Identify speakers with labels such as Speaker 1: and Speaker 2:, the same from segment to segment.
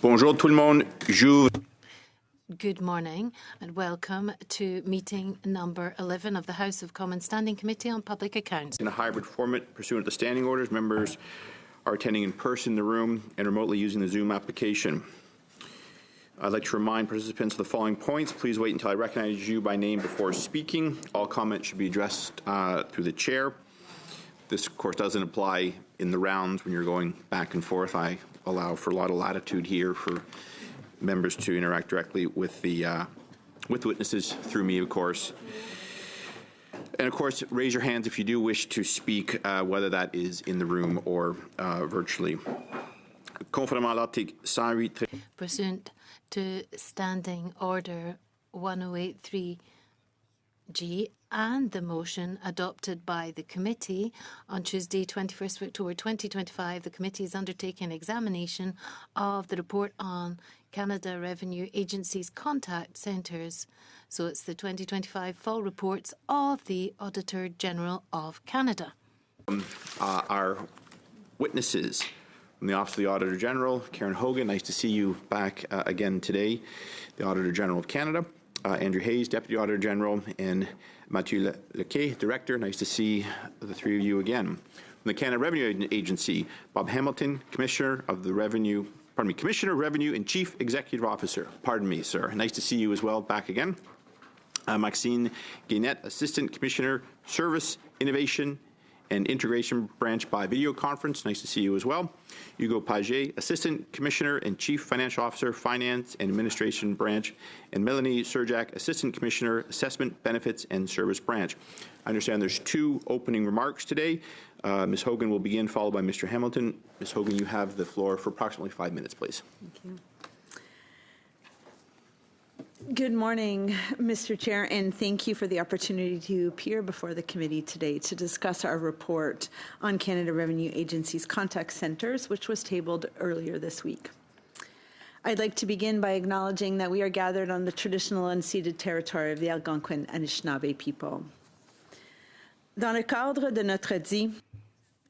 Speaker 1: Bonjour tout le monde. J'ouvre.
Speaker 2: Good morning and welcome to meeting number 11 of the House of Commons Standing Committee on Public Accounts.
Speaker 1: In a hybrid format pursuant to standing orders, members are attending in person in the room and remotely using the Zoom application. I'd like to remind participants of the following points. Please wait until I recognize you by name before speaking. All comments should be addressed through the chair. This, of course, doesn't apply in the rounds when you're going back and forth. I allow for a lot of latitude here for members to interact directly with the witnesses through me, of course. And, of course, raise your hands if you do wish to speak, whether that is in the room or virtually.
Speaker 2: Pursuant to Standing Order 1083G and the motion adopted by the committee on Tuesday, 21st of October 2025, the committee is undertaking examination of the report on Canada Revenue Agency's contact centres. So it's the 2025 fall reports of the Auditor General of Canada.
Speaker 1: Our witnesses from the Office of the Auditor General, Karen Hogan, nice to see you back again today. The Auditor General of Canada, Andrew Hayes, Deputy Auditor General, and Mathieu Lequet, Director. Nice to see the three of you again. From the Canada Revenue Agency, Bob Hamilton, Commissioner of Revenue and Chief Executive Officer. Pardon me, sir. Nice to see you as well, back again. Maxine Guénette, Assistant Commissioner, Service, Innovation, and Integration Branch by video conference. Nice to see you as well. Hugo Paget, Assistant Commissioner and Chief Financial Officer, Finance and Administration Branch, and Melanie Surjak, Assistant Commissioner, Assessment, Benefits and Service Branch. I understand there's two opening remarks today. Ms. Hogan will begin, followed by Mr. Hamilton. Ms. Hogan, you have the floor for approximately 5 minutes, please.
Speaker 3: Thank you. Good morning, Mr. Chair, and thank you for the opportunity to appear before the committee today to discuss our report on Canada Revenue Agency's contact centres, which was tabled earlier this week. I'd like to begin by acknowledging that we are gathered on the traditional unceded territory of the Algonquin and Anishinaabe people. Dans le cadre de notre audit,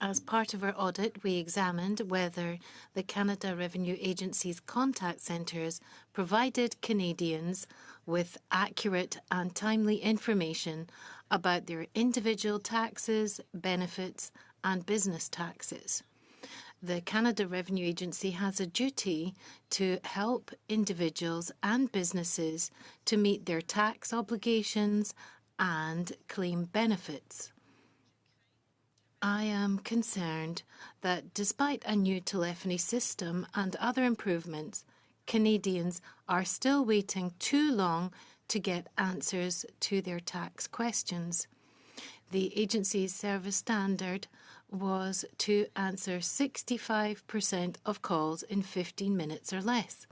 Speaker 2: as part of our audit, we examined whether the Canada Revenue Agency's contact centres provided Canadians with accurate and timely information about their individual taxes, benefits, and business taxes. The Canada Revenue Agency has a duty to help individuals and businesses to meet their tax obligations and claim benefits. I am concerned that despite a new telephony system and other improvements, Canadians are still waiting too long to get answers to their tax questions. The agency's service standard was to answer 65% of calls in 15 minutes or less.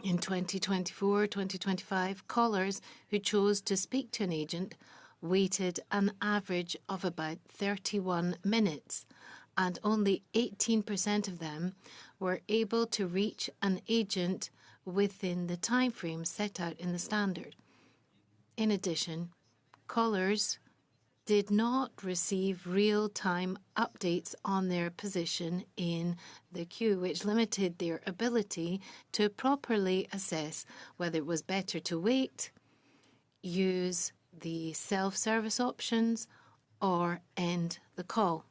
Speaker 2: In 2024-2025, callers who chose to speak to an agent waited an average of about 31 minutes, and only 18% of them were able to reach an agent within the time frame set out in the standard. In addition, callers did not receive real-time updates on their position in the queue, which limited their ability to properly assess whether it was better to wait, use the self-service options, or end the call.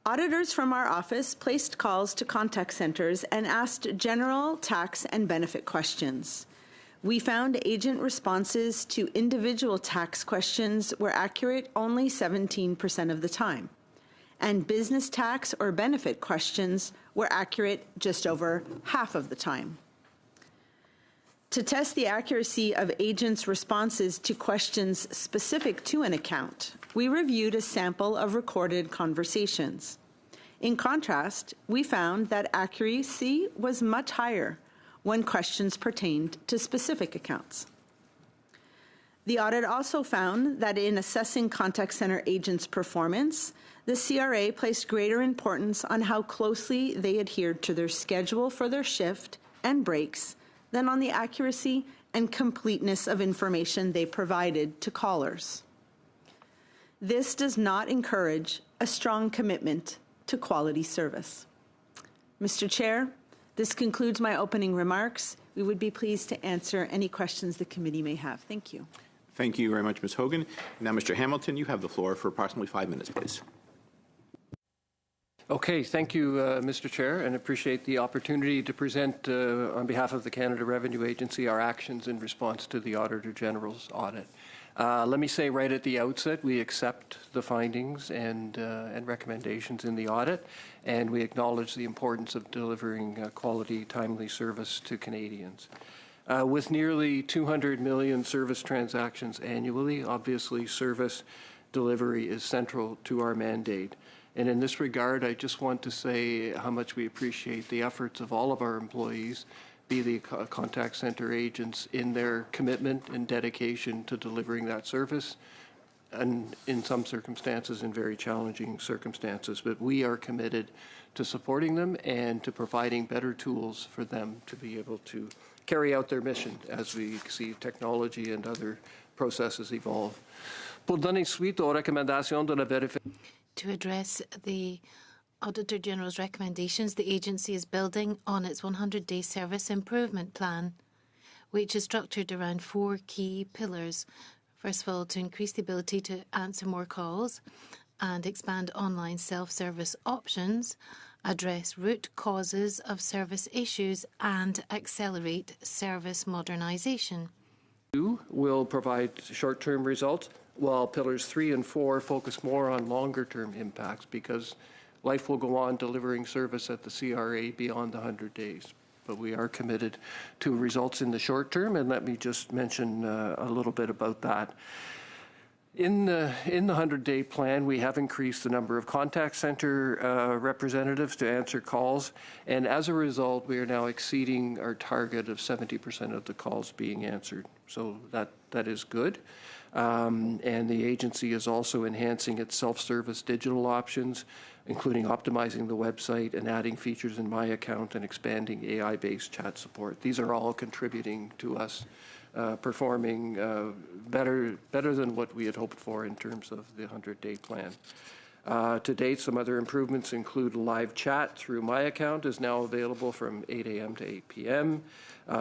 Speaker 3: Auditors from our office placed calls to contact centres and asked general tax and benefit questions. We found agent responses to individual tax questions were accurate only 17% of the time, and business tax or benefit questions were accurate just over half of the time. To test the accuracy of agents' responses to questions specific to an account, we reviewed a sample of recorded conversations. In contrast, we found that accuracy was much higher when questions pertained to specific accounts. The audit also found that in assessing contact center agents' performance, the CRA placed greater importance on how closely they adhered to their schedule for their shift and breaks than on the accuracy and completeness of information they provided to callers. This does not encourage a strong commitment to quality service. Mr. Chair, this concludes my opening remarks. We would be pleased to answer any questions the committee may have. Thank you.
Speaker 1: Thank you very much, Ms. Hogan. Now, Mr. Hamilton, you have the floor for approximately 5 minutes, please.
Speaker 4: Okay, thank you, Mr. Chair, and appreciate the opportunity to present on behalf of the Canada Revenue Agency our actions in response to the Auditor General's audit. Let me say right at the outset, we accept the findings and recommendations in the audit, and we acknowledge the importance of delivering quality, timely service to Canadians. With nearly 200 million service transactions annually, obviously service delivery is central to our mandate. And in this regard, I just want to say how much we appreciate the efforts of all of our employees, be the contact center agents, in their commitment and dedication to delivering that service, and in some circumstances, in very challenging circumstances. But we are committed to supporting them and to providing better tools for them to be able to carry out their mission as we see technology and other processes evolve. Pour donner suite aux recommandations de la vérification.
Speaker 2: To address the Auditor General's recommendations, the agency is building on its 100-day service improvement plan, which is structured around 4 key pillars. First of all, to increase the ability to answer more calls and expand online self-service options, address root causes of service issues, and accelerate service modernization.
Speaker 4: Will provide short-term results, while pillars 3 and 4 focus more on longer-term impacts, because life will go on delivering service at the CRA beyond the 100 days. But we are committed to results in the short term, and let me just mention a little bit about that. In the 100-day plan, we have increased the number of contact center representatives to answer calls, and as a result, we are now exceeding our target of 70% of the calls being answered. So that is good. And the agency is also enhancing its self-service digital options, including optimizing the website and adding features in My Account and expanding AI-based chat support. These are all contributing to us performing better than what we had hoped for in terms of the 100-day plan. To date, some other improvements include live chat through My Account is now available from 8 a.m. to 8 p.m.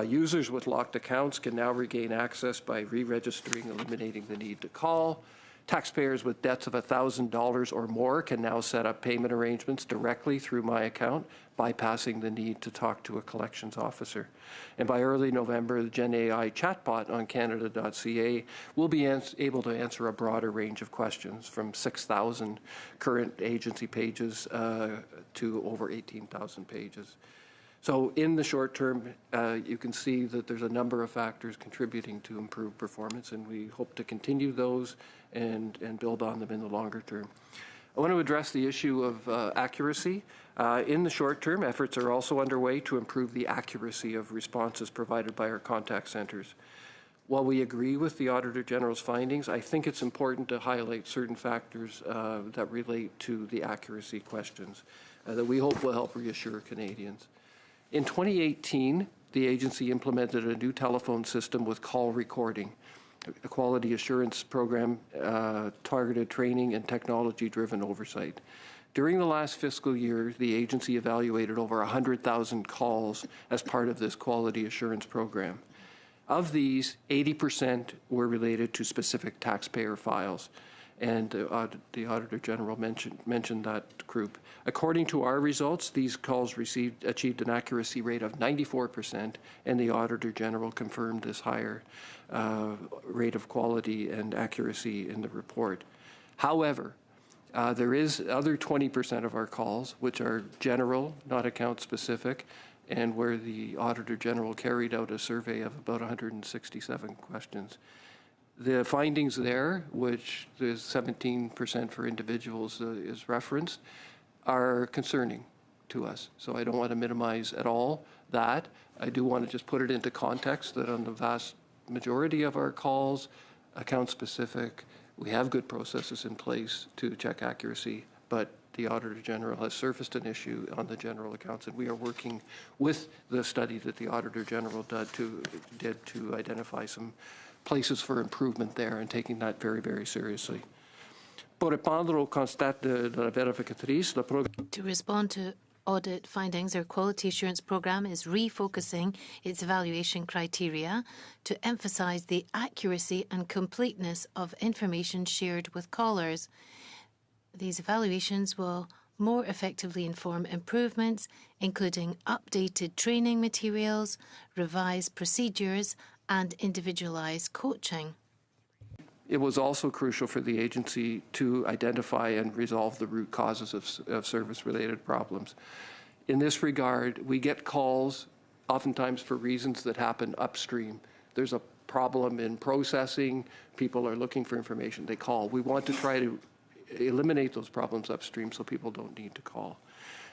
Speaker 4: Users with locked accounts can now regain access by re-registering, eliminating the need to call. Taxpayers with debts of $1,000 or more can now set up payment arrangements directly through My Account, bypassing the need to talk to a collections officer. And by early November, the Gen AI chatbot on Canada.ca will be able to answer a broader range of questions, from 6,000 current agency pages to over 18,000 pages. So in the short term, you can see that there's a number of factors contributing to improved performance, and we hope to continue those and build on them in the longer term. I want to address the issue of accuracy. In the short term, efforts are also underway to improve the accuracy of responses provided by our contact centers. While we agree with the Auditor General's findings, I think it's important to highlight certain factors that relate to the accuracy questions that we hope will help reassure Canadians. In 2018, the agency implemented a new telephone system with call recording, a quality assurance program, targeted training, and technology-driven oversight. During the last fiscal year, the agency evaluated over 100,000 calls as part of this quality assurance program. Of these, 80% were related to specific taxpayer files, and the Auditor General mentioned that group. According to our results, these calls achieved an accuracy rate of 94%, and the Auditor General confirmed this higher rate of quality and accuracy in the report. However, there is other 20% of our calls which are general, not account specific, and where the Auditor General carried out a survey of about 167 questions. The findings there, which the 17% for individuals is referenced, are concerning to us. So I don't want to minimize at all that. I do want to just put it into context that on the vast majority of our calls, account specific, we have good processes in place to check accuracy, but the Auditor General has surfaced an issue on the general accounts, and we are working with the study that the Auditor General did to identify some places for improvement there, and taking that very, very seriously.
Speaker 2: To respond to audit findings, our quality assurance program is refocusing its evaluation criteria to emphasize the accuracy and completeness of information shared with callers. These evaluations will more effectively inform improvements, including updated training materials, revised procedures, and individualized coaching.
Speaker 4: It was also crucial for the agency to identify and resolve the root causes of service-related problems. In this regard, we get calls oftentimes for reasons that happen upstream. There's a problem in processing, people are looking for information, they call. We want to try to eliminate those problems upstream so people don't need to call.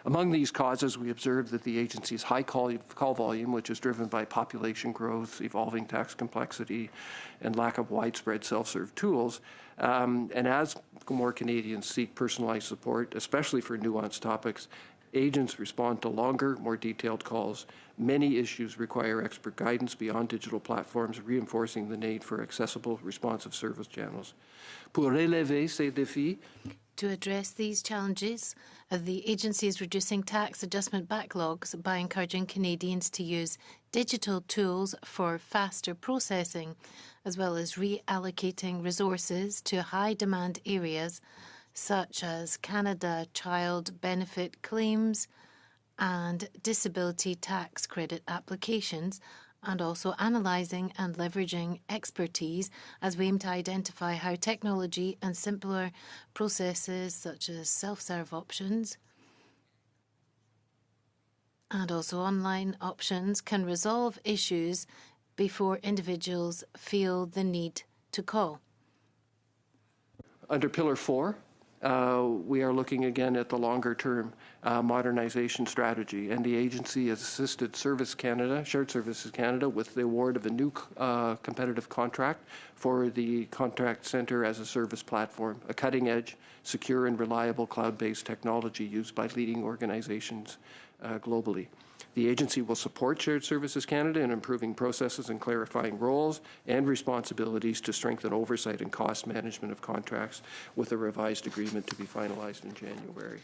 Speaker 4: Among these causes, we observed that the agency's high call volume, which is driven by population growth, evolving tax complexity, and lack of widespread self-serve tools. And as more Canadians seek personalized support, especially for nuanced topics, agents respond to longer, more detailed calls. Many issues require expert guidance beyond digital platforms, reinforcing the need for accessible, responsive service channels. Pour relever ces défis,
Speaker 2: to address these challenges, the agency is reducing tax adjustment backlogs by encouraging Canadians to use digital tools for faster processing, as well as reallocating resources to high-demand areas such as Canada Child Benefit claims and disability tax credit applications, and also analysing and leveraging expertise as we aim to identify how technology and simpler processes such as self-serve options and also online options can resolve issues before individuals feel the need to call.
Speaker 4: Under Pillar 4, we are looking again at the longer-term modernization strategy, and the agency has assisted Shared Services Canada, with the award of a new competitive contract for the Contact Centre as a Service platform, a cutting-edge, secure, and reliable cloud-based technology used by leading organizations globally. The agency will support Shared Services Canada in improving processes and clarifying roles and responsibilities to strengthen oversight and cost management of contracts, with a revised agreement to be finalized in January.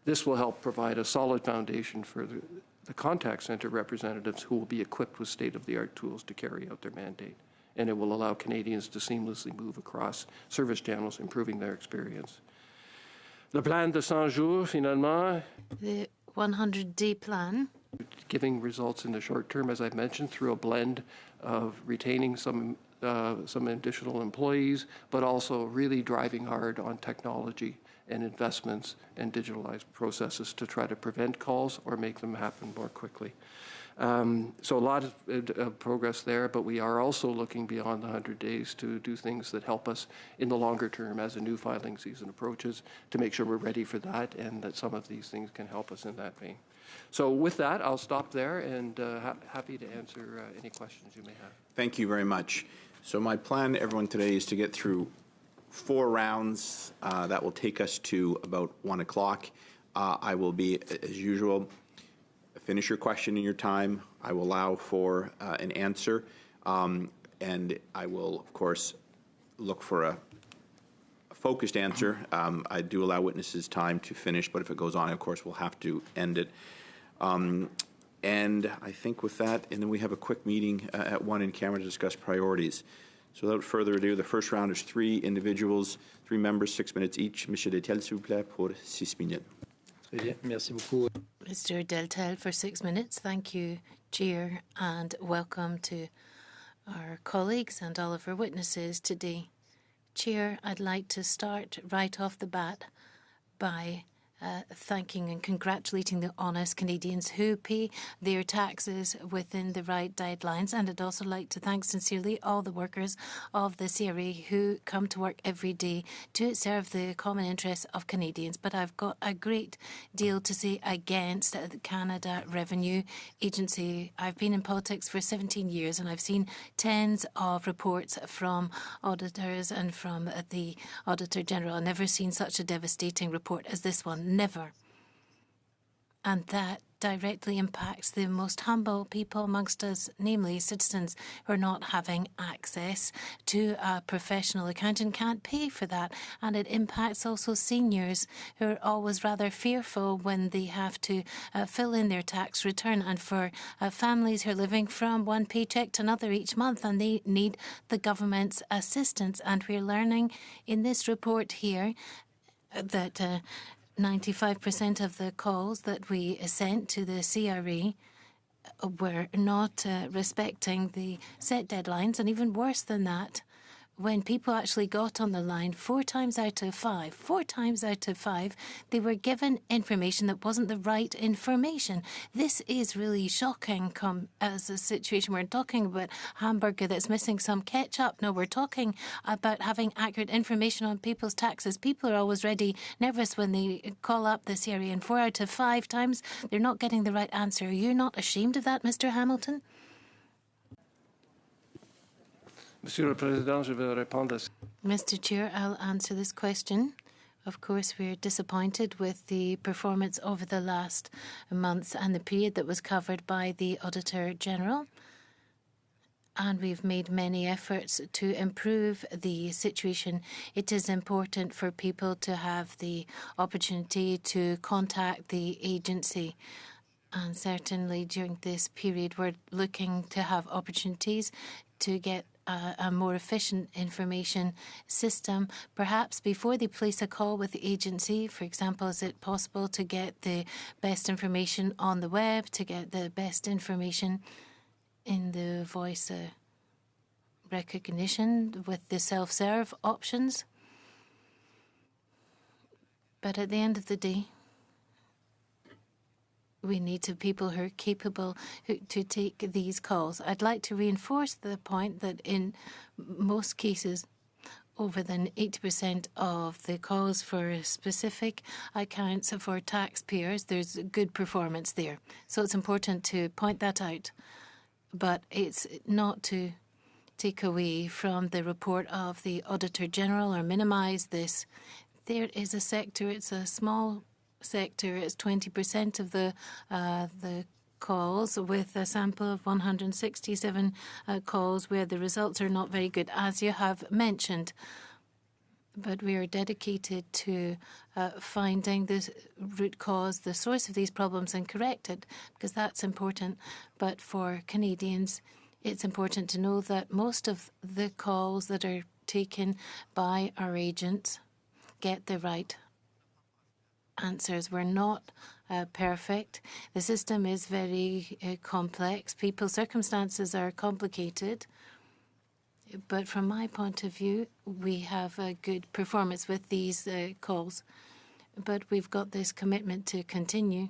Speaker 4: This will help provide a solid foundation for the contact center representatives, who will be equipped with state-of-the-art tools to carry out their mandate. And it will allow Canadians to seamlessly move across service channels, improving their experience. Le plan de 100 jours, finalement.
Speaker 2: The 100-day plan.
Speaker 4: Giving results in the short term, as I've mentioned, through a blend of retaining some additional employees, but also really driving hard on technology and investments and digitalized processes to try to prevent calls or make them happen more quickly. So a lot of progress there, but we are also looking beyond the 100 days to do things that help us in the longer term as a new filing season approaches, to make sure we're ready for that and that some of these things can help us in that vein. So with that, I'll stop there and happy to answer any questions you may have.
Speaker 1: Thank you very much. So my plan, everyone, today is to get through 4 rounds. That will take us to about 1 o'clock. I will be, as usual, finish your question in your time. I will allow for an answer, and I will, of course, look for a focused answer. I do allow witnesses time to finish, but if it goes on, of course, we'll have to end it. And I think with that, and then we have a quick meeting at 1 in camera to discuss priorities. So without further ado, the first round is 3 individuals, 3 members, 6 minutes each. Monsieur Deltel, s'il vous plaît, pour 6 minutes.
Speaker 5: Très bien, merci beaucoup.
Speaker 2: Mr. Deltel for 6 minutes. Thank you, Chair, and welcome to our colleagues and all of our witnesses today. Chair, I'd like to start right off the bat by thanking and congratulating the honest Canadians who pay their taxes within the right guidelines. And I'd also like to thank sincerely all the workers of the CRA who come to work every day to serve the common interests of Canadians. But I've got a great deal to say against the Canada Revenue Agency. I've been in politics for 17 years and I've seen tens of reports from auditors and from the Auditor General. I've never seen such a devastating report as this one. Never. And that directly impacts the most humble people amongst us, namely citizens who are not having access to a professional accountant, can't pay for that. And it impacts also seniors who are always rather fearful when they have to fill in their tax return, and for families who are living from one paycheck to another each month, and they need the government's assistance. And we're learning in this report here that 95% of the calls that we sent to the CRE were not respecting the set deadlines, and even worse than that, when people actually got on the line, 4 times out of 5, they were given information that wasn't the right information. This is really shocking as a situation. We're talking about hamburger that's missing some ketchup. No, we're talking about having accurate information on people's taxes. People are always nervous when they call up this area, and 4 out of 5 times they're not getting the right answer. Are you not ashamed of that, Mr. Hamilton?
Speaker 4: Monsieur le Président, je vais répondre.
Speaker 2: Mr. Chair, I'll answer this question. Of course, we're disappointed with the performance over the last months and the period that was covered by the Auditor General. And we've made many efforts to improve the situation. It is important for people to have the opportunity to contact the agency. And certainly during this period, we're looking to have opportunities to get a more efficient information system. Perhaps before they place a call with the agency, for example, is it possible to get the best information on the web, to get the best information in the voice recognition with the self-serve options? But at the end of the day, we need people who are capable to take these calls. I'd like to reinforce the point that in most cases, over than 80% of the calls for specific accounts for taxpayers, there's good performance there. So it's important to point that out. But it's not to take away from the report of the Auditor General or minimise this. There is a sector, it's a small sector, it's 20% of the calls, with a sample of 167 calls where the results are not very good, as you have mentioned. But we are dedicated to finding the root cause, the source of these problems, and correct it, because that's important. But for Canadians, it's important to know that most of the calls that are taken by our agents get the right answers. We're not perfect. The system is very complex. People's circumstances are complicated. But from my point of view, we have a good performance with these calls. But we've got this commitment to continue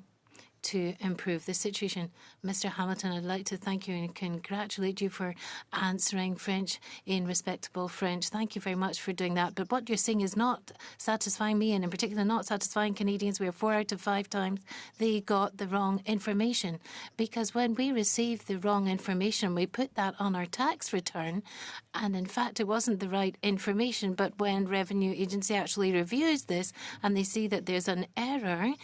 Speaker 2: to improve the situation. Mr. Hamilton, I'd like to thank you and congratulate you for answering French in respectable French. Thank you very much for doing that. But what you're saying is not satisfying me, and in particular not satisfying Canadians, where 4 out of 5 times they got the wrong information. Because when we receive the wrong information, we put that on our tax return, and in fact it wasn't the right information. But when Revenue Agency actually reviews this and they see that there's an error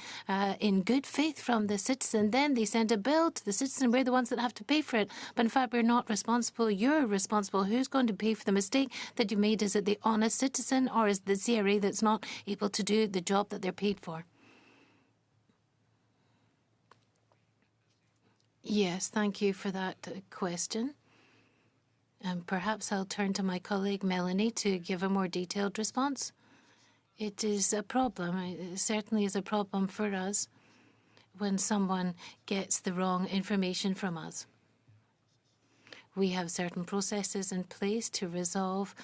Speaker 2: in good faith from the citizen, then they send a bill to the citizen. We're the ones that have to pay for it. But in fact, we're not responsible. You're responsible. Who's going to pay for the mistake that you made? Is it the honest citizen, or is the CRA that's not able to do the job that they're paid for? Yes, thank you for that question. And perhaps I'll turn to my colleague Melanie to give a more detailed response. It is a problem. It certainly is a problem for us when someone gets the wrong information from us. We have certain processes in place to resolve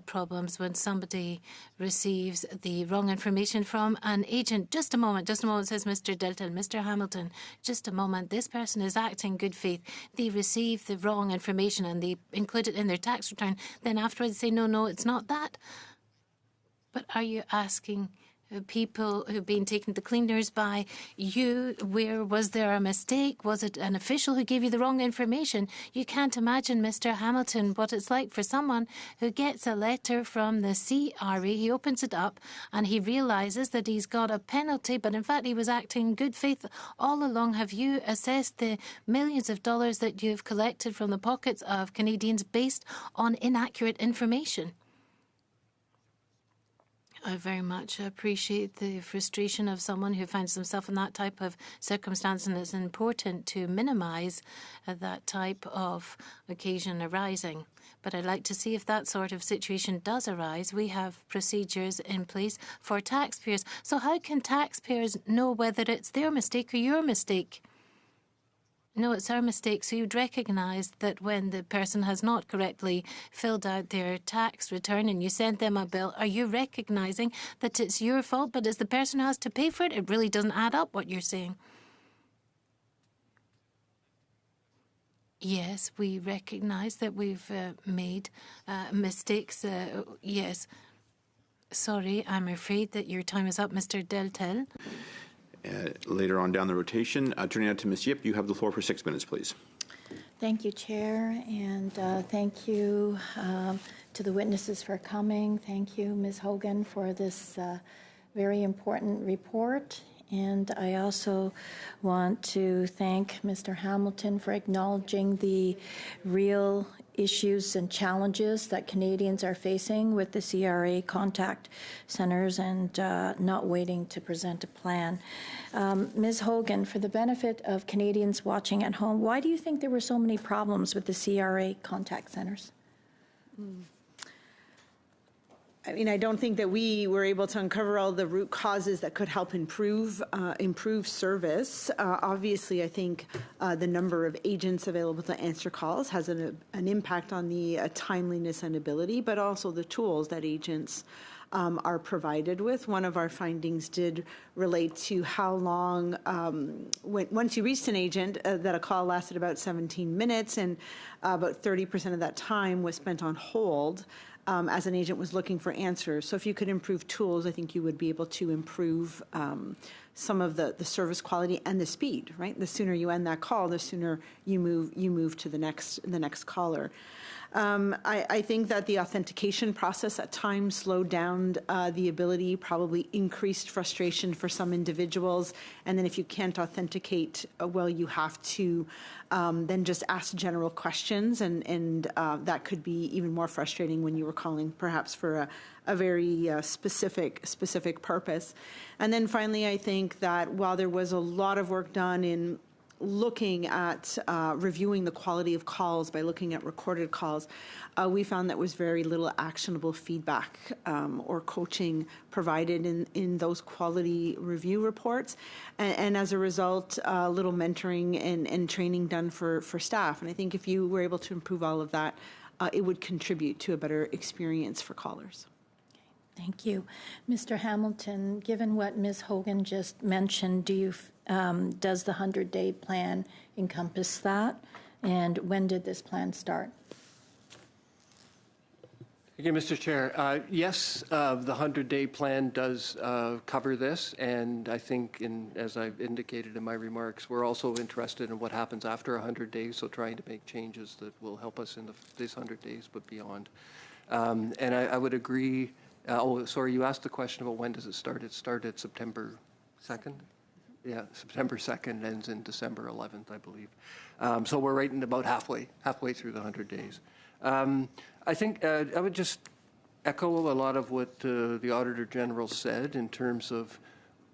Speaker 2: problems when somebody receives the wrong information from an agent. Just a moment, says Mr. Dilton. Mr. Hamilton, just a moment. This person is acting in good faith. They receive the wrong information and they include it in their tax return. Then afterwards say, no, it's not that. But are you asking people who've been taken to cleaners by you. Where was there a mistake? Was it an official who gave you the wrong information? You can't imagine, Mr. Hamilton, what it's like for someone who gets a letter from the CRA. He opens it up and he realises that he's got a penalty, but in fact he was acting in good faith all along. Have you assessed the millions of dollars that you've collected from the pockets of Canadians based on inaccurate information? I very much appreciate the frustration of someone who finds themselves in that type of circumstance, and it's important to minimise that type of occasion arising. But I'd like to see if that sort of situation does arise. We have procedures in place for taxpayers. So how can taxpayers know whether it's their mistake or your mistake? No, it's our mistake. So you'd recognise that when the person has not correctly filled out their tax return and you send them a bill, are you recognising that it's your fault, but it's the person who has to pay for it? It really doesn't add up, what you're saying. Yes, we recognise that we've made mistakes. Yes. Sorry, I'm afraid that your time is up, Mr. Deltel.
Speaker 1: Later on down the rotation, turning out to Ms. Yip, you have the floor for 6 minutes, please.
Speaker 6: Thank you, Chair, and thank you to the witnesses for coming. Thank you, Ms. Hogan, for this very important report. And I also want to thank Mr. Hamilton for acknowledging the real issues and challenges that Canadians are facing with the CRA contact centres and not waiting to present a plan. Ms. Hogan, for the benefit of Canadians watching at home, why do you think there were so many problems with the CRA contact centres?
Speaker 3: I mean, I don't think that we were able to uncover all the root causes that could help improve service. Obviously, I think the number of agents available to answer calls has an impact on the timeliness and ability, but also the tools that agents are provided with. One of our findings did relate to how long, once you reached an agent, that a call lasted about 17 minutes, and about 30% of that time was spent on hold. As an agent was looking for answers. So if you could improve tools, I think you would be able to improve some of the service quality and the speed, right? The sooner you end that call, the sooner you move to the next caller. I think that the authentication process at times slowed down the ability, probably increased frustration for some individuals. And then if you can't authenticate, well, you have to then just ask general questions. And that could be even more frustrating when you were calling perhaps for a very specific purpose. And then finally, I think that while there was a lot of work done in looking at reviewing the quality of calls by looking at recorded calls, we found that was very little actionable feedback or coaching provided in those quality review reports. And as a result, little mentoring and training done for staff. And I think if you were able to improve all of that, it would contribute to a better experience for callers.
Speaker 6: Thank you. Mr. Hamilton, given what Ms. Hogan just mentioned, does the 100-day plan encompass that? And when did this plan start?
Speaker 4: Again, Mr. Chair, yes, the 100-day plan does cover this, and I think, as I've indicated in my remarks, we're also interested in what happens after 100 days, so trying to make changes that will help us in these 100 days, but beyond. And I would agree. Sorry, you asked the question about when does it start. It started September 2nd. Yeah, September 2nd, ends in December 11th, I believe. So we're right in about halfway through the 100 days. I think I would just echo a lot of what the Auditor General said in terms of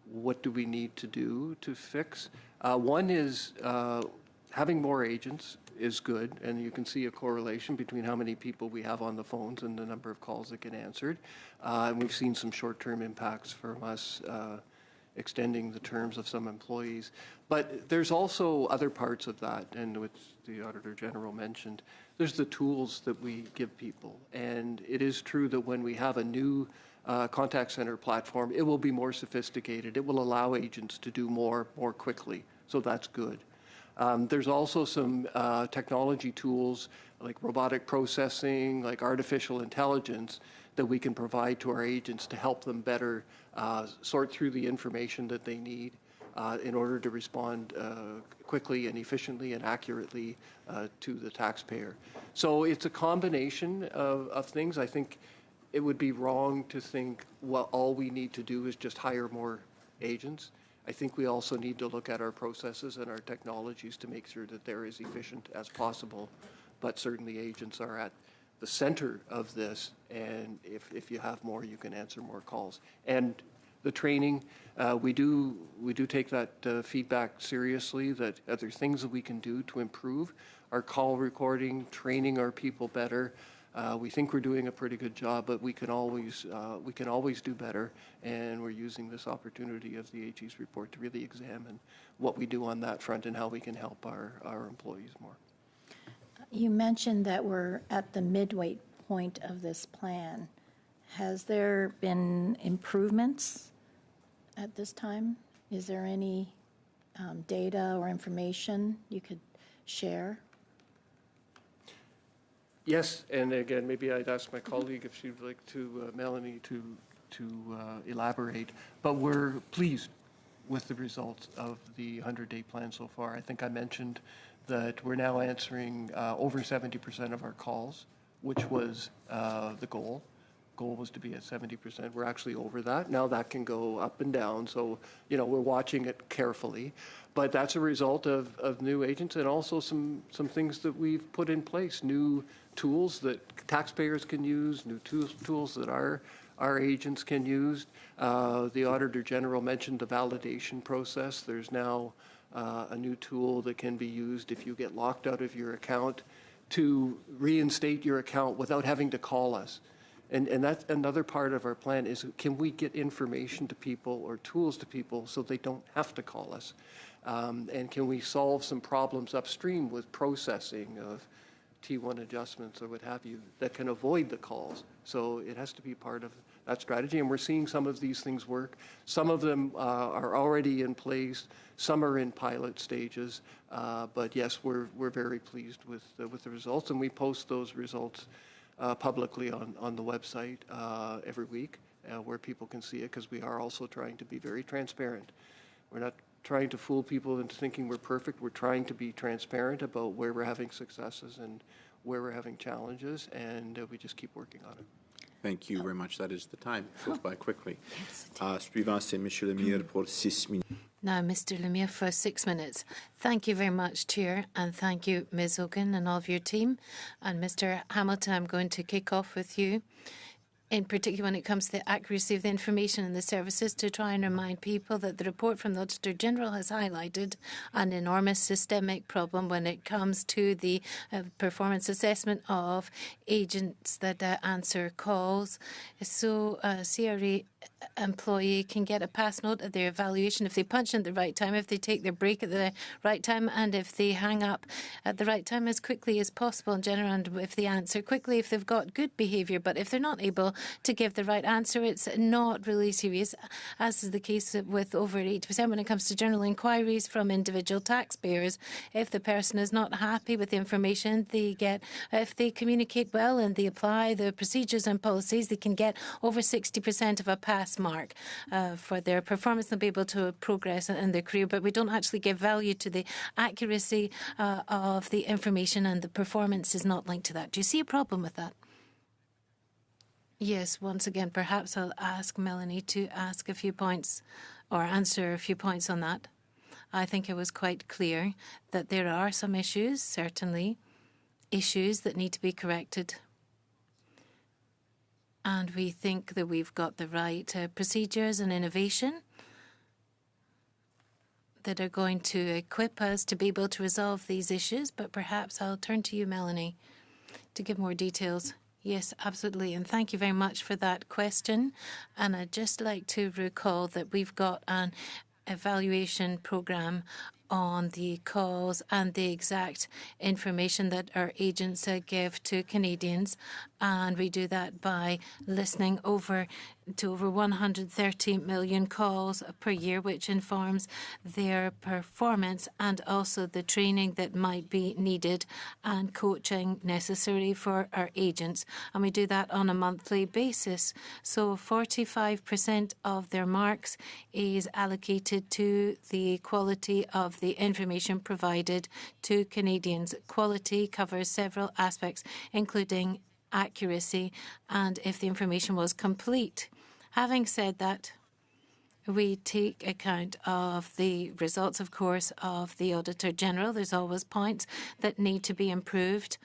Speaker 4: what do we need to do to fix. One is having more agents is good, and you can see a correlation between how many people we have on the phones and the number of calls that get answered. And we've seen some short-term impacts from us extending the terms of some employees. But there's also other parts of that, and which the Auditor General mentioned. There's the tools that we give people. And it is true that when we have a new contact center platform, it will be more sophisticated. It will allow agents to do more quickly. So that's good. There's also some technology tools like robotic processing, like artificial intelligence, that we can provide to our agents to help them better sort through the information that they need in order to respond quickly and efficiently and accurately to the taxpayer. So it's a combination of things. I think it would be wrong to think, well, all we need to do is just hire more agents. I think we also need to look at our processes and our technologies to make sure that they're as efficient as possible. But certainly agents are at the center of this, and if you have more, you can answer more calls. And the training, we do take that feedback seriously, that are there things that we can do to improve our call recording, training our people better. We think we're doing a pretty good job, but we can always do better, and we're using this opportunity of the AG's report to really examine what we do on that front and how we can help our employees more.
Speaker 6: You mentioned that we're at the midway point of this plan. Has there been improvements at this time? Is there any data or information you could share?
Speaker 4: Yes, and again, maybe I'd ask my colleague if she'd like to, Melanie, to elaborate. But we're pleased with the results of the 100-day plan so far. I think I mentioned that we're now answering over 70% of our calls, which was the goal. Goal was to be at 70%. We're actually over that. Now that can go up and down, so we're watching it carefully. But that's a result of new agents and also some things that we've put in place, new tools that taxpayers can use, new tools that our agents can use. The Auditor General mentioned the validation process. There's now a new tool that can be used if you get locked out of your account to reinstate your account without having to call us. And that's another part of our plan is, can we get information to people or tools to people so they don't have to call us? And can we solve some problems upstream with processing of T1 adjustments or what have you that can avoid the calls? So it has to be part of that strategy, and we're seeing some of these things work. Some of them are already in place. Some are in pilot stages. But yes, we're very pleased with the results, and we post those results publicly on the website every week where people can see it, because we are also trying to be very transparent. We're not trying to fool people into thinking we're perfect. We're trying to be transparent about where we're having successes and where we're having challenges, and we just keep working on it.
Speaker 1: Thank you very much. That is the time. It goes by quickly. Suivant, c'est Monsieur Lemire pour 6 minutes.
Speaker 2: Now, Mr. Lemire for 6 minutes. Thank you very much, Chair, and thank you, Ms. Hogan, and all of your team. And Mr. Hamilton, I'm going to kick off with you, in particular when it comes to the accuracy of the information and the services, to try and remind people that the report from the Auditor General has highlighted an enormous systemic problem when it comes to the performance assessment of agents that answer calls. So a CRA employee can get a pass note at their evaluation if they punch in at the right time, if they take their break at the right time, and if they hang up at the right time as quickly as possible in general, and if they answer quickly, if they've got good behaviour. But if they're not able to give the right answer, it's not really serious, as is the case with over 80% when it comes to general inquiries from individual taxpayers. If the person is not happy with the information they get, if they communicate well and they apply the procedures and policies, they can get over 60% of a pass mark for their performance. They'll be able to progress in their career, but we don't actually give value to the accuracy of the information, and the performance is not linked to that. Do you see a problem with that? Yes, once again, perhaps I'll ask Melanie to ask a few points or answer a few points on that. I think it was quite clear that there are some issues, certainly, issues that need to be corrected. And we think that we've got the right procedures and innovation that are going to equip us to be able to resolve these issues. But perhaps I'll turn to you, Melanie, to give more details. Yes, absolutely. And thank you very much for that question. And I'd just like to recall that we've got an evaluation program on the calls and the exact information that our agents give to Canadians. And we do that by listening over to over 130 million calls per year, which informs their performance and also the training that might be needed and coaching necessary for our agents. And we do that on a monthly basis. So 45% of their marks is allocated to the quality of the information provided to Canadians. Quality covers several aspects, including accuracy and if the information was complete. Having said that, we take account of the results, of course, of the Auditor General. There's always points that need to be improved,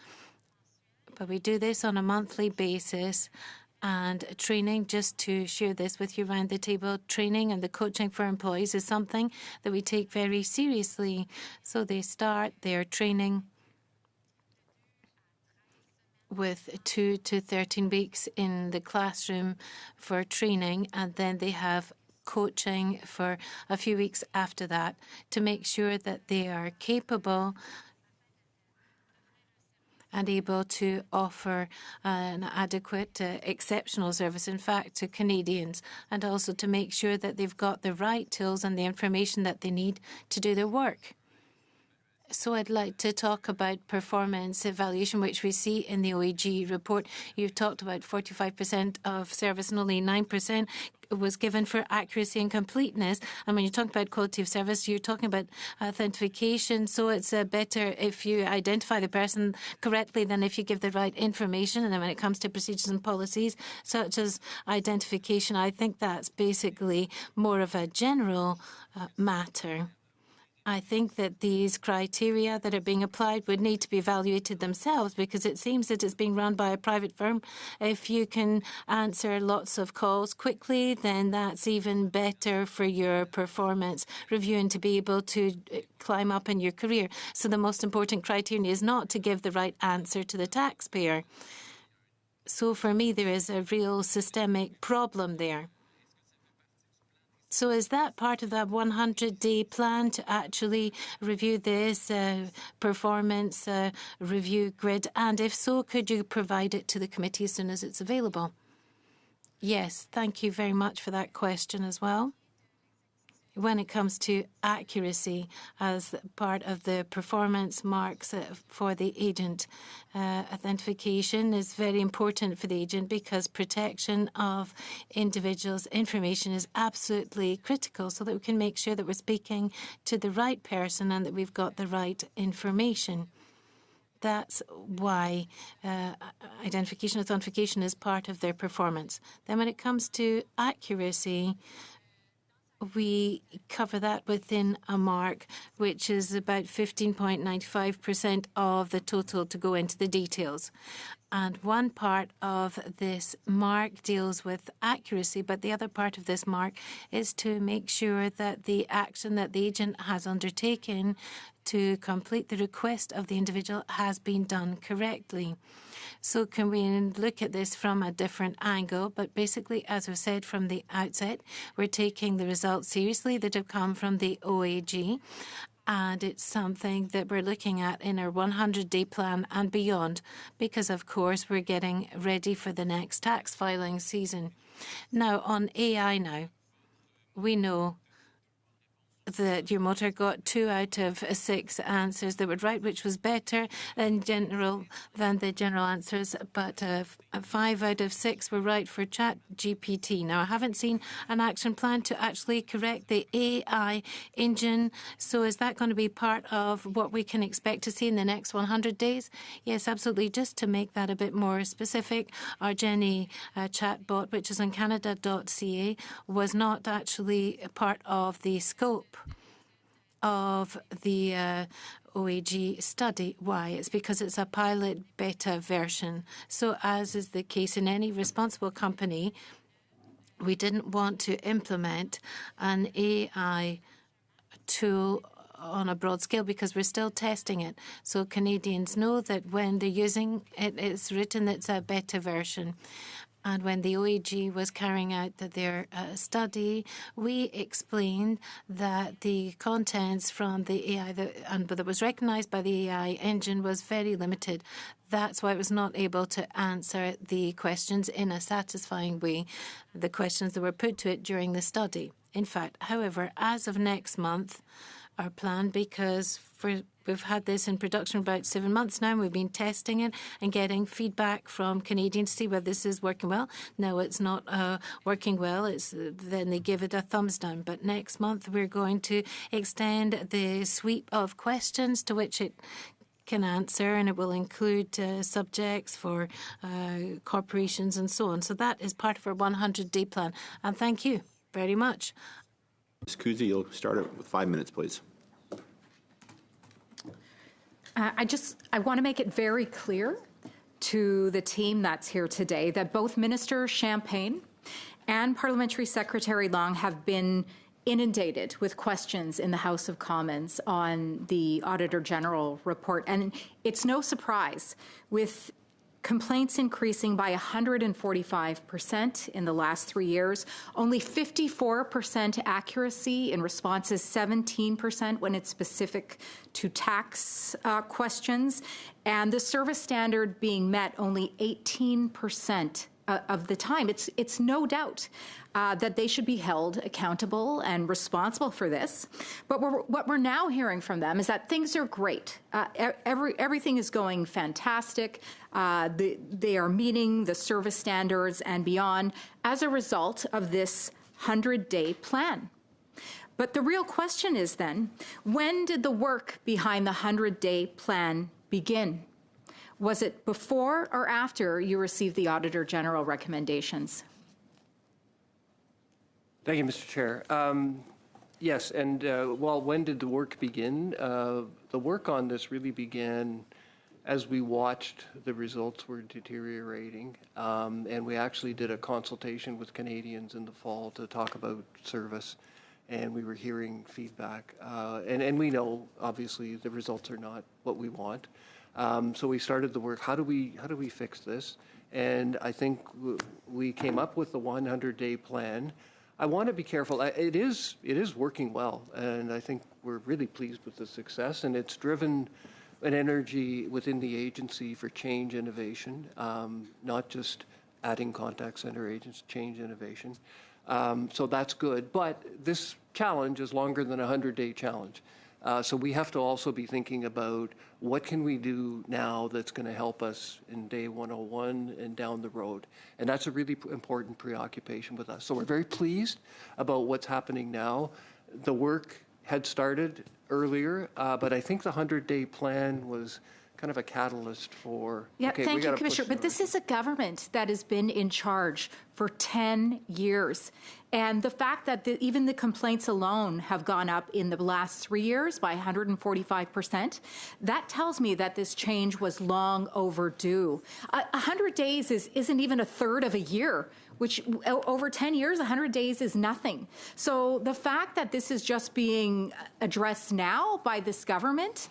Speaker 2: but we do this on a monthly basis. And training, just to share this with you around the table, training and the coaching for employees is something that we take very seriously. So they start their training with 2 to 13 weeks in the classroom for training, and then they have coaching for a few weeks after that to make sure that they are capable and able to offer an adequate, exceptional service, in fact, to Canadians, and also to make sure that they've got the right tools and the information that they need to do their work. So I'd like to talk about performance evaluation, which we see in the OAG report. You've talked about 45% of service and only 9% was given for accuracy and completeness. And when you talk about quality of service, you're talking about authentication. So it's better if you identify the person correctly than if you give the right information. And then when it comes to procedures and policies, such as identification, I think that's basically more of a general matter. I think that these criteria that are being applied would need to be evaluated themselves, because it seems that it's being run by a private firm. If you can answer lots of calls quickly, then that's even better for your performance review and to be able to climb up in your career. So the most important criterion is not to give the right answer to the taxpayer. So for me, there is a real systemic problem there. So is that part of that 100-day plan to actually review this performance review grid? And if so, could you provide it to the committee as soon as it's available? Yes, thank you very much for that question as well. When it comes to accuracy as part of the performance marks for the agent, authentication is very important for the agent because protection of individuals' information is absolutely critical so that we can make sure that we're speaking to the right person and that we've got the right information. That's why identification, authentication is part of their performance. Then when it comes to accuracy, we cover that within a mark, which is about 15.95% of the total to go into the details. And one part of this mark deals with accuracy, but the other part of this mark is to make sure that the action that the agent has undertaken to complete the request of the individual has been done correctly. So can we look at this from a different angle? But basically, as I've said from the outset, we're taking the results seriously that have come from the OAG. And it's something that we're looking at in our 100-day plan and beyond, because, of course, we're getting ready for the next tax filing season. Now, on AI now, we know that your motor got 2 out of 6 answers that were right, which was better in general than the general answers, but 5 out of 6 were right for ChatGPT. Now, I haven't seen an action plan to actually correct the AI engine, so is that going to be part of what we can expect to see in the next 100 days? Yes, absolutely. Just to make that a bit more specific, our Jenny chatbot, which is on canada.ca, was not actually part of the scope of the OAG study. Why? It's because it's a pilot beta version. So as is the case in any responsible company, we didn't want to implement an AI tool on a broad scale because we're still testing it. So Canadians know that when they're using it, it's written it's a beta version. And when the OAG was carrying out their study, we explained that the contents from the AI that was recognized by the AI engine was very limited. That's why it was not able to answer the questions in a satisfying way, the questions that were put to it during the study. In fact, however, as of next month, our plan, because we've had this in production about 7 months now, and we've been testing it and getting feedback from Canadians to see whether this is working well. No, it's not working well. Then they give it a thumbs down. But next month, we're going to extend the sweep of questions to which it can answer, and it will include subjects for corporations and so on. So that is part of our 100-day plan. And thank you very much.
Speaker 1: Ms. Kuzi, you'll start it with 5 minutes, please.
Speaker 7: I want to make it very clear to the team that's here today that both Minister Champagne and Parliamentary Secretary Long have been inundated with questions in the House of Commons on the Auditor General report. And it's no surprise, with complaints increasing by 145% in the last 3 years, only 54% accuracy in responses, 17% when it's specific to tax questions, and the service standard being met only 18% of the time. It's no doubt that they should be held accountable and responsible for this. But what we're now hearing from them is that things are great. Everything is going fantastic. They are meeting the service standards and beyond as a result of this 100-day plan. But the real question is then, when did the work behind the 100-day plan begin? Was it before or after you received the Auditor General recommendations?
Speaker 4: Thank you, Mr. Chair. Yes, and when did the work begin? The work on this really began as we watched the results were deteriorating, and we actually did a consultation with Canadians in the fall to talk about service, and we were hearing feedback. And we know, obviously, the results are not what we want. So we started the work. How do we fix this? And I think we came up with the 100-day plan. I want to be careful. It is working well, and I think we're really pleased with the success. And it's driven an energy within the agency for change innovation, not just adding contact center agents, change innovation. So that's good. But this challenge is longer than a 100-day challenge. So we have to also be thinking about what can we do now that's going to help us in day 101 and down the road. And that's a really important preoccupation with us. So we're very pleased about what's happening now. The work had started earlier, but I think the 100-day plan was kind of a catalyst for...
Speaker 7: Yeah,
Speaker 4: okay,
Speaker 7: thank you, Commissioner. But this is a government that has been in charge for 10 years. And the fact that even the complaints alone have gone up in the last 3 years by 145%, that tells me that this change was long overdue. 100 days isn't even a third of a year, which over 10 years, 100 days is nothing. So the fact that this is just being addressed now by this government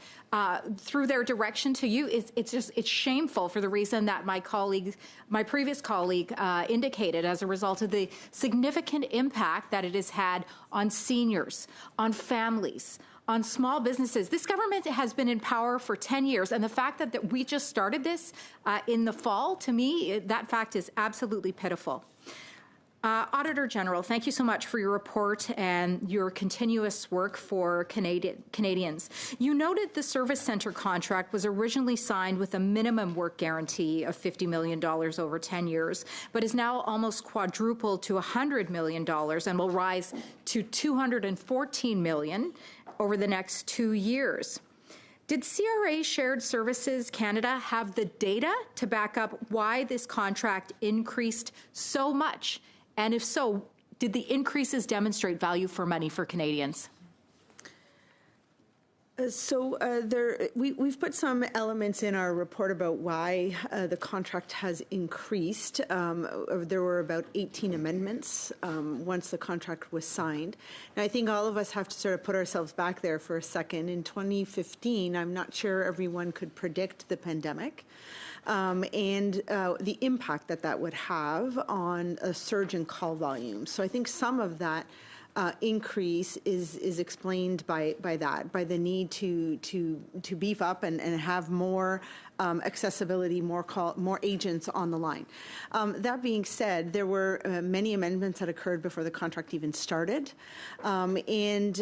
Speaker 7: through their direction to you, it's shameful for the reason that my previous colleague indicated, as a result of the significant impact that it has had on seniors, on families, on small businesses. This government has been in power for 10 years, and the fact that we just started this in the fall, to me, that fact is absolutely pitiful. Auditor General, thank you so much for your report and your continuous work for Canadians. You noted the service centre contract was originally signed with a minimum work guarantee of $50 million over 10 years, but is now almost quadrupled to $100 million and will rise to $214 million over the next 2 years. Did CRA Shared Services Canada have the data to back up why this contract increased so much? And if so, did the increases demonstrate value for money for Canadians?
Speaker 3: We've put some elements in our report about why the contract has increased. There were about 18 amendments once the contract was signed. And I think all of us have to sort of put ourselves back there for a second. In 2015, I'm not sure everyone could predict the pandemic and the impact that would have on a surge in call volume. So I think some of that increase is explained by the need to beef up and have more accessibility, more agents on the line. That being said, there were many amendments that occurred before the contract even started, and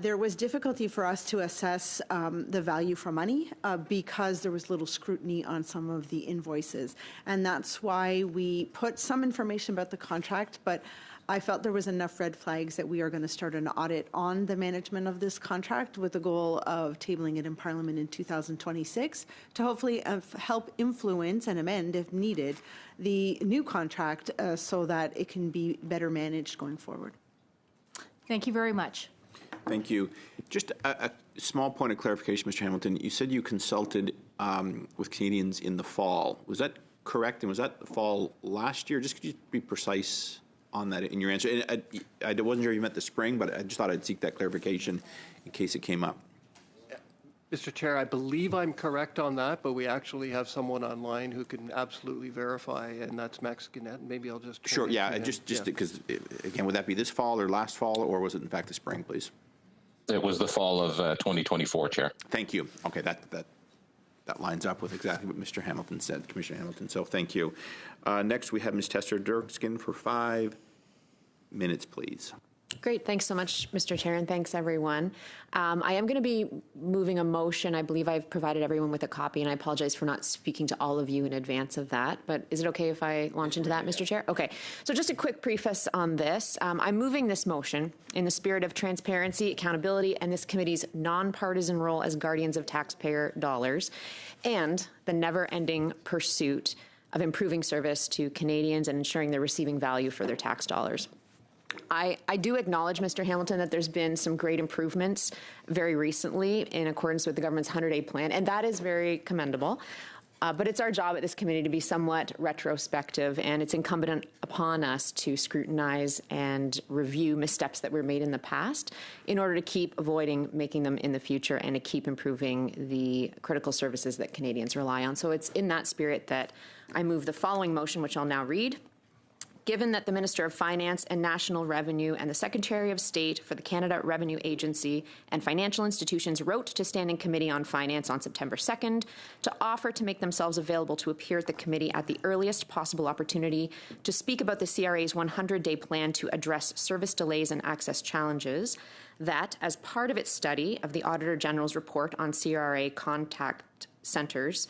Speaker 3: there was difficulty for us to assess the value for money because there was little scrutiny on some of the invoices, and that's why we put some information about the contract, but I felt there was enough red flags that we are going to start an audit on the management of this contract with the goal of tabling it in Parliament in 2026 to hopefully help influence and amend, if needed, the new contract so that it can be better managed going forward.
Speaker 7: Thank you very much.
Speaker 1: Thank you. Just a small point of clarification, Mr. Hamilton. You said you consulted with Canadians in the fall. Was that correct? And was that the fall last year? Just could you be precise on that in your answer? And I wasn't sure you meant the spring, but I just thought I'd seek that clarification in case it came up.
Speaker 4: Mr. Chair, I believe I'm correct on that, but we actually have someone online who can absolutely verify, and that's Mexicanet. Maybe I'll just...
Speaker 1: Sure, yeah, just because, again, would that be this fall or last fall, or was it in fact the spring, please?
Speaker 8: It was the fall of 2024, Chair.
Speaker 1: Thank you. Okay, that lines up with exactly what Mr. Hamilton said, Commissioner Hamilton, so thank you. Next, we have Ms. Tester-Dirkskin for 5 minutes, please.
Speaker 9: Great. Thanks so much, Mr. Chair, and thanks, everyone. I am going to be moving a motion. I believe I've provided everyone with a copy, and I apologize for not speaking to all of you in advance of that. But is it okay if I launch into that, Mr. Chair? Okay. So just a quick preface on this. I'm moving this motion in the spirit of transparency, accountability, and this committee's nonpartisan role as guardians of taxpayer dollars, and the never-ending pursuit of improving service to Canadians and ensuring they're receiving value for their tax dollars. I do acknowledge, Mr. Hamilton, that there's been some great improvements very recently in accordance with the government's 100-day plan, and that is very commendable. But it's our job at this committee to be somewhat retrospective, and it's incumbent upon us to scrutinize and review missteps that were made in the past in order to keep avoiding making them in the future and to keep improving the critical services that Canadians rely on. So it's in that spirit that I move the following motion, which I'll now read. Given that the Minister of Finance and National Revenue and the Secretary of State for the Canada Revenue Agency and financial institutions wrote to Standing Committee on Finance on September 2nd to offer to make themselves available to appear at the committee at the earliest possible opportunity to speak about the CRA's 100-day plan to address service delays and access challenges, that as part of its study of the Auditor General's report on CRA contact centres,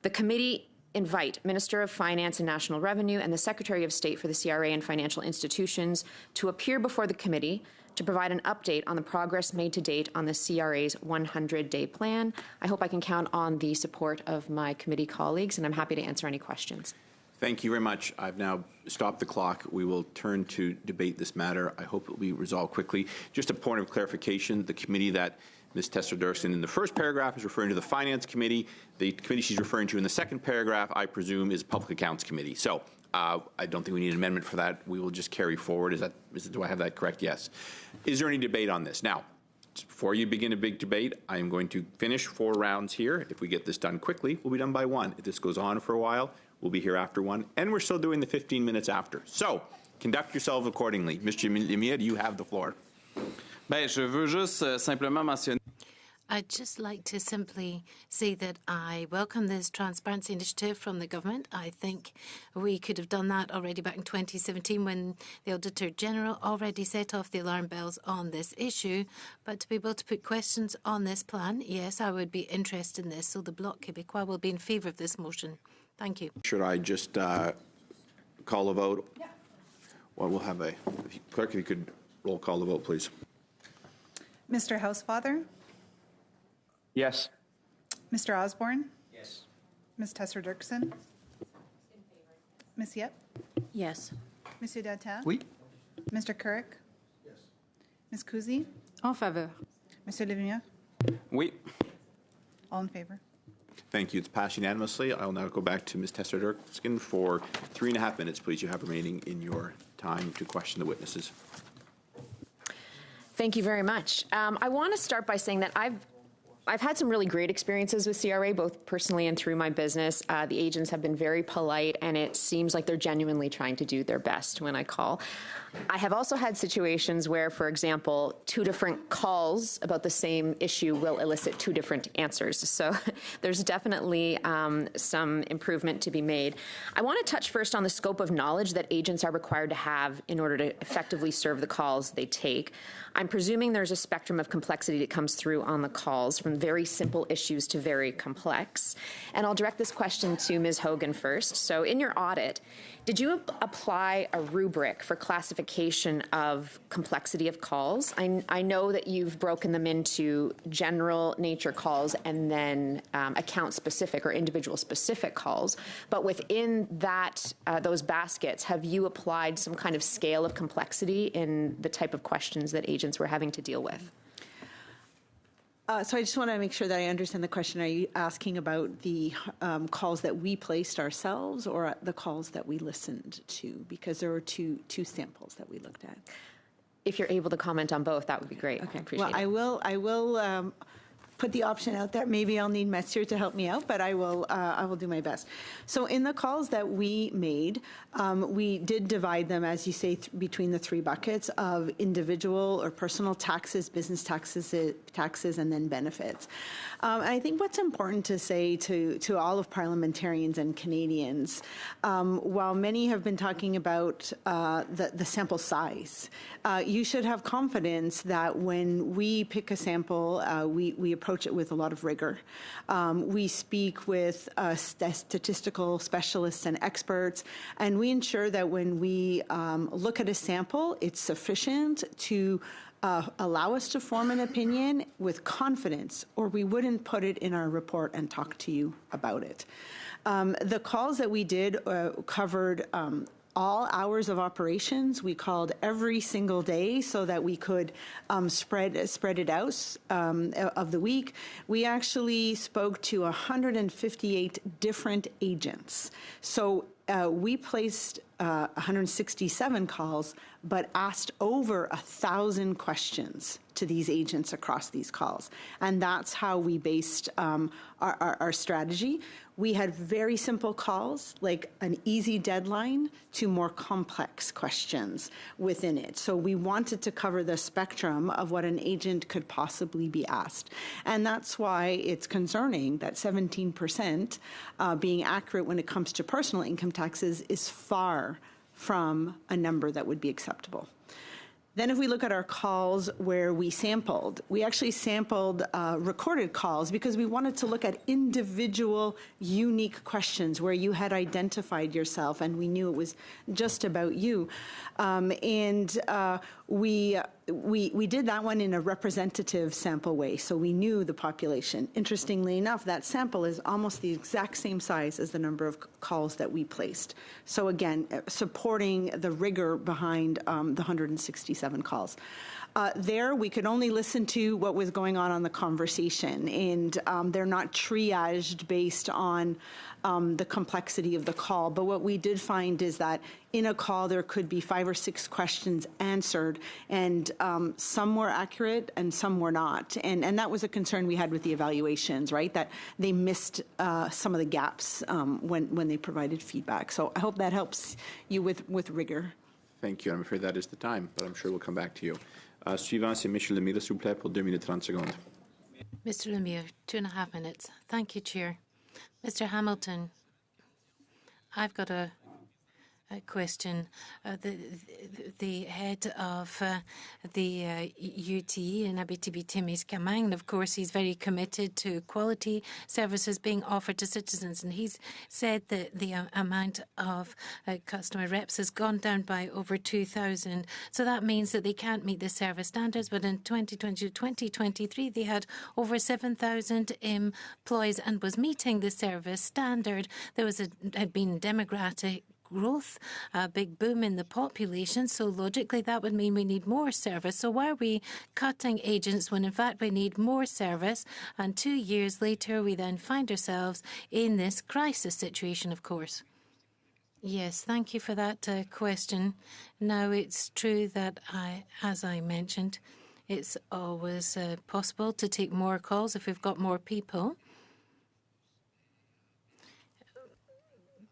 Speaker 9: the committee invite Minister of Finance and National Revenue and the Secretary of State for the CRA and financial institutions to appear before the committee to provide an update on the progress made to date on the CRA's 100-day plan. I hope I can count on the support of my committee colleagues, and I'm happy to answer any questions.
Speaker 1: Thank you very much. I've now stopped the clock. We will turn to debate this matter. I hope it will be resolved quickly. Just a point of clarification, the committee that Ms. Tester-Dirkskin in the first paragraph is referring to the Finance Committee. The committee she's referring to in the second paragraph, I presume, is Public Accounts Committee. So I don't think we need an amendment for that. We will just carry forward. Do I have that correct? Yes. Is there any debate on this? Now, before you begin a big debate, I am going to finish 4 rounds here. If we get this done quickly, we'll be done by 1. If this goes on for a while, we'll be here after 1. And we're still doing the 15 minutes after. So conduct yourselves accordingly. Mr. Lemire, you have the floor.
Speaker 10: Je veux juste simplement mentionner.
Speaker 2: I'd just like to simply say that I welcome this transparency initiative from the government. I think we could have done that already back in 2017 when the Auditor General already set off the alarm bells on this issue. But to be able to put questions on this plan, yes, I would be interested in this. So the Bloc Québécois will be in favour of this motion. Thank you.
Speaker 1: Should I just call a vote? Yeah. Well, we'll have clerk, if you could roll call the vote, please.
Speaker 11: Mr. Housefather?
Speaker 10: Yes.
Speaker 11: Mr. Osborne?
Speaker 5: Yes.
Speaker 11: Ms. Tester-Dirkskin? Ms. Yep?
Speaker 6: Yes.
Speaker 11: Monsieur Data?
Speaker 10: Oui.
Speaker 11: Mr. Couric?
Speaker 5: Yes.
Speaker 11: Ms. Kuzi?
Speaker 7: En faveur.
Speaker 11: Monsieur Lemire?
Speaker 10: Oui.
Speaker 11: All in favor?
Speaker 1: Thank you. It's passed unanimously. I'll now go back to Ms. Tesser-Dirkskin for 3.5 minutes, please. You have remaining in your time to question the witnesses.
Speaker 9: Thank you very much. I want to start by saying that I've had some really great experiences with CRA, both personally and through my business. The agents have been very polite, and it seems like they're genuinely trying to do their best when I call. I have also had situations where, for example, 2 different calls about the same issue will elicit 2 different answers. So there's definitely some improvement to be made. I want to touch first on the scope of knowledge that agents are required to have in order to effectively serve the calls they take. I'm presuming there's a spectrum of complexity that comes through on the calls, from very simple issues to very complex. And I'll direct this question to Ms. Hogan first. So in your audit, did you apply a rubric for classification of complexity of calls? I know that you've broken them into general nature calls and then account-specific or individual-specific calls. But within that, those baskets, have you applied some kind of scale of complexity in the type of questions that agents were having to deal with?
Speaker 3: So I just want to make sure that I understand the question. Are you asking about the calls that we placed ourselves or the calls that we listened to? Because there were two samples that we looked at.
Speaker 9: If you're able to comment on both, that would be great.
Speaker 3: Okay.
Speaker 9: I appreciate
Speaker 3: I will put the option out there. Maybe I'll need Messier to help me out, but I will do my best. So in the calls that we made, we did divide them, as you say, between the 3 buckets of individual or personal taxes, business taxes, and then benefits. And I think what's important to say to all of parliamentarians and Canadians, while many have been talking about the sample size, you should have confidence that when we pick a sample, we approach it with a lot of rigor. We speak with statistical specialists and experts, and we ensure that when we look at a sample, it's sufficient to allow us to form an opinion with confidence, or we wouldn't put it in our report and talk to you about it. The calls that we did covered all hours of operations. We called every single day so that we could spread it out of the week. We actually spoke to 158 different agents. So we placed 167 calls, but asked over 1,000 questions to these agents across these calls. And that's how we based our strategy. We had very simple calls, like an easy deadline, to more complex questions within it. So we wanted to cover the spectrum of what an agent could possibly be asked. And that's why it's concerning that 17% being accurate when it comes to personal income taxes is far from a number that would be acceptable. Then if we look at our calls where we actually sampled recorded calls because we wanted to look at individual unique questions where you had identified yourself and we knew it was just about you. We did that one in a representative sample way, so we knew the population. Interestingly enough, that sample is almost the exact same size as the number of calls that we placed. So again, supporting the rigor behind the 167 calls. There, we could only listen to what was going on the conversation, and they're not triaged based on the complexity of the call. But what we did find is that in a call, there could be 5 or 6 questions answered, and some were accurate and some were not. And that was a concern we had with the evaluations, right? That they missed some of the gaps when they provided feedback. So I hope that helps you with rigor.
Speaker 1: Thank you. I'm afraid that is the time, but I'm sure we'll come back to you. Suivant, c'est Michel Lemire, s'il vous plaît, pour 2 minutes 30 secondes.
Speaker 2: Mr. Lemire, 2.5 minutes. Thank you, Chair. Mr. Hamilton, I've got a question. The head of the UT in Abitibi-Témiscamingue, of course, he's very committed to quality services being offered to citizens, and he's said that the amount of customer reps has gone down by over 2,000. So that means that they can't meet the service standards, but in 2022-2023, they had over 7,000 employees and was meeting the service standard. There had been demographic growth, a big boom in the population. So logically, that would mean we need more service. So why are we cutting agents when in fact we need more service? And 2 years later, we then find ourselves in this crisis situation, of course. Yes, thank you for that question. Now, it's true that as I mentioned, it's always possible to take more calls if we've got more people.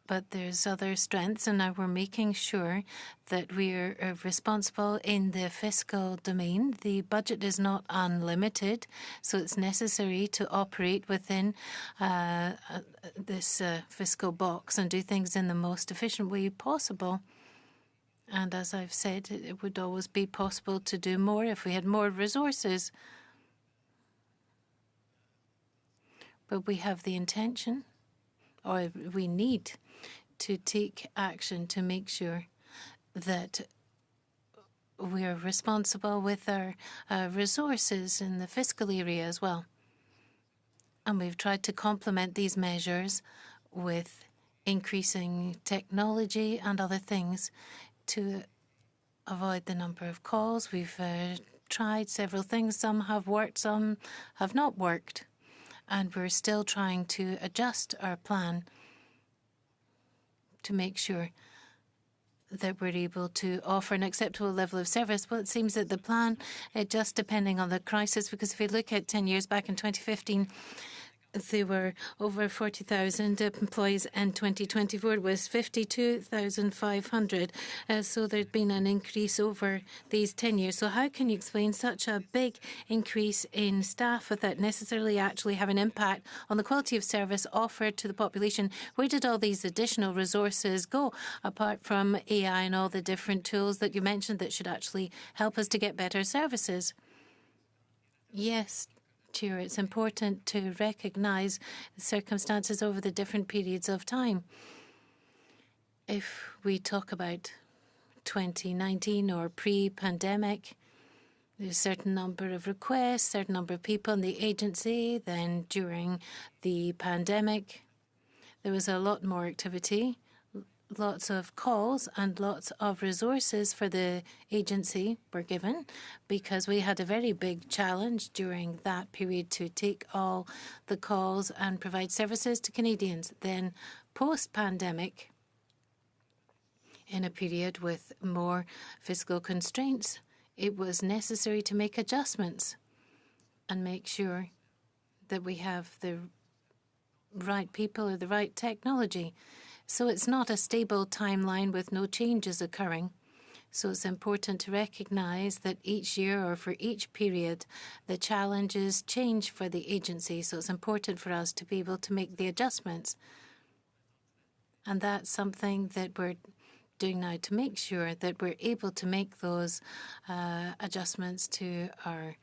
Speaker 2: But there's other strengths, and now we're making sure that we're responsible in the fiscal domain. The budget is not unlimited, so it's necessary to operate within this fiscal box and do things in the most efficient way possible. And as I've said, it would always be possible to do more if we had more resources. But we have the intention, or we need to take action to make sure that we are responsible with our resources in the fiscal area as well. And we've tried to complement these measures with increasing technology and other things to avoid the number of calls. We've tried several things. Some have worked, some have not worked. And we're still trying to adjust our plan to make sure that we're able to offer an acceptable level of service. Well, it seems that the plan, just depending on the crisis, because if we look at 10 years back in 2015, there were over 40,000 employees, and 2024 it was 52,500. So there's been an increase over these 10 years. So how can you explain such a big increase in staff without necessarily actually having an impact on the quality of service offered to the population? Where did all these additional resources go, apart from AI and all the different tools that you mentioned that should actually help us to get better services? Yes, Chair, it's important to recognise the circumstances over the different periods of time. If we talk about 2019 or pre-pandemic, there's a certain number of requests, certain number of people in the agency. Then during the pandemic, there was a lot more activity, lots of calls and lots of resources for the agency were given because we had a very big challenge during that period to take all the calls and provide services to Canadians. Then post-pandemic, in a period with more fiscal constraints, it was necessary to make adjustments and make sure that we have the right people or the right technology. So it's not a stable timeline with no changes occurring. So it's important to recognise that each year or for each period, the challenges change for the agency. So it's important for us to be able to make the adjustments. And that's something that we're doing now to make sure that we're able to make those adjustments to our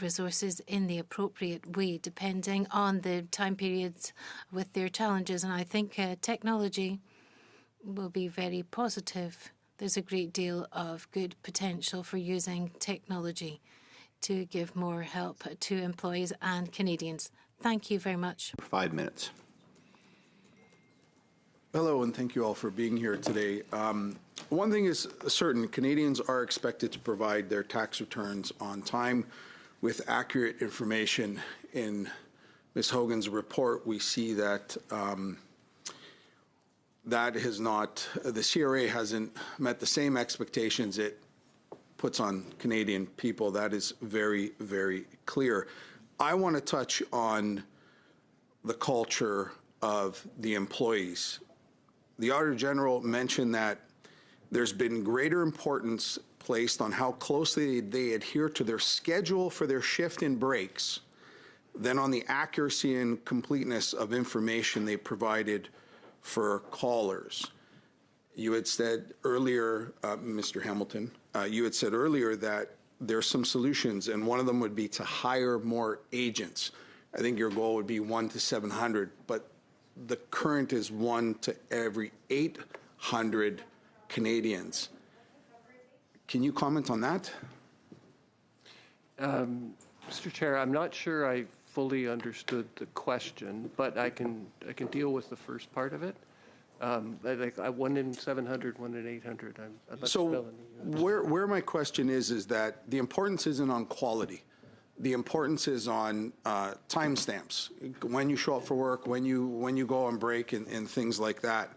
Speaker 2: resources in the appropriate way, depending on the time periods with their challenges. And I think technology will be very positive. There's a great deal of good potential for using technology to give more help to employees and Canadians. Thank you very much.
Speaker 1: 5 minutes.
Speaker 12: Hello, and thank you all for being here today. One thing is certain, Canadians are expected to provide their tax returns on time with accurate information. In Ms. Hogan's report, we see that that has not, the CRA hasn't met the same expectations it puts on Canadian people. That is very, very clear. I want to touch on the culture of the employees. The Auditor General mentioned that there's been greater importance placed on how closely they adhere to their schedule for their shift and breaks than on the accuracy and completeness of information they provided for callers. You had said earlier, Mr. Hamilton, you had said earlier that there's some solutions, and one of them would be to hire more agents. I think your goal would be 1 to 700, but the current is 1 to every 800 Canadians. Can you comment on that?
Speaker 4: Mr. Chair, I'm not sure I fully understood the question, but I can deal with the first part of it. Like 1 in 700, 1 in 800.
Speaker 12: So where my question is that the importance isn't on quality. The importance is on timestamps, when you show up for work, when you go on break and things like that.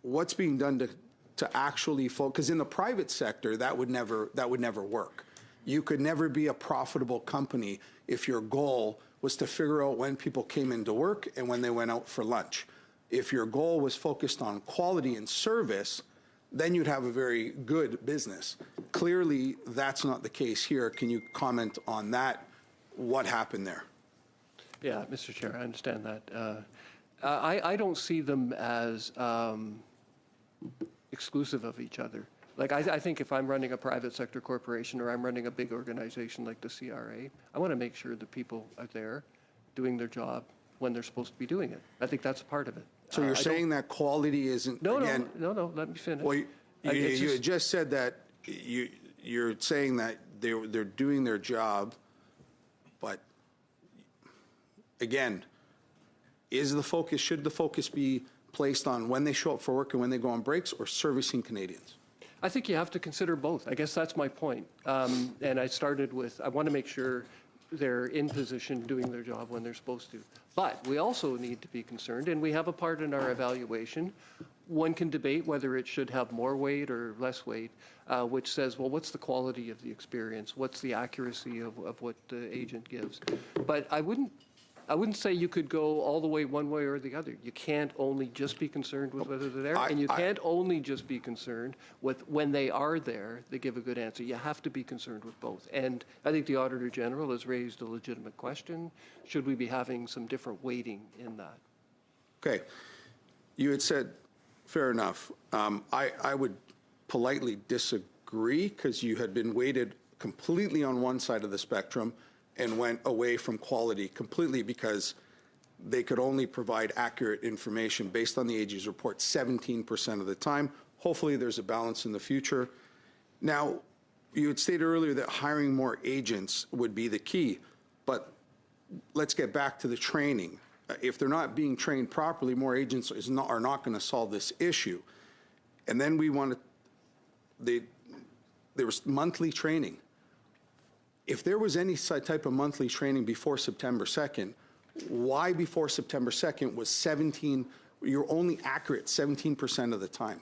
Speaker 12: What's being done to actually focus? Because in the private sector, that would never work. You could never be a profitable company if your goal was to figure out when people came into work and when they went out for lunch. If your goal was focused on quality and service, then you'd have a very good business. Clearly, that's not the case here. Can you comment on that? What happened there?
Speaker 4: Yeah, Mr. Chair, I understand that. I don't see them as exclusive of each other. Like, I think if I'm running a private sector corporation or I'm running a big organization like the CRA, I want to make sure that people are there doing their job when they're supposed to be doing it. I think that's a part of it.
Speaker 12: So you're saying that quality isn't,
Speaker 4: No,
Speaker 12: again,
Speaker 4: no, let me finish.
Speaker 12: well, you just said that you're saying that they're doing their job, but again, should the focus be placed on when they show up for work and when they go on breaks, or servicing Canadians?
Speaker 4: I think you have to consider both. I guess that's my point. And I started with, I want to make sure they're in position doing their job when they're supposed to. But we also need to be concerned, and we have a part in our evaluation. One can debate whether it should have more weight or less weight, which says, well, what's the quality of the experience? What's the accuracy of what the agent gives? But I wouldn't say you could go all the way one way or the other. You can't only just be concerned with whether they're there, and you can't only just be concerned with when they are there, they give a good answer. You have to be concerned with both. And I think the Auditor General has raised a legitimate question. Should we be having some different weighting in that?
Speaker 12: Okay. You had said, fair enough. I would politely disagree, because you had been weighted completely on one side of the spectrum and went away from quality completely because they could only provide accurate information based on the AG's report 17% of the time. Hopefully there's a balance in the future. Now, you had stated earlier that hiring more agents would be the key, but let's get back to the training. If they're not being trained properly, more agents are not going to solve this issue. And then there was monthly training. If there was any type of monthly training before September 2nd, why before September 2nd was you're only accurate 17% of the time?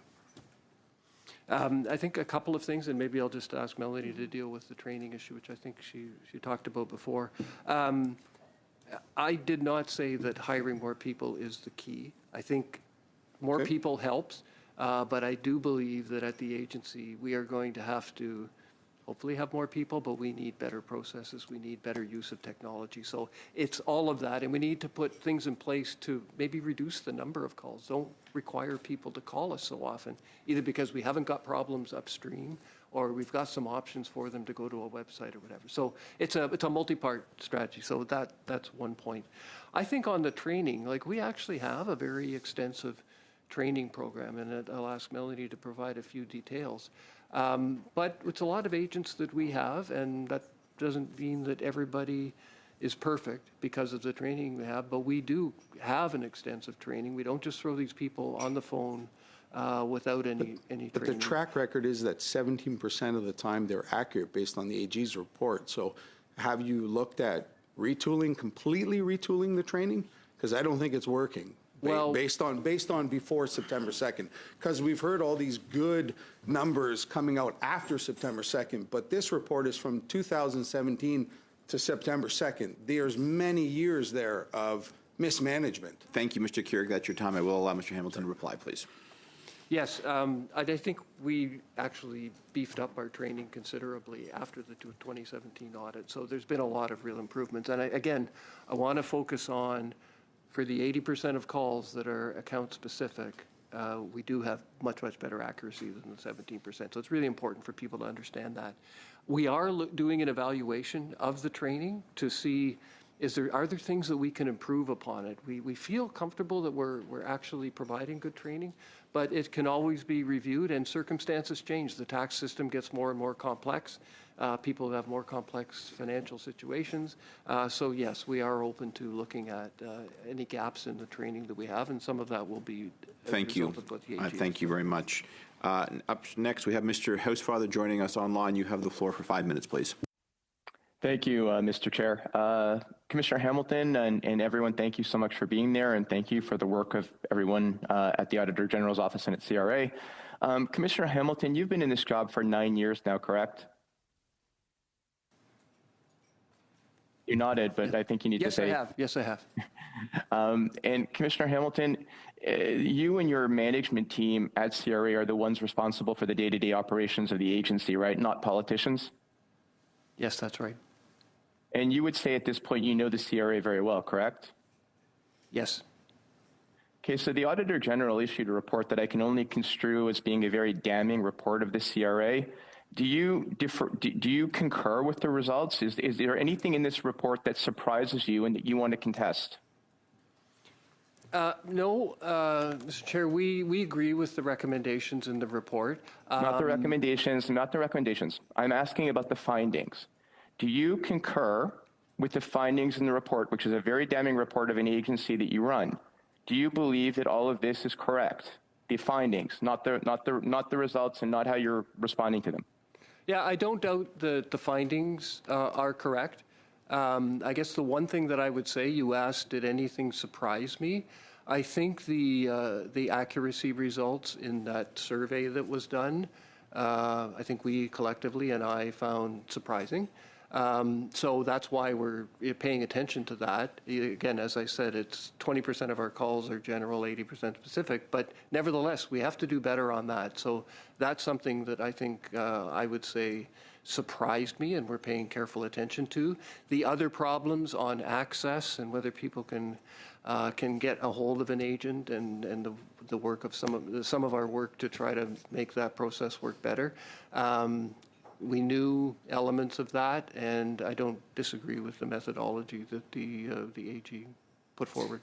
Speaker 4: I think a couple of things, and maybe I'll just ask Melanie to deal with the training issue, which I think she talked about before. I did not say that hiring more people is the key. I think more people helps, but I do believe that at the agency we are going to have to hopefully have more people, but we need better processes. We need better use of technology. So it's all of that, and we need to put things in place to maybe reduce the number of calls. Don't require people to call us so often, either because we haven't got problems upstream or we've got some options for them to go to a website or whatever. So it's a multi-part strategy. So that's one point. I think on the training, like, we actually have a very extensive training program, and I'll ask Melanie to provide a few details. But it's a lot of agents that we have, and that doesn't mean that everybody is perfect because of the training we have, but we do have an extensive training. We don't just throw these people on the phone without any training.
Speaker 12: But the track record is that 17% of the time they're accurate based on the AG's report. So have you looked at completely retooling the training? Because I don't think it's working. Well, based on before September 2nd, because we've heard all these good numbers coming out after September 2nd, but this report is from 2017 to September 2nd. There's many years there of mismanagement.
Speaker 1: Thank you, Mr. Keurig. That's your time. I will allow Mr. Hamilton to reply, please.
Speaker 4: Yes, I think we actually beefed up our training considerably after the 2017 audit. So there's been a lot of real improvements. And I want to focus on, for the 80% of calls that are account specific, we do have much, much better accuracy than the 17%. So it's really important for people to understand that. We are doing an evaluation of the training to see are there things that we can improve upon it? We feel comfortable that we're actually providing good training, but it can always be reviewed, and circumstances change. The tax system gets more and more complex. People have more complex financial situations. So yes, we are open to looking at any gaps in the training that we have, and some of that will be as
Speaker 1: Thank
Speaker 4: a
Speaker 1: you.
Speaker 4: result of what the AG
Speaker 1: Thank you very much. Up next, we have Mr. Housefather joining us online. You have the floor for 5 minutes, please.
Speaker 13: Thank you, Mr. Chair. Commissioner Hamilton and everyone, thank you so much for being there, and thank you for the work of everyone at the Auditor General's office and at CRA. Commissioner Hamilton, you've been in this job for 9 years now, correct? You nodded, but I think you need to say.
Speaker 4: Yes, I have.
Speaker 13: And Commissioner Hamilton, you and your management team at CRA are the ones responsible for the day-to-day operations of the agency, right? Not politicians?
Speaker 4: Yes, that's right.
Speaker 13: And you would say at this point you know the CRA very well, correct?
Speaker 4: Yes.
Speaker 13: Okay, so the Auditor General issued a report that I can only construe as being a very damning report of the CRA. Do you concur with the results? Is there anything in this report that surprises you and that you want to contest?
Speaker 4: No, Mr. Chair, we agree with the recommendations in the report.
Speaker 13: Not the recommendations, not the recommendations. I'm asking about the findings. Do you concur with the findings in the report, which is a very damning report of an agency that you run? Do you believe that all of this is correct? The findings, not the results, and not how you're responding to them.
Speaker 4: Yeah, I don't doubt that the findings are correct. I guess the one thing that I would say, you asked, did anything surprise me? I think the accuracy results in that survey that was done, I think we collectively and I found surprising. So that's why we're paying attention to that. Again, as I said, it's 20% of our calls are general, 80% specific, but nevertheless, we have to do better on that. So that's something that I think I would say surprised me, and we're paying careful attention to. The other problems on access and whether people can get a hold of an agent, and the work of some of our work to try to make that process work better. We knew elements of that, and I don't disagree with the methodology that the AG put forward.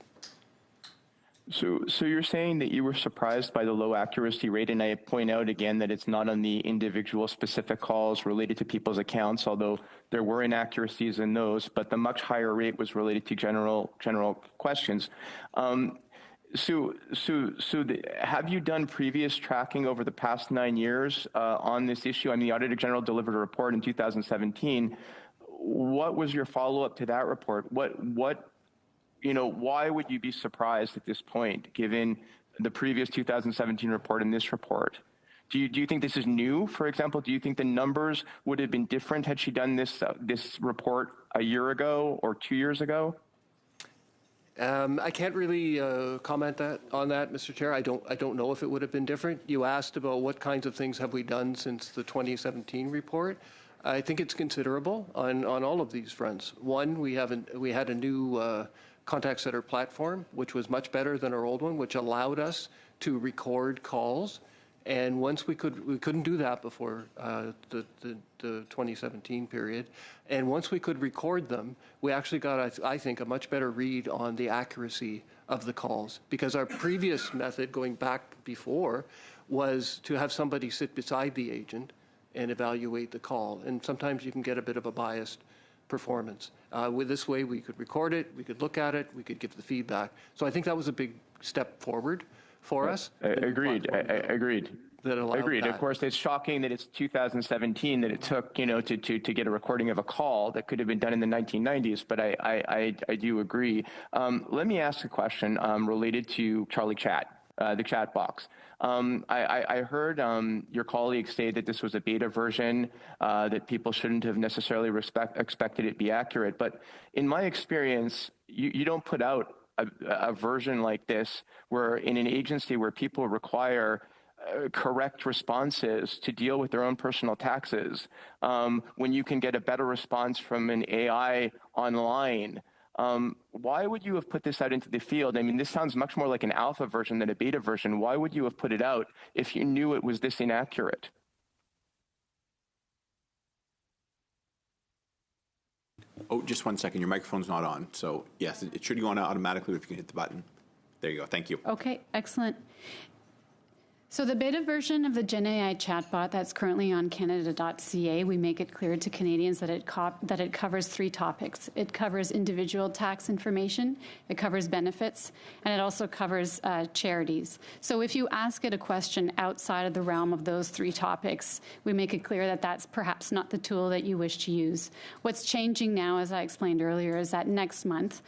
Speaker 13: So you're saying that you were surprised by the low accuracy rate, and I point out again that it's not on the individual specific calls related to people's accounts, although there were inaccuracies in those, but the much higher rate was related to general questions. Have you done previous tracking over the past 9 years on this issue? I mean, the Auditor General delivered a report in 2017. What was your follow-up to that report? Why would you be surprised at this point, given the previous 2017 report and this report? Do you think this is new, for example? Do you think the numbers would have been different had she done this report a year ago or 2 years ago?
Speaker 4: I can't really comment on that, Mr. Chair. I don't know if it would have been different. You asked about what kinds of things have we done since the 2017 report. I think it's considerable on all of these fronts. One, we had a new contact center platform, which was much better than our old one, which allowed us to record calls. And once we couldn't do that before the 2017 period. And once we could record them, we actually got, I think, a much better read on the accuracy of the calls. Because our previous method, going back before, was to have somebody sit beside the agent and evaluate the call. And sometimes you can get a bit of a biased performance. With this way, we could record it, we could look at it, we could give the feedback. So I think that was a big step forward for us.
Speaker 13: Agreed. Agreed.
Speaker 4: Agreed.
Speaker 13: Of course, it's shocking that it's 2017 that it took, to get a recording of a call that could have been done in the 1990s. But I do agree. Let me ask a question related to Charlie Chat, the chat box. I heard your colleague say that this was a beta version, that people shouldn't have necessarily expected it to be accurate. But in my experience, you don't put out a version like this where in an agency where people require correct responses to deal with their own personal taxes, when you can get a better response from an AI online. Why would you have put this out into the field? I mean, this sounds much more like an alpha version than a beta version. Why would you have put it out if you knew it was this inaccurate?
Speaker 1: Oh, just 1 second. Your microphone's not on. So, yes, it should go on automatically if you can hit the button. There you go. Thank you.
Speaker 14: Okay, excellent. So the beta version of the GenAI chatbot that's currently on Canada.ca, we make it clear to Canadians that it covers 3 topics. It covers individual tax information, it covers benefits, and it also covers charities. So if you ask it a question outside of the realm of those 3 topics, we make it clear that that's perhaps not the tool that you wish to use. What's changing now, as I explained earlier, is that next month,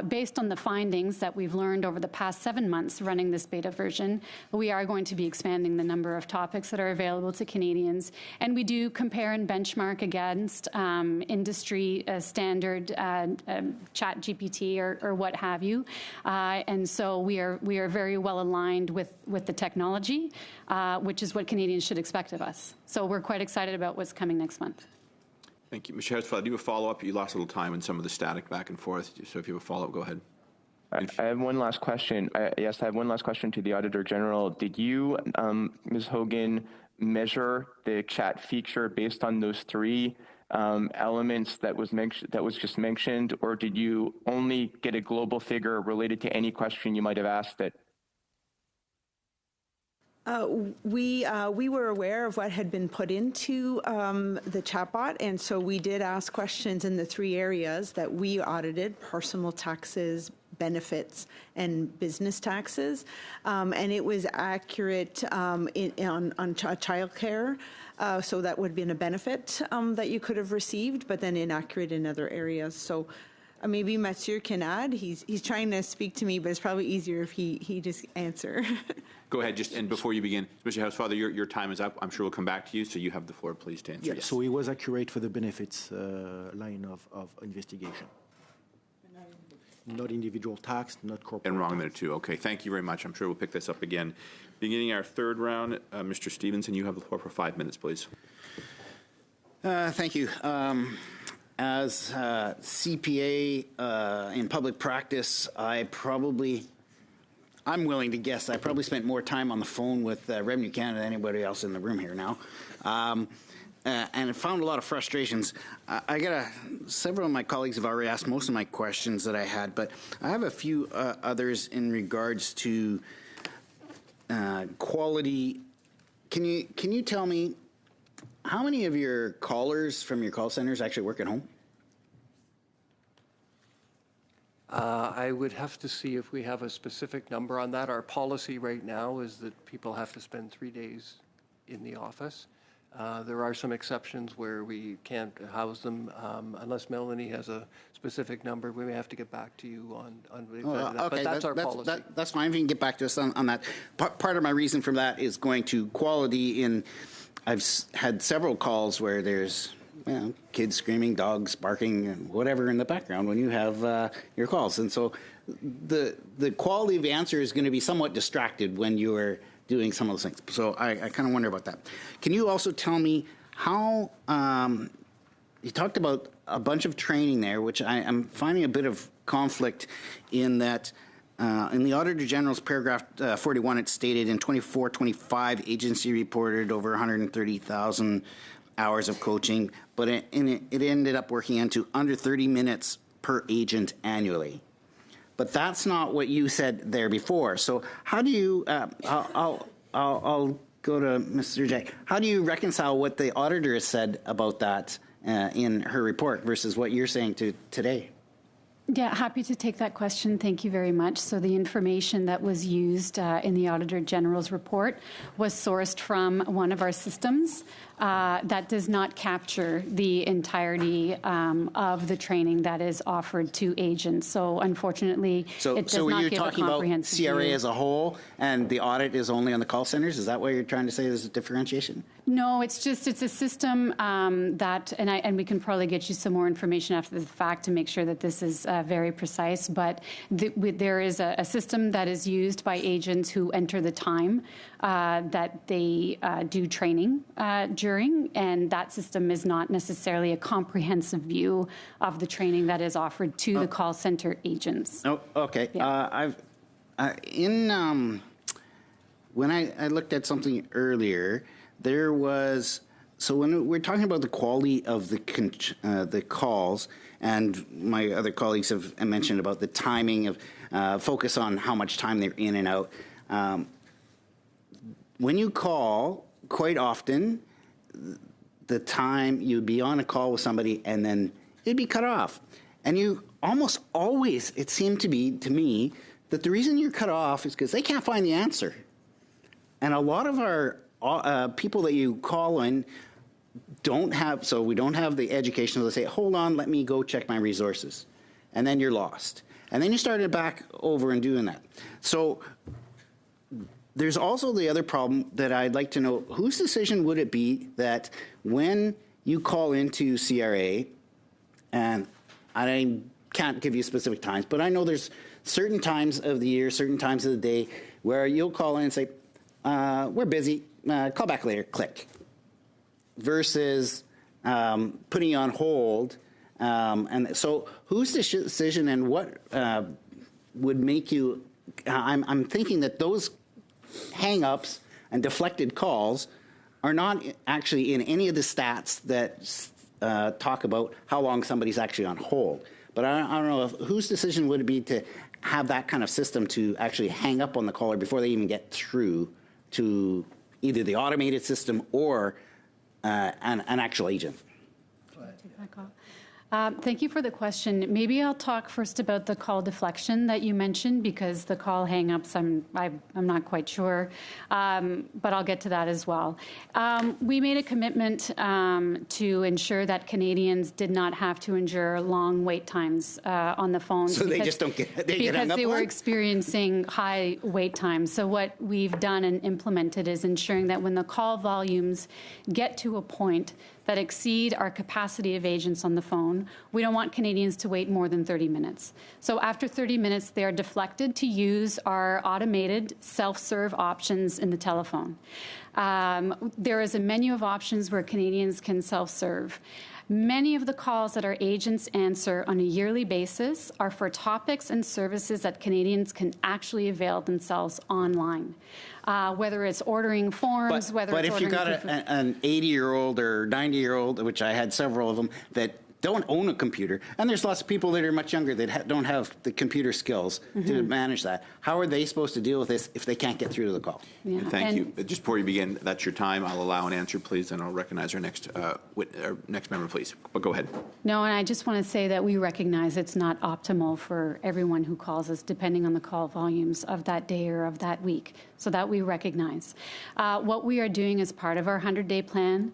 Speaker 14: based on the findings that we've learned over the past 7 months running this beta version, we are going to be expanding the number of topics that are available to Canadians. And we do compare and benchmark against industry standard chat GPT or what have you. And so we are very well aligned with the technology, which is what Canadians should expect of us. So we're quite excited about what's coming next month.
Speaker 1: Thank you. Mr. Hausfeld, I do have a follow-up. You lost a little time in some of the static back and forth. So if you have a follow-up, go ahead.
Speaker 13: I have one last question. Yes, I have one last question to the Auditor General. Did you, Ms. Hogan, measure the chat feature based on those 3 elements that was just mentioned, or did you only get a global figure related to any question you might have asked it?
Speaker 3: We were aware of what had been put into the chatbot, and so we did ask questions in the 3 areas that we audited: personal taxes, benefits, and business taxes, and it was accurate on childcare. So that would have been a benefit that you could have received, but then inaccurate in other areas. So maybe Mathieu can add. He's trying to speak to me, but it's probably easier if he just answer.
Speaker 1: Go ahead, and before you begin, Mr. Hausfather, your time is up. I'm sure we'll come back to you, so you have the floor, please, to answer.
Speaker 15: Yes. So it was accurate for the benefits line of investigation. Not individual tax, not corporate.
Speaker 1: And wrong there, too. Okay, thank you very much. I'm sure we'll pick this up again. Beginning our 3rd round, Mr. Stevenson, you have the floor for 5 minutes, please.
Speaker 16: Thank you. As CPA in public practice, I'm willing to guess I probably spent more time on the phone with Revenue Canada than anybody else in the room here now. And I found a lot of frustrations. Several of my colleagues have already asked most of my questions that I had, but I have a few others in regards to quality. Can you tell me how many of your callers from your call centers actually work at home?
Speaker 4: I would have to see if we have a specific number on that. Our policy right now is that people have to spend 3 days in the office. There are some exceptions where we can't house them unless Melanie has a specific number. We may have to get back to you on that.
Speaker 16: Okay,
Speaker 4: but that's our policy.
Speaker 16: That's fine. If you can get back to us on that. Part of my reason for that is going to quality in. I've had several calls where there's kids screaming, dogs barking, and whatever in the background when you have your calls. And so the quality of the answer is going to be somewhat distracted when you are doing some of those things. So I kind of wonder about that. Can you also tell me how, you talked about a bunch of training there, which I'm finding a bit of conflict in that in the Auditor General's paragraph 41, it stated in 24-25, agency reported over 130,000 hours of coaching, but it ended up working into under 30 minutes per agent annually. But that's not what you said there before. So how do you, I'll go to Mr. J. How do you reconcile what the auditor has said about that in her report versus what you're saying today?
Speaker 14: Yeah, happy to take that question. Thank you very much. So the information that was used in the Auditor General's report was sourced from one of our systems that does not capture the entirety of the training that is offered to agents. So unfortunately, it does not give a comprehensive view. So you're talking about CRA as a whole, and the audit is only on the call centers? Is that what you're trying to say? There's a differentiation? No, it's a system that, and we can probably get you some more information after the fact to make sure that this is very precise, but there is a system that is used by agents who enter the time that they do training during, and that system is not necessarily a comprehensive view of the training that is offered to the call center agents.
Speaker 16: Oh, okay. Yeah. When I looked at something earlier, there was So when we're talking about the quality of the calls, and my other colleagues have mentioned about the timing of focus on how much time they're in and out. When you call, quite often, the time you'd be on a call with somebody and then it'd be cut off. And you almost always, it seemed to be, to me, that the reason you're cut off is because they can't find the answer. And a lot of our people that you call in don't have, so we don't have the education to say, hold on, let me go check my resources. And then you're lost. And then you started back over and doing that. So there's also the other problem that I'd like to know, whose decision would it be that when you call into CRA, and I can't give you specific times, but I know there's certain times of the year, certain times of the day, where you'll call in and say, we're busy, call back later, click. Versus putting you on hold. And so whose decision and what would make you, I'm thinking that those hang-ups and deflected calls are not actually in any of the stats that talk about how long somebody's actually on hold. But I don't know whose decision would it be to have that kind of system to actually hang up on the caller before they even get through to either the automated system or an actual agent.
Speaker 14: Thank you for the question. Maybe I'll talk first about the call deflection that you mentioned, because the call hang-ups, I'm not quite sure, but I'll get to that as well. We made a commitment to ensure that Canadians did not have to endure long wait times on the phone.
Speaker 16: So they just don't get, they get hung up
Speaker 14: because they were
Speaker 16: on?
Speaker 14: experiencing high wait times. So what we've done and implemented is ensuring that when the call volumes get to a point that exceed our capacity of agents on the phone, we don't want Canadians to wait more than 30 minutes. So after 30 minutes, they are deflected to use our automated self-serve options in the telephone. There is a menu of options where Canadians can self-serve. Many of the calls that our agents answer on a yearly basis are for topics and services that Canadians can actually avail themselves online. Whether it's ordering forms, whether
Speaker 16: but
Speaker 14: it's
Speaker 16: if you
Speaker 14: ordering
Speaker 16: got an 80-year-old or 90-year-old, which I had several of them, that don't own a computer, and there's lots of people that are much younger that don't have the computer skills to manage that. How are they supposed to deal with this if they can't get through to the call?
Speaker 14: Yeah.
Speaker 1: Thank you. Just before you begin, that's your time. I'll allow an answer, please, and I'll recognize our next member, please. But go ahead.
Speaker 14: No, and I just want to say that we recognize it's not optimal for everyone who calls us, depending on the call volumes of that day or of that week. So that we recognize. What we are doing as part of our 100-day plan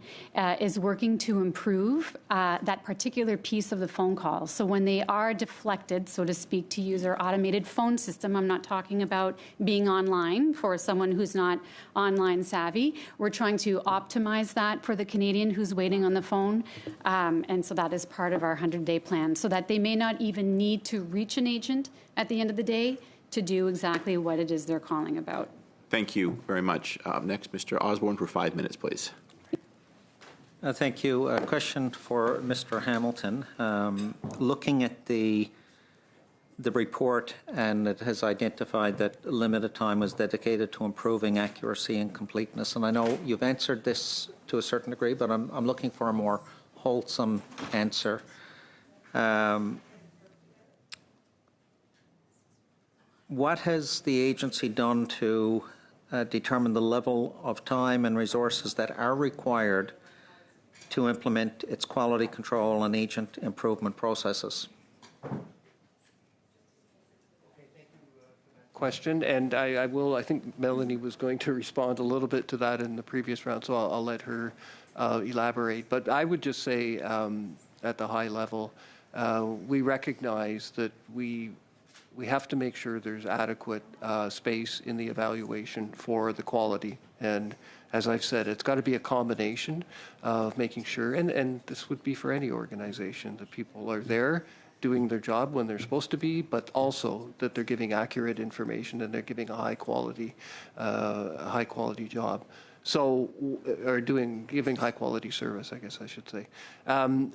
Speaker 14: is working to improve that particular piece of the phone call. So when they are deflected, so to speak, to use our automated phone system, I'm not talking about being online for someone who's not online savvy. We're trying to optimize that for the Canadian who's waiting on the phone. And so that is part of our 100-day plan, so that they may not even need to reach an agent at the end of the day to do exactly what it is they're calling about.
Speaker 1: Thank you very much. Next, Mr. Osborne for 5 minutes, please.
Speaker 17: Thank you. A question for Mr. Hamilton. Looking at the report, and it has identified that limited time was dedicated to improving accuracy and completeness. And I know you've answered this to a certain degree, but I'm looking for a more wholesome answer. What has the agency done to determine the level of time and resources that are required to implement its quality control and agent improvement processes?
Speaker 4: Question, and I think Melanie was going to respond a little bit to that in the previous round, so I'll let her elaborate. But I would just say at the high level, we recognize that we have to make sure there's adequate space in the evaluation for the quality. And as I've said, it's got to be a combination of making sure, and this would be for any organization, that people are there doing their job when they're supposed to be, but also that they're giving accurate information and they're giving a high quality job. So, or giving high quality service, I guess I should say.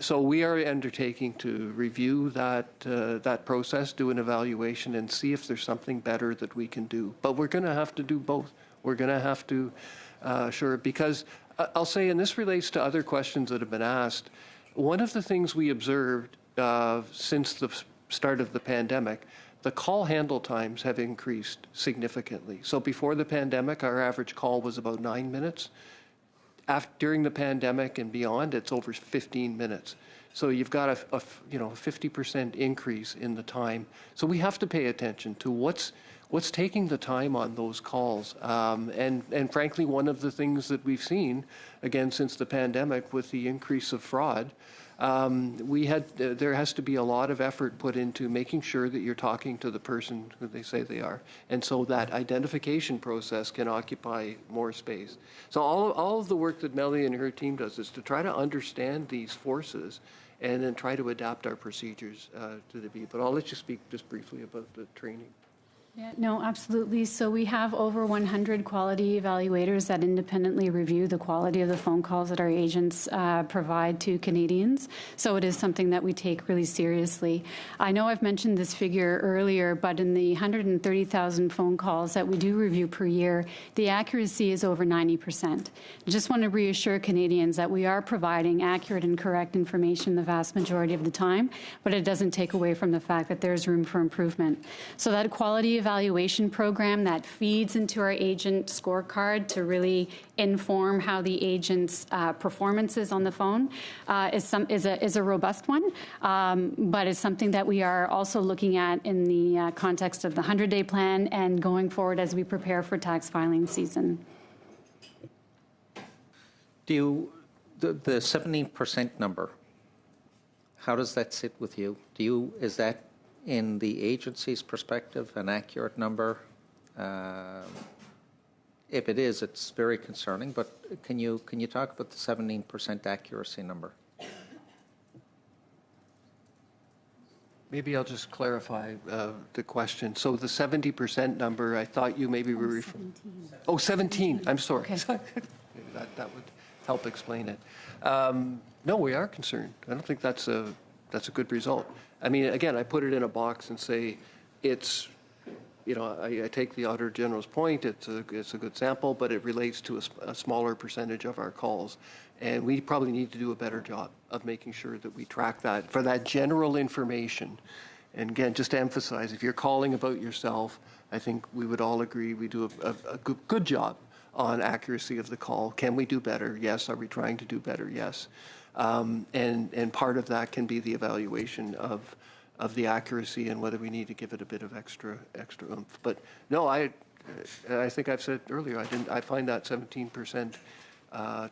Speaker 4: So we are undertaking to review that process, do an evaluation, and see if there's something better that we can do. But we're going to have to do both. We're going to have to, because I'll say, and this relates to other questions that have been asked, one of the things we observed since the start of the pandemic, the call handle times have increased significantly. So before the pandemic, our average call was about 9 minutes. During the pandemic and beyond, it's over 15 minutes. So you've got a 50% increase in the time. So we have to pay attention to what's taking the time on those calls. And frankly, one of the things that we've seen, again, since the pandemic with the increase of fraud, there has to be a lot of effort put into making sure that you're talking to the person who they say they are. And so that identification process can occupy more space. So all of the work that Melanie and her team does is to try to understand these forces and then try to adapt our procedures to the beat. But I'll let you speak just briefly about the training.
Speaker 14: Yeah, no, absolutely. So we have over 100 quality evaluators that independently review the quality of the phone calls that our agents provide to Canadians. So it is something that we take really seriously. I know I've mentioned this figure earlier, but in the 130,000 phone calls that we do review per year, the accuracy is over 90%. I just want to reassure Canadians that we are providing accurate and correct information the vast majority of the time, but it doesn't take away from the fact that there's room for improvement. So that quality evaluation program that feeds into our agent scorecard to really inform how the agent's performance is on the phone is a robust one, but it's something that we are also looking at in the context of the 100-day plan and going forward as we prepare for tax filing season.
Speaker 17: The 17% number, how does that sit with you? Is that in the agency's perspective an accurate number? If it is, it's very concerning, but can you talk about the 17% accuracy number?
Speaker 4: Maybe I'll just clarify the question. So the 70% number, I thought you maybe were referring. 17. I'm sorry.
Speaker 14: Okay.
Speaker 4: Maybe that would help explain it. No, we are concerned. I don't think that's a good result. I mean, again, I put it in a box and say it's, I take the Auditor General's point. It's a good sample, but it relates to a smaller percentage of our calls. And we probably need to do a better job of making sure that we track that for that general information. And again, just to emphasize, if you're calling about yourself, I think we would all agree we do a good job on accuracy of the call. Can we do better? Yes. Are we trying to do better? Yes. And part of that can be the evaluation of the accuracy and whether we need to give it a bit of extra oomph. But no, I think I've said earlier, I find that 17%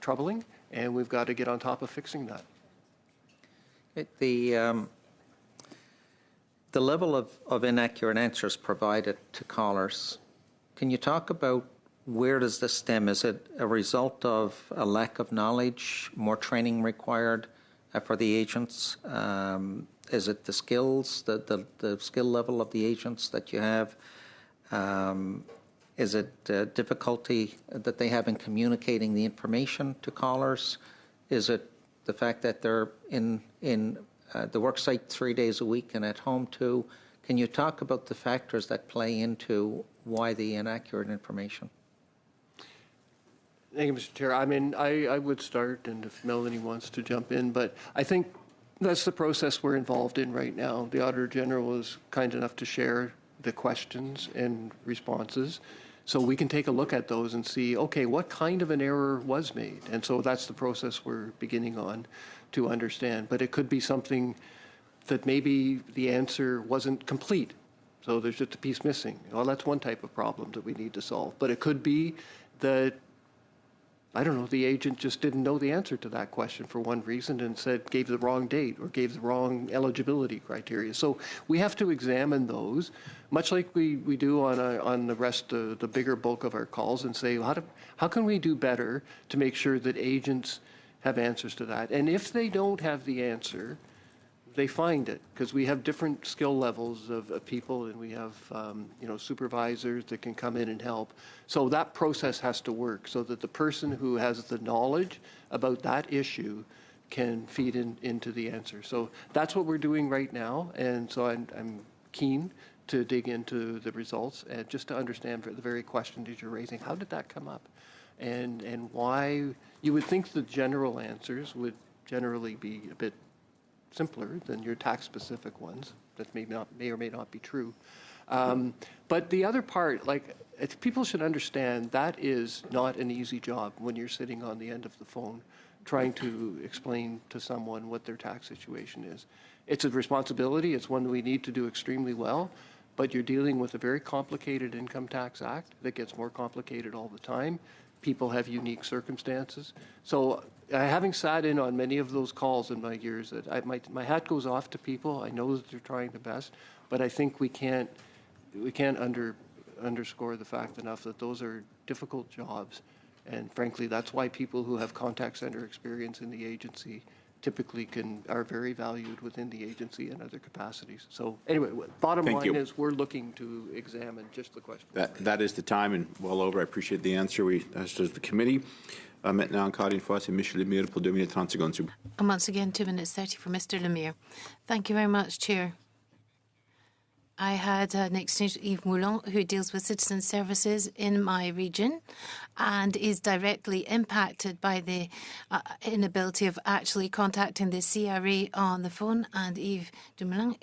Speaker 4: troubling, and we've got to get on top of fixing that.
Speaker 17: The level of inaccurate answers provided to callers, can you talk about where does this stem? Is it a result of a lack of knowledge, more training required for the agents? Is it the skills, the skill level of the agents that you have? Is it difficulty that they have in communicating the information to callers? Is it the fact that they're in the worksite 3 days a week and at home 2? Can you talk about the factors that play into why the inaccurate information?
Speaker 4: Thank you, Mr. Chair. I mean, I would start, and if Melanie wants to jump in, but I think that's the process we're involved in right now. The Auditor General was kind enough to share the questions and responses, so we can take a look at those and see, okay, what kind of an error was made? And so that's the process we're beginning on to understand. But it could be something that maybe the answer wasn't complete, so there's just a piece missing. Well, that's one type of problem that we need to solve. But it could be that, I don't know, the agent just didn't know the answer to that question for one reason and gave the wrong date or gave the wrong eligibility criteria. So we have to examine those, much like we do on the rest of the bigger bulk of our calls, and say, how can we do better to make sure that agents have answers to that? And if they don't have the answer, they find it, because we have different skill levels of people, and we have supervisors that can come in and help. So that process has to work so that the person who has the knowledge about that issue can feed into the answer. So that's what we're doing right now, and so I'm keen to dig into the results and just to understand the very question that you're raising. How did that come up? and why you would think the general answers would generally be a bit simpler than your tax-specific ones. That may or may not be true. But the other part, people should understand that is not an easy job when you're sitting on the end of the phone trying to explain to someone what their tax situation is. It's a responsibility. It's one that we need to do extremely well. But you're dealing with a very complicated Income Tax Act that gets more complicated all the time. People have unique circumstances. So having sat in on many of those calls in my years, that my hat goes off to people. I know that they're trying their best, but I think we can't underscore the fact enough that those are difficult jobs. And frankly, that's why people who have contact center experience in the agency typically are very valued within the agency in other capacities. So anyway, bottom line is we're looking to examine just the question.
Speaker 1: That is the time and well over. I appreciate the answer. As does the committee. Maintenant, encore une fois, c'est Michel Lemire pour 2 minutes 30 secondes.
Speaker 2: And once again, 2 minutes 30 for Mr. Lemire. Thank you very much, Chair. I had an exchange with Yves Moulin, who deals with citizen services in my region and is directly impacted by the inability of actually contacting the CRA on the phone. And Yves Moulin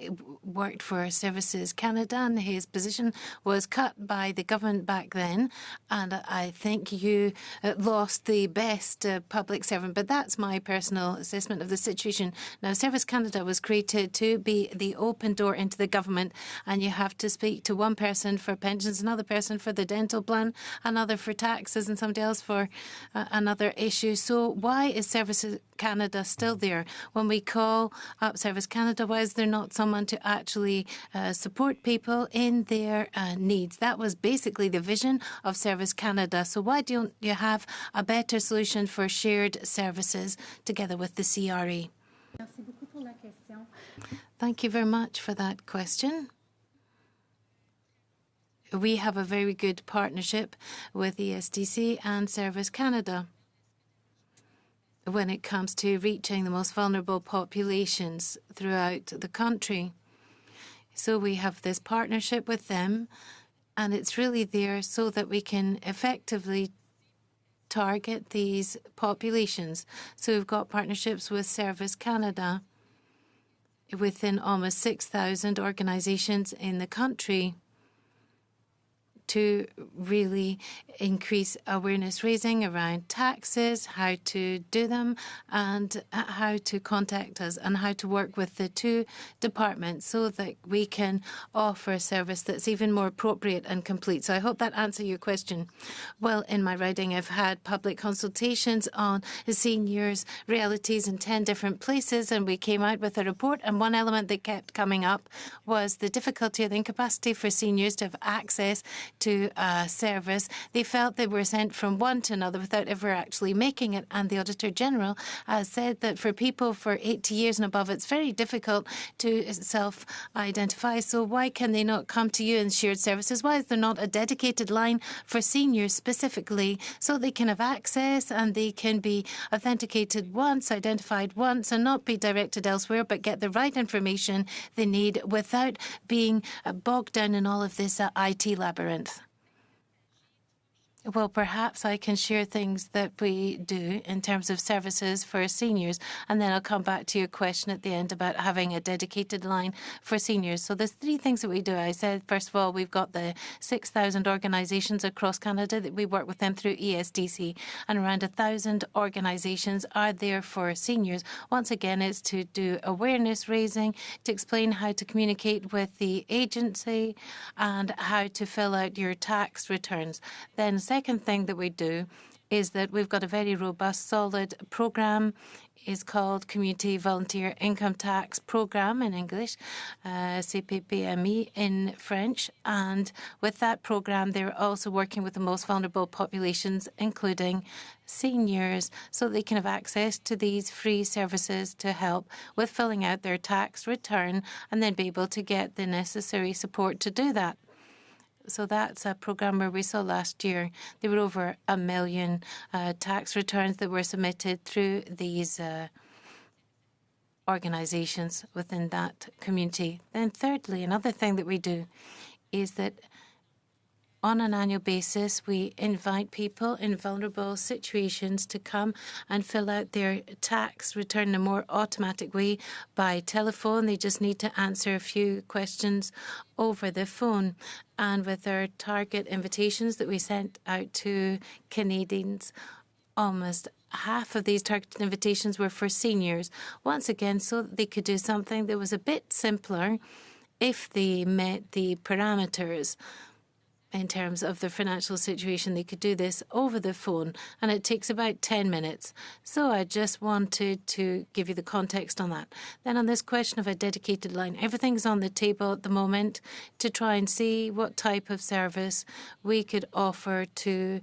Speaker 2: worked for Services Canada, and his position was cut by the government back then. And I think you lost the best public servant. But that's my personal assessment of the situation. Now, Service Canada was created to be the open door into the government, and you have to speak to one person for pensions, another person for the dental plan, another for taxes, and somebody else for another issue. So why is Services Canada still there? When we call up Service Canada, why is there not someone to actually support people in their needs? That was basically the vision of Service Canada. So why don't you have a better solution for shared services together with the CRA? Thank you very much for that question. We have a very good partnership with ESDC and Service Canada when it comes to reaching the most vulnerable populations throughout the country. So we have this partnership with them, and it's really there so that we can effectively target these populations. So we've got partnerships with Service Canada within almost 6,000 organizations in the country to really increase awareness raising around taxes, how to do them, and how to contact us, and how to work with the two departments so that we can offer a service that's even more appropriate and complete. So I hope that answers your question. Well, in my writing, I've had public consultations on the seniors' realities in 10 different places, and we came out with a report, and one element that kept coming up was the difficulty or the incapacity for seniors to have access to a service. They felt they were sent from one to another without ever actually making it. And the Auditor General said that for people for 80 years and above, it's very difficult to self-identify. So why can they not come to you in shared services? Why is there not a dedicated line for seniors specifically so they can have access and they can be authenticated once, identified once, and not be directed elsewhere, but get the right information they need without being bogged down in all of this IT labyrinth? Well, perhaps I can share things that we do in terms of services for seniors, and then I'll come back to your question at the end about having a dedicated line for seniors. So there's 3 things that we do. I said, first of all, we've got the 6,000 organizations across Canada that we work with them through ESDC, and around 1,000 organizations are there for seniors. Once again, it's to do awareness raising, to explain how to communicate with the agency and how to fill out your tax returns. Then second thing that we do is that we've got a very robust, solid program. It's called Community Volunteer Income Tax Program in English, CPPME in French. And with that program, they're also working with the most vulnerable populations, including seniors, so they can have access to these free services to help with filling out their tax return and then be able to get the necessary support to do that. So that's a program where we saw last year there were over 1 million tax returns that were submitted through these organizations within that community. Then thirdly, another thing that we do is that On an annual basis, we invite people in vulnerable situations to come and fill out their tax return in a more automatic way by telephone. They just need to answer a few questions over the phone. And with our target invitations that we sent out to Canadians, almost half of these targeted invitations were for seniors, once again, so that they could do something that was a bit simpler if they met the parameters in terms of their financial situation. They could do this over the phone, and it takes about 10 minutes. So I just wanted to give you the context on that. Then on this question of a dedicated line, everything's on the table at the moment to try and see what type of service we could offer to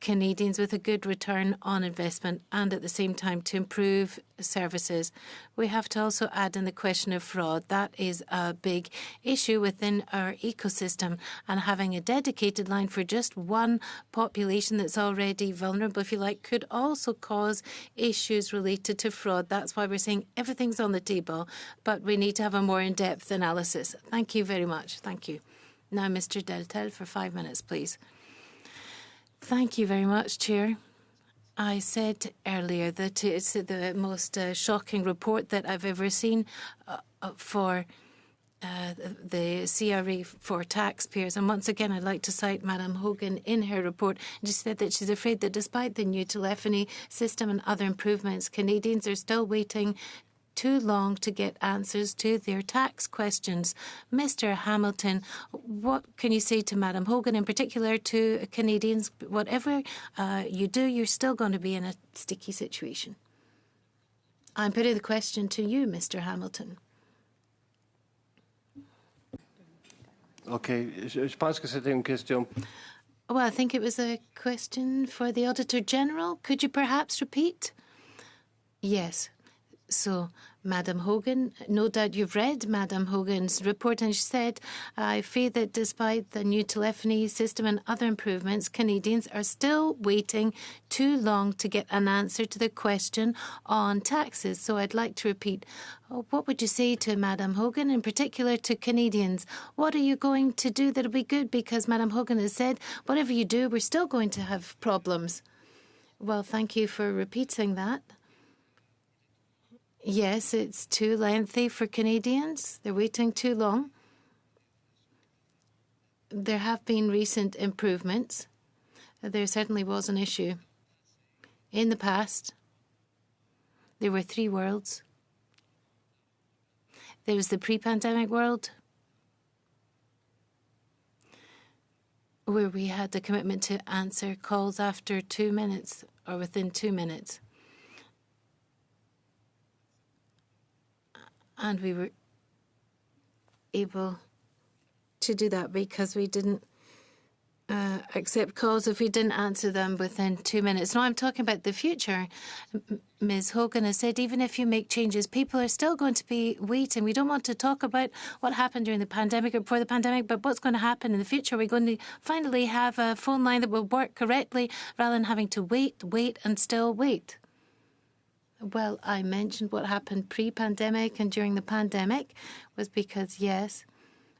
Speaker 2: Canadians with a good return on investment and at the same time to improve services. We have to also add in the question of fraud. That is a big issue within our ecosystem, and having a dedicated line for just one population that's already vulnerable, if you like, could also cause issues related to fraud. That's why we're saying everything's on the table, but we need to have a more in-depth analysis. Thank you very much. Thank you. Now, Mr. Deltel, for 5 minutes, please. Thank you very much, Chair. I said earlier that it's the most shocking report that I've ever seen for the CRA for taxpayers. And once again, I'd like to cite Madam Hogan in her report. She said that she's afraid that despite the new telephony system and other improvements, Canadians are still waiting too long to get answers to their tax questions. Mr. Hamilton, what can you say to Madam Hogan, in particular to Canadians? Whatever you do, you're still going to be in a sticky situation. I'm putting the question to you, Mr. Hamilton.
Speaker 4: Okay, je pense que c'était une question.
Speaker 2: Well, I think it was a question for the Auditor General. Could you perhaps repeat? Yes. So, Madam Hogan, no doubt you've read Madam Hogan's report, and she said, I fear that despite the new telephony system and other improvements, Canadians are still waiting too long to get an answer to the question on taxes. So I'd like to repeat, what would you say to Madam Hogan, in particular to Canadians? What are you going to do that'll be good? Because Madam Hogan has said, whatever you do, we're still going to have problems. Well, thank you for repeating that. Yes, it's too lengthy for Canadians. They're waiting too long. There have been recent improvements. There certainly was an issue. In the past, there were three worlds. There was the pre-pandemic world, where we had the commitment to answer calls after 2 minutes or within 2 minutes. And we were able to do that because we didn't accept calls if we didn't answer them within 2 minutes. Now I'm talking about the future. Ms. Hogan has said even if you make changes, people are still going to be waiting. We don't want to talk about what happened during the pandemic or before the pandemic, but what's going to happen in the future. We're going to finally have a phone line that will work correctly rather than having to wait, and still wait. Well, I mentioned what happened pre-pandemic and during the pandemic was because, yes,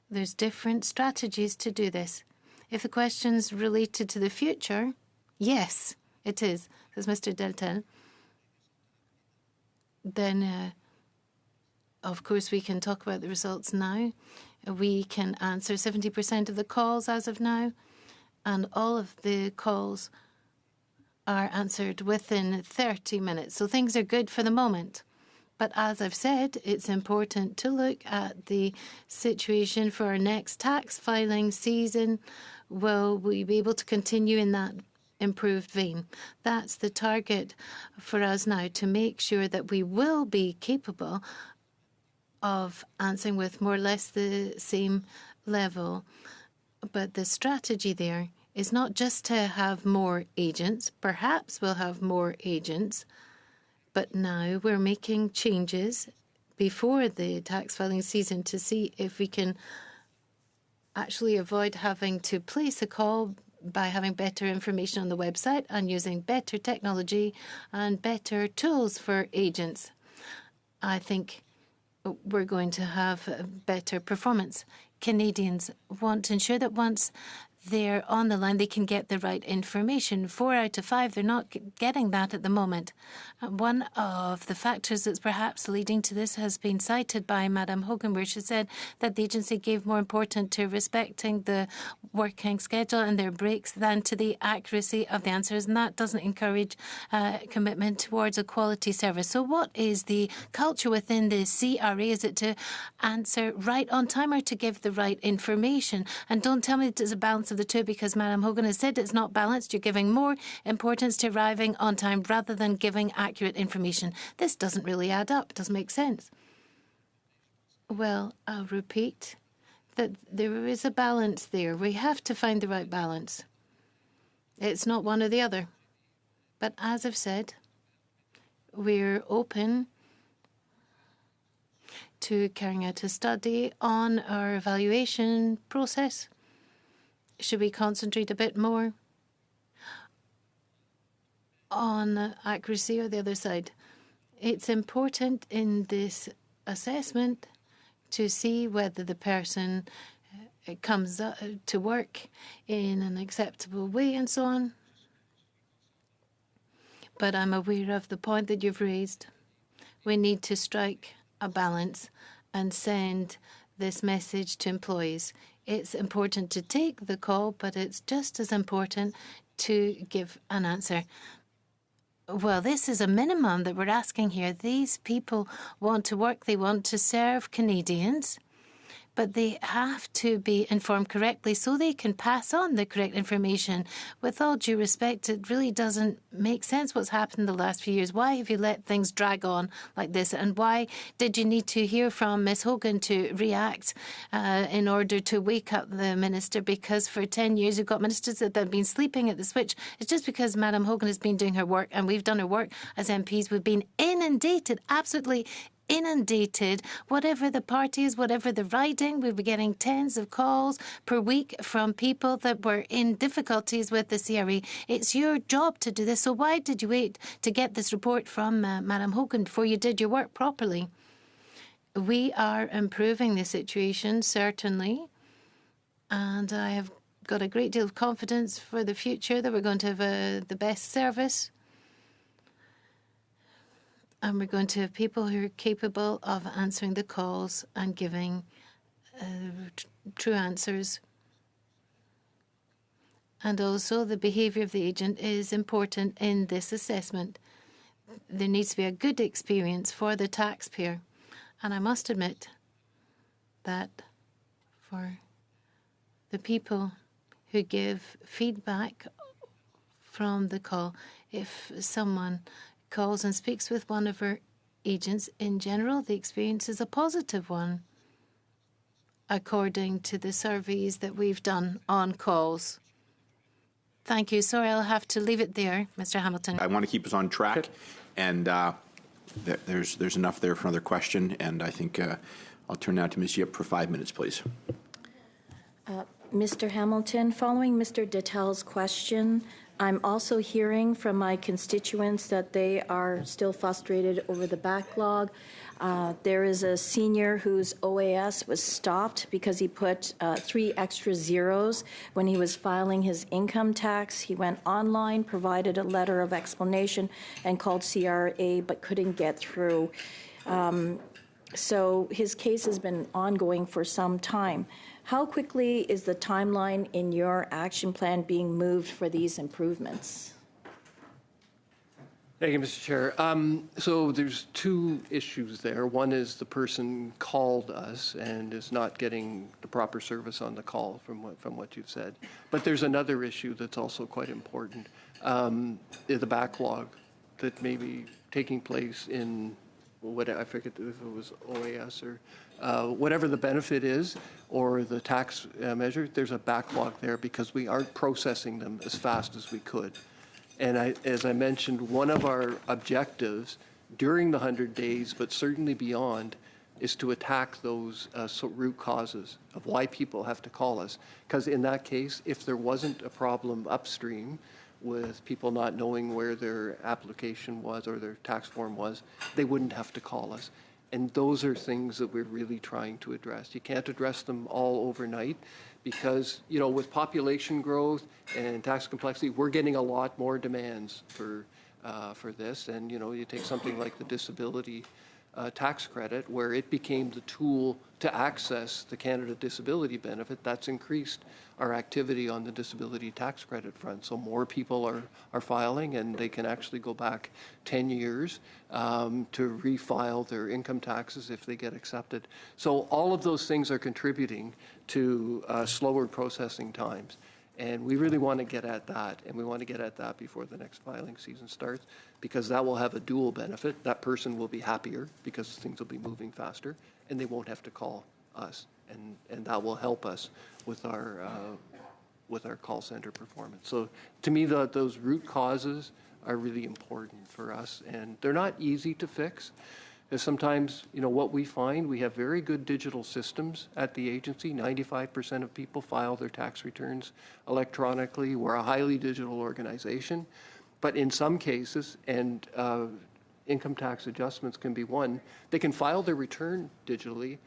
Speaker 2: there's different strategies to do this. If the question's related to the future, yes, it is, says Mr. Deltel. Then, of course, we can talk about the results now. We can answer 70% of the calls as of now, and all of the calls are answered within 30 minutes. So things are good for the moment. But as I've said, it's important to look at the situation for our next tax filing season. Will we be able to continue in that improved vein? That's the target for us now, to make sure that we will be capable of answering with more or less the same level. But the strategy there is not just to have more agents. Perhaps we'll have more agents, but now we're making changes before the tax filing season to see if we can actually avoid having to place a call by having better information on the website and using better technology and better tools for agents. I think we're going to have better performance. Canadians want to ensure that once they're on the line, they can get the right information. 4 out of 5, they're not getting that at the moment. One of the factors that's perhaps leading to this has been cited by Madam Hogan, where she said that the agency gave more importance to respecting the working schedule and their breaks than to the accuracy of the answers, and that doesn't encourage commitment towards a quality service. So what is the culture within the CRA? Is it to answer right on time or to give the right information? And don't tell me that it's a balance of the two, because Madam Hogan has said it's not balanced. You're giving more importance to arriving on time rather than giving accurate information. This doesn't really add up. It doesn't make sense. Well, I'll repeat that there is a balance there. We have to find the right balance. It's not one or the other. But as I've said, we're open to carrying out a study on our evaluation process. Should we concentrate a bit more on accuracy or the other side? It's important in this assessment to see whether the person comes to work in an acceptable way and so on. But I'm aware of the point that you've raised. We need to strike a balance and send this message to employees. It's important to take the call, but it's just as important to give an answer. Well, this is a minimum that we're asking here. These people want to work, they want to serve Canadians, but they have to be informed correctly so they can pass on the correct information. With all due respect, it really doesn't make sense what's happened the last few years. Why have you let things drag on like this? And why did you need to hear from Ms. Hogan to react in order to wake up the minister? Because for 10 years, you've got ministers that have been sleeping at the switch. It's just because Madam Hogan has been doing her work and we've done our work as MPs. We've been inundated, absolutely inundated, whatever the party is, whatever the riding. We've been getting tens of calls per week from people that were in difficulties with the CRA. It's your job to do this. So why did you wait to get this report from Madam Hogan before you did your work properly? We are improving the situation, certainly, and I have got a great deal of confidence for the future that we're going to have the best service. And we're going to have people who are capable of answering the calls and giving true answers. And also the behaviour of the agent is important in this assessment. There needs to be a good experience for the taxpayer. And I must admit that for the people who give feedback from the call, if someone calls and speaks with one of our agents, in general, the experience is a positive one, according to the surveys that we've done on calls. Thank you. Sorry, I'll have to leave it there, Mr. Hamilton.
Speaker 1: I want to keep us on track, and there's enough there for another question, and I think I'll turn now to Ms. Yip for 5 minutes, please.
Speaker 6: Mr. Hamilton, following Mr. Dettel's question, I'm also hearing from my constituents that they are still frustrated over the backlog. There is a senior whose OAS was stopped because he put 3 extra zeros when he was filing his income tax. He went online, provided a letter of explanation, and called CRA but couldn't get through. So his case has been ongoing for some time. How quickly is the timeline in your action plan being moved for these improvements?
Speaker 4: Thank you, Mr. Chair. So there's 2 issues there. One is the person called us and is not getting the proper service on the call from what you've said. But there's another issue that's also quite important, the backlog that may be taking place in I forget if it was OAS or whatever the benefit is, or the tax measure. There's a backlog there because we aren't processing them as fast as we could. And as I mentioned, one of our objectives during the 100 days, but certainly beyond, is to attack those root causes of why people have to call us. Because in that case, if there wasn't a problem upstream with people not knowing where their application was or their tax form was, they wouldn't have to call us. And those are things that we're really trying to address. You can't address them all overnight because, with population growth and tax complexity, we're getting a lot more demands for this. And, you take something like the disability tax credit, where it became the tool to access the Canada Disability Benefit. That's increased our activity on the disability tax credit front. So more people are filing, and they can actually go back 10 years to refile their income taxes if they get accepted. So all of those things are contributing to slower processing times. And we really want to get at that, and we want to get at that before the next filing season starts, because that will have a dual benefit. That person will be happier because things will be moving faster, and they won't have to call us, and that will help us with our call center performance. So to me, those root causes are really important for us, and they're not easy to fix. Because sometimes, what we find, we have very good digital systems at the agency. 95% of people file their tax returns electronically. We're a highly digital organization. But in some cases, and income tax adjustments can be one, they can file their return digitally,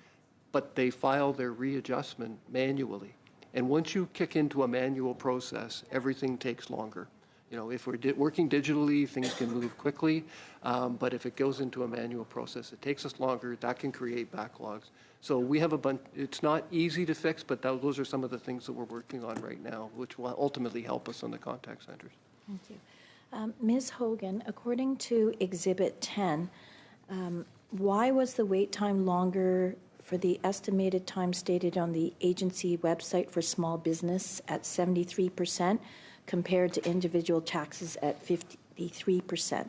Speaker 4: but they file their readjustment manually. And once you kick into a manual process, everything takes longer. If we're working digitally, things can move quickly, but if it goes into a manual process, it takes us longer. That can create backlogs. So we have a bunch. It's not easy to fix, but those are some of the things that we're working on right now, which will ultimately help us on the contact centers.
Speaker 6: Thank you. Ms. Hogan, according to Exhibit 10, why was the wait time longer for the estimated time stated on the agency website for small business at 73%? Compared to individual taxes at 53%?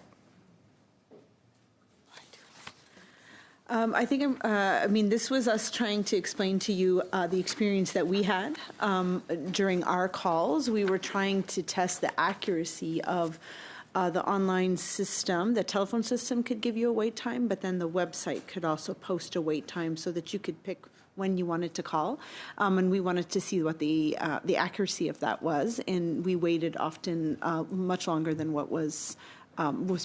Speaker 3: I think, this was us trying to explain to you the experience that we had during our calls. We were trying to test the accuracy of the online system. The telephone system could give you a wait time, but then the website could also post a wait time so that you could pick when you wanted to call, and we wanted to see what the accuracy of that was, and we waited often much longer than what was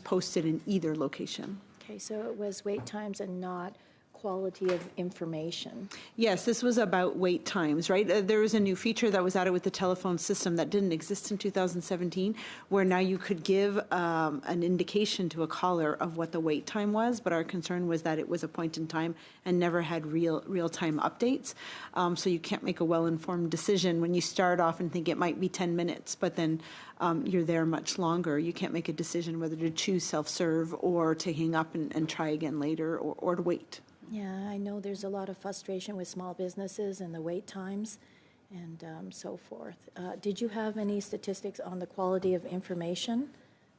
Speaker 3: posted in either location.
Speaker 6: Okay, so it was wait times and not quality of information.
Speaker 3: Yes, this was about wait times, right? There was a new feature that was added with the telephone system that didn't exist in 2017, where now you could give an indication to a caller of what the wait time was, but our concern was that it was a point in time and never had real-time updates. So you can't make a well-informed decision when you start off and think it might be 10 minutes, but then you're there much longer. You can't make a decision whether to choose self-serve or to hang up and try again later or to wait.
Speaker 6: Yeah, I know there's a lot of frustration with small businesses and the wait times and so forth. Did you have any statistics on the quality of information,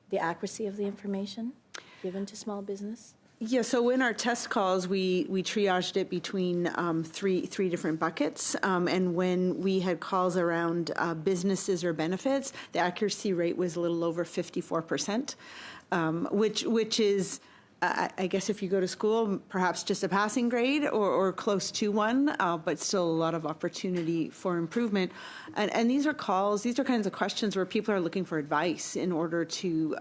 Speaker 6: the accuracy of the information given to small business?
Speaker 3: Yeah, so in our test calls, we triaged it between three different buckets. And when we had calls around businesses or benefits, the accuracy rate was a little over 54%, which is, I guess if you go to school, perhaps just a passing grade or close to one, but still a lot of opportunity for improvement. And these are kinds of questions where people are looking for advice in order to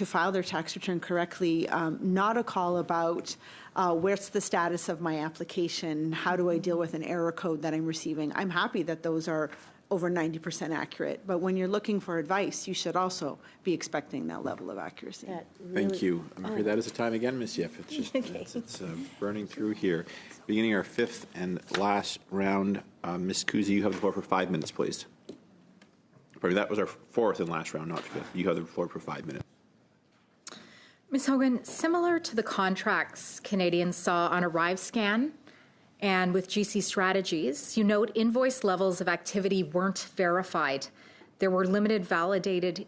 Speaker 3: file their tax return correctly, not a call about where's the status of my application, how do I deal with an error code that I'm receiving. I'm happy that those are over 90% accurate, but when you're looking for advice, you should also be expecting that level of accuracy.
Speaker 1: Thank you. I'm afraid that is the time again, Ms. Yip. It's just it's burning through here. Beginning our fifth and last round, Ms. Kuzi, you have the floor for 5 minutes, please. That was our fourth and last round, not fifth. You have the floor for 5 minutes.
Speaker 7: Ms. Hogan, similar to the contracts Canadians saw on ArriveScan and with GC Strategies, you note invoice levels of activity weren't verified. There were limited validation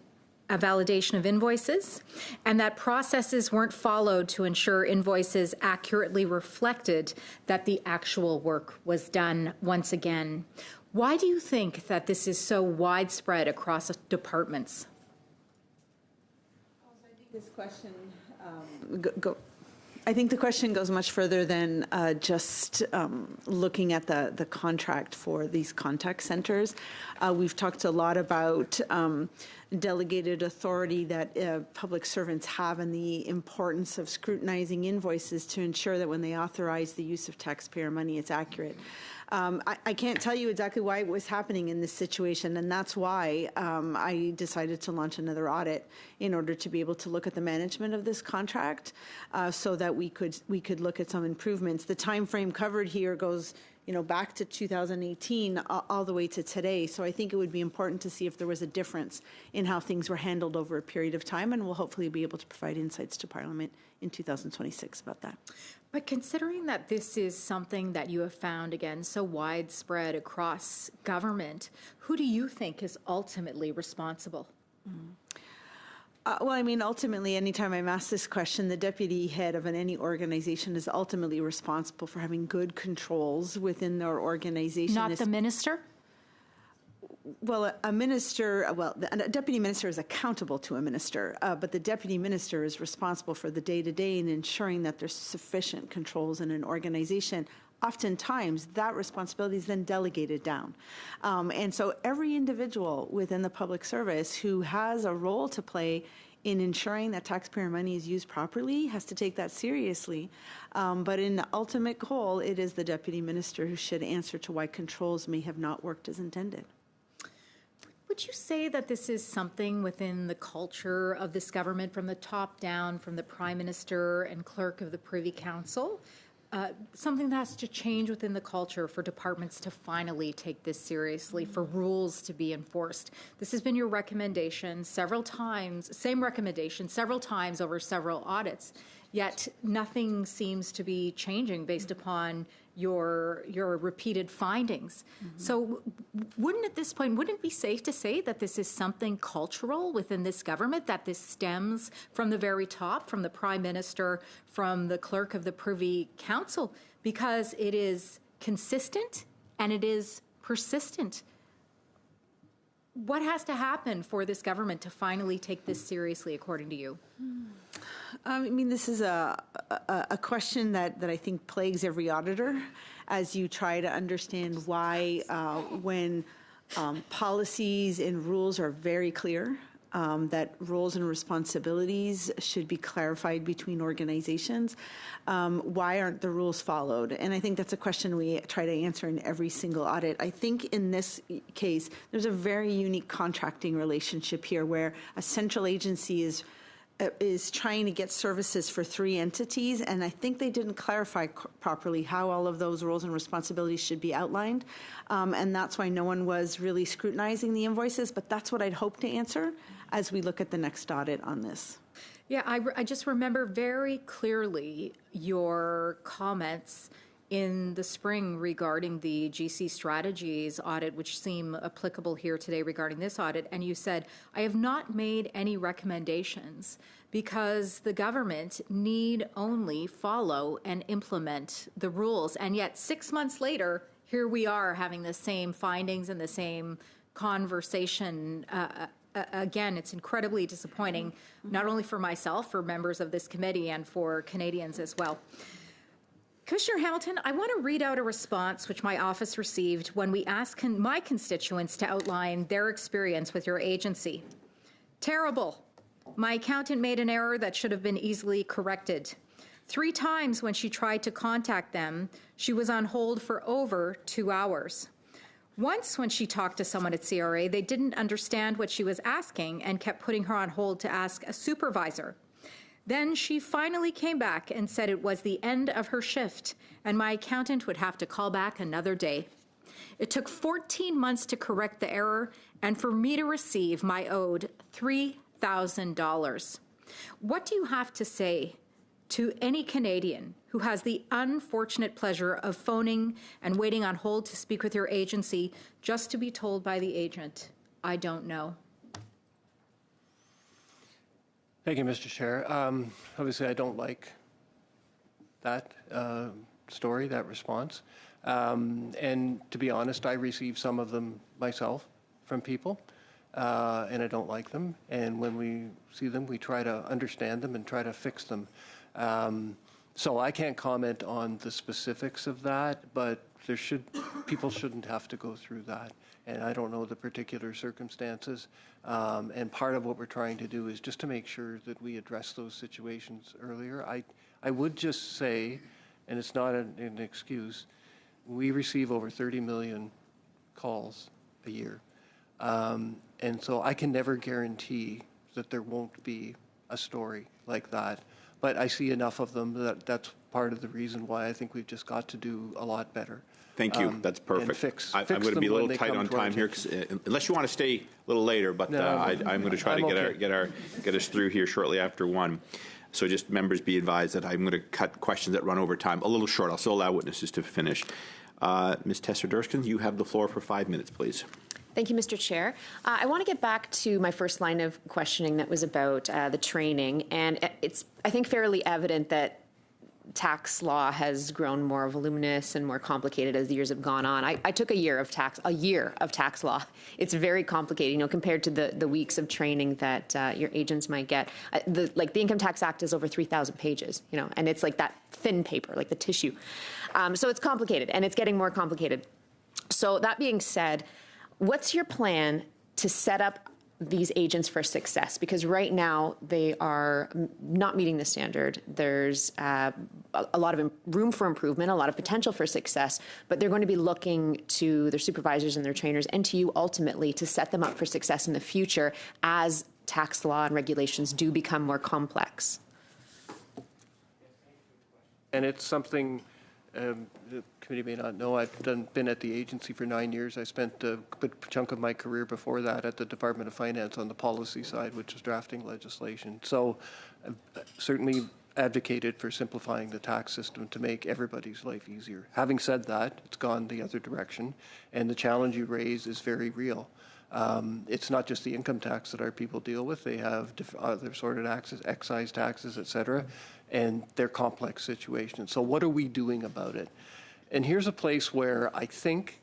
Speaker 7: of invoices, and that processes weren't followed to ensure invoices accurately reflected that the actual work was done once again. Why do you think that this is so widespread across departments?
Speaker 3: I think this question, I think the question goes much further than just looking at the contract for these contact centers. We've talked a lot about delegated authority that public servants have and the importance of scrutinizing invoices to ensure that when they authorize the use of taxpayer money, it's accurate. I can't tell you exactly why it was happening in this situation, and that's why I decided to launch another audit in order to be able to look at the management of this contract, so that we could look at some improvements. The time frame covered here goes, back to 2018 all the way to today. So I think it would be important to see if there was a difference in how things were handled over a period of time, and we'll hopefully be able to provide insights to Parliament in 2026 about that.
Speaker 7: But considering that this is something that you have found, again, so widespread across government, who do you think is ultimately responsible?
Speaker 3: Well, I mean, ultimately, anytime I'm asked this question, the deputy head of any organization is ultimately responsible for having good controls within their organization.
Speaker 7: Not the minister?
Speaker 3: Well, a minister, a deputy minister is accountable to a minister, but the deputy minister is responsible for the day-to-day and ensuring that there's sufficient controls in an organization. Oftentimes, that responsibility is then delegated down. And so every individual within the public service who has a role to play in ensuring that taxpayer money is used properly has to take that seriously. But in the ultimate goal, it is the deputy minister who should answer to why controls may have not worked as intended.
Speaker 7: Would you say that this is something within the culture of this government from the top down, from the Prime Minister and Clerk of the Privy Council? Something that has to change within the culture for departments to finally take this seriously, for rules to be enforced. This has been your recommendation several times, same recommendation several times over several audits, yet nothing seems to be changing based upon your repeated findings. So wouldn't at this point, wouldn't it be safe to say that this is something cultural within this government, that this stems from the very top, from the Prime Minister, from the Clerk of the Privy Council, because it is consistent and it is persistent? What has to happen for this government to finally take this seriously, according to you?
Speaker 3: I mean, this is a question that I think plagues every auditor as you try to understand why when policies and rules are very clear, that roles and responsibilities should be clarified between organizations. Why aren't the rules followed? And I think that's a question we try to answer in every single audit. I think in this case, there's a very unique contracting relationship here where a central agency is trying to get services for 3 entities, and I think they didn't clarify properly how all of those roles and responsibilities should be outlined, and that's why no one was really scrutinizing the invoices, but that's what I'd hope to answer as we look at the next audit on this.
Speaker 7: Yeah, I just remember very clearly your comments in the spring regarding the GC Strategies audit, which seem applicable here today regarding this audit, and you said, I have not made any recommendations because the government need only follow and implement the rules. And yet 6 months later, here we are having the same findings and the same conversation. Again, it's incredibly disappointing, not only for myself, for members of this committee, and for Canadians as well. Commissioner Hamilton, I want to read out a response which my office received when we asked my constituents to outline their experience with your agency. Terrible. My accountant made an error that should have been easily corrected. 3 times when she tried to contact them, she was on hold for over 2 hours. Once when she talked to someone at CRA, they didn't understand what she was asking and kept putting her on hold to ask a supervisor. Then she finally came back and said it was the end of her shift and my accountant would have to call back another day. It took 14 months to correct the error and for me to receive my owed $3,000. What do you have to say to any Canadian who has the unfortunate pleasure of phoning and waiting on hold to speak with your agency just to be told by the agent, I don't know?
Speaker 4: Thank you, Mr. Chair. Obviously, I don't like that story, that response. And to be honest, I receive some of them myself from people, and I don't like them. And when we see them, we try to understand them and try to fix them. So I can't comment on the specifics of that, but people shouldn't have to go through that. And I don't know the particular circumstances. And part of what we're trying to do is just to make sure that we address those situations earlier. I would just say, and it's not an excuse, we receive over 30 million calls a year. And so I can never guarantee that there won't be a story like that. But I see enough of them that's part of the reason why I think we've just got to do a lot better.
Speaker 1: Thank you. That's perfect. I'm going to be a little tight on time here, unless you want to stay a little later. But I'm going to try to get us through here shortly after 1. So just members be advised that I'm going to cut questions that run over time a little short. I'll still allow witnesses to finish. Ms. Tesser-Durskin, you have the floor for 5 minutes, please.
Speaker 9: Thank you, Mr. Chair. I want to get back to my first line of questioning that was about the training. And it's, I think, fairly evident that tax law has grown more voluminous and more complicated as the years have gone on. I took a year of tax law. It's very complicated, compared to the weeks of training that your agents might get. The Income Tax Act is over 3,000 pages, and it's like that thin paper, like the tissue. So it's complicated, and it's getting more complicated. So that being said, what's your plan to set up these agents for success? Because right now they are not meeting the standard. There's a lot of room for improvement, a lot of potential for success, but they're going to be looking to their supervisors and their trainers and to you ultimately to set them up for success in the future as tax law and regulations do become more complex.
Speaker 4: And it's something the committee may not know. I've been at the agency for 9 years. I spent a good chunk of my career before that at the Department of Finance on the policy side, which is drafting legislation. So I've certainly advocated for simplifying the tax system to make everybody's life easier. Having said that, it's gone the other direction, and the challenge you raise is very real. It's not just the income tax that our people deal with. They have other sorted taxes, excise taxes, et cetera, and they're complex situations. So what are we doing about it? And here's a place where I think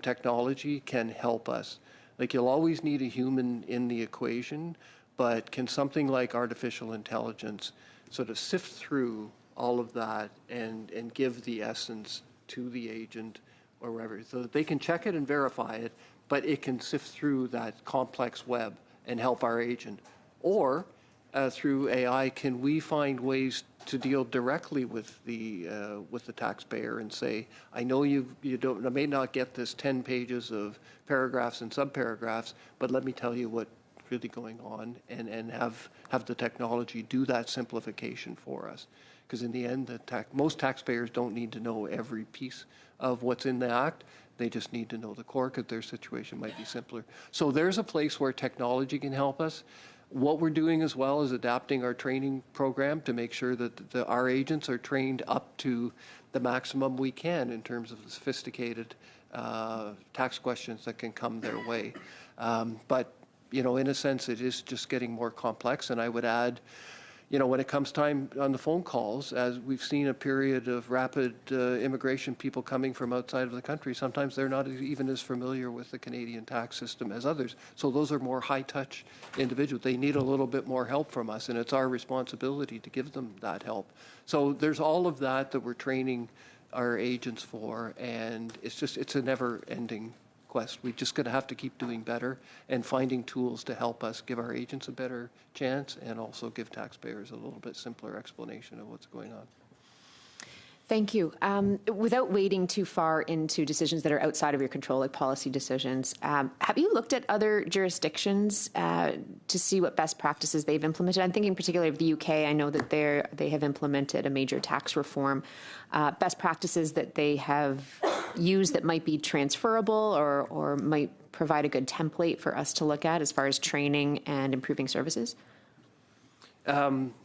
Speaker 4: technology can help us. Like, you'll always need a human in the equation, but can something like artificial intelligence sort of sift through all of that and give the essence to the agent or wherever, so that they can check it and verify it, but it can sift through that complex web and help our agent? Or through AI, can we find ways to deal directly with the taxpayer and say, I know you may not get this 10 pages of paragraphs and subparagraphs, but let me tell you what's really going on, and have the technology do that simplification for us. Because in the end, most taxpayers don't need to know every piece of what's in the Act. They just need to know the core, because their situation might be simpler. So there's a place where technology can help us. What we're doing as well is adapting our training program to make sure that our agents are trained up to the maximum we can in terms of the sophisticated tax questions that can come their way. But, in a sense, it is just getting more complex. And I would add, when it comes time on the phone calls, as we've seen a period of rapid immigration, people coming from outside of the country, sometimes they're not even as familiar with the Canadian tax system as others. So those are more high-touch individuals. They need a little bit more help from us, and it's our responsibility to give them that help. So there's all of that we're training our agents for, and it's a never-ending quest. We're just going to have to keep doing better and finding tools to help us give our agents a better chance and also give taxpayers a little bit simpler explanation of what's going on.
Speaker 9: Thank you. Without wading too far into decisions that are outside of your control, like policy decisions, have you looked at other jurisdictions to see what best practices they've implemented? I'm thinking particularly of the UK. I know that they have implemented a major tax reform. Best practices that they have used that might be transferable or might provide a good template for us to look at as far as training and improving services?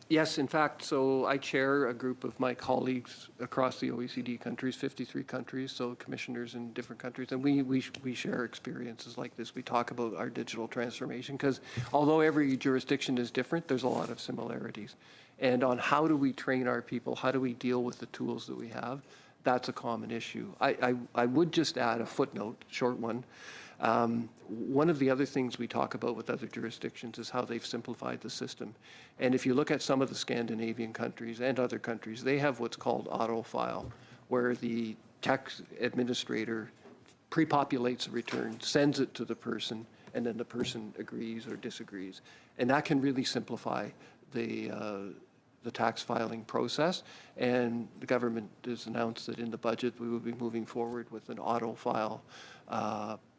Speaker 4: Yes, in fact, so I chair a group of my colleagues across the OECD countries, 53 countries, so commissioners in different countries, and we share experiences like this. We talk about our digital transformation, because although every jurisdiction is different, there's a lot of similarities. And on how do we train our people, how do we deal with the tools that we have, that's a common issue. I would just add a footnote, short one. One of the other things we talk about with other jurisdictions is how they've simplified the system. And if you look at some of the Scandinavian countries and other countries, they have what's called auto-file, where the tax administrator pre-populates a return, sends it to the person, and then the person agrees or disagrees. And that can really simplify the tax filing process. And the government has announced that in the budget we will be moving forward with an auto-file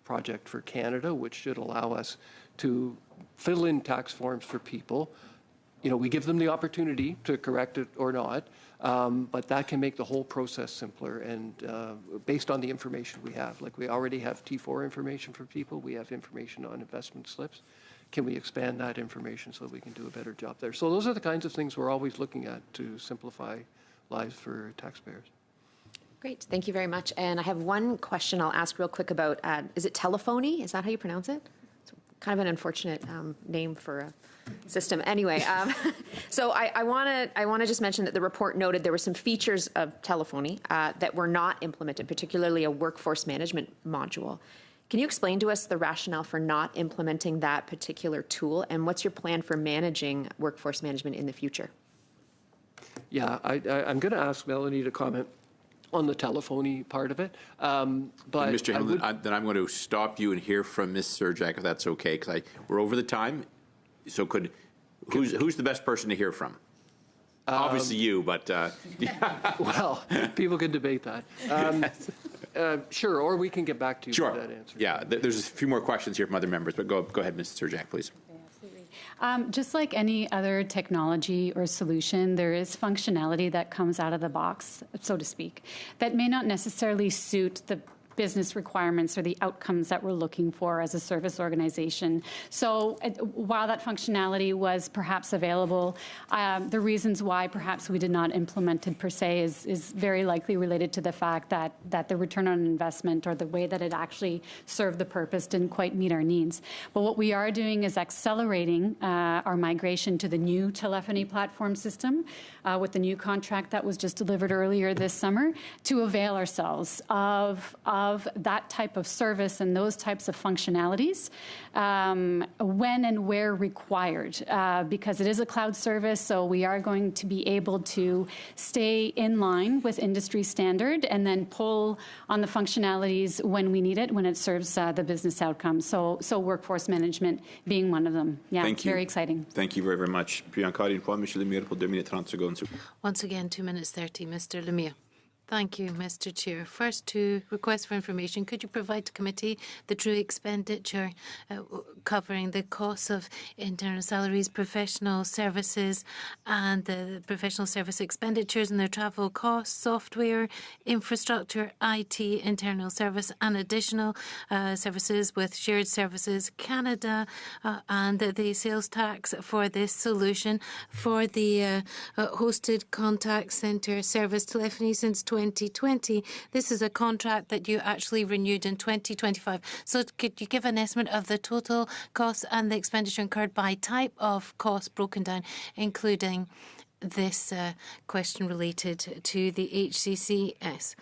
Speaker 4: project for Canada, which should allow us to fill in tax forms for people. You know, we give them the opportunity to correct it or not, but that can make the whole process simpler. And based on the information we have, like we already have T4 information for people, we have information on investment slips. Can we expand that information so we can do a better job there? So those are the kinds of things we're always looking at to simplify lives for taxpayers.
Speaker 9: Great, thank you very much. And I have one question I'll ask real quick about, is it telephony? Is that how you pronounce it? It's kind of an unfortunate name for a system. Anyway, so I want to just mention that the report noted there were some features of telephony that were not implemented, particularly a workforce management module. Can you explain to us the rationale for not implementing that particular tool, and what's your plan for managing workforce management in the future?
Speaker 4: Yeah, I'm going to ask Melanie to comment on the telephony part of it. But
Speaker 1: Mr. Hamilton, then I'm going to stop you and hear from Ms. Surjak, if that's okay, because we're over the time. So who's the best person to hear from? Obviously you, but...
Speaker 4: Well, people can debate that. Sure, or we can get back to you with that answer.
Speaker 1: Yeah, there's a few more questions here from other members, but go ahead, Ms. Surjak, please.
Speaker 14: Just like any other technology or solution, there is functionality that comes out of the box, so to speak, that may not necessarily suit the business requirements or the outcomes that we're looking for as a service organization. So while that functionality was perhaps available, the reasons why perhaps we did not implement it per se is very likely related to the fact that the return on investment or the way that it actually served the purpose didn't quite meet our needs. But what we are doing is accelerating our migration to the new telephony platform system with the new contract that was just delivered earlier this summer to avail ourselves of that type of service and those types of functionalities when and where required, because it is a cloud service, so we are going to be able to stay in line with industry standard and then pull on the functionalities when we need it, when it serves the business outcomes. So workforce management being one of them. Yeah,
Speaker 1: Thank you.
Speaker 14: Very exciting.
Speaker 1: Thank you very, very much. Puis encore une fois, Monsieur Lemire, pour 2 minutes 30 secondes.
Speaker 2: Once again, 2 minutes 30, Mr. Lemire. Thank you, Mr. Chair. First, to request for information, could you provide to committee the true expenditure covering the costs of internal salaries, professional services, and the professional service expenditures and their travel costs, software, infrastructure, IT, internal service, and additional services with shared services, Canada, and the sales tax for this solution for the hosted contact centre service telephony since 2020. This is a contract that you actually renewed in 2025. So could you give an estimate of the total costs and the expenditure incurred by type of cost broken down, including this question related to the HCCS?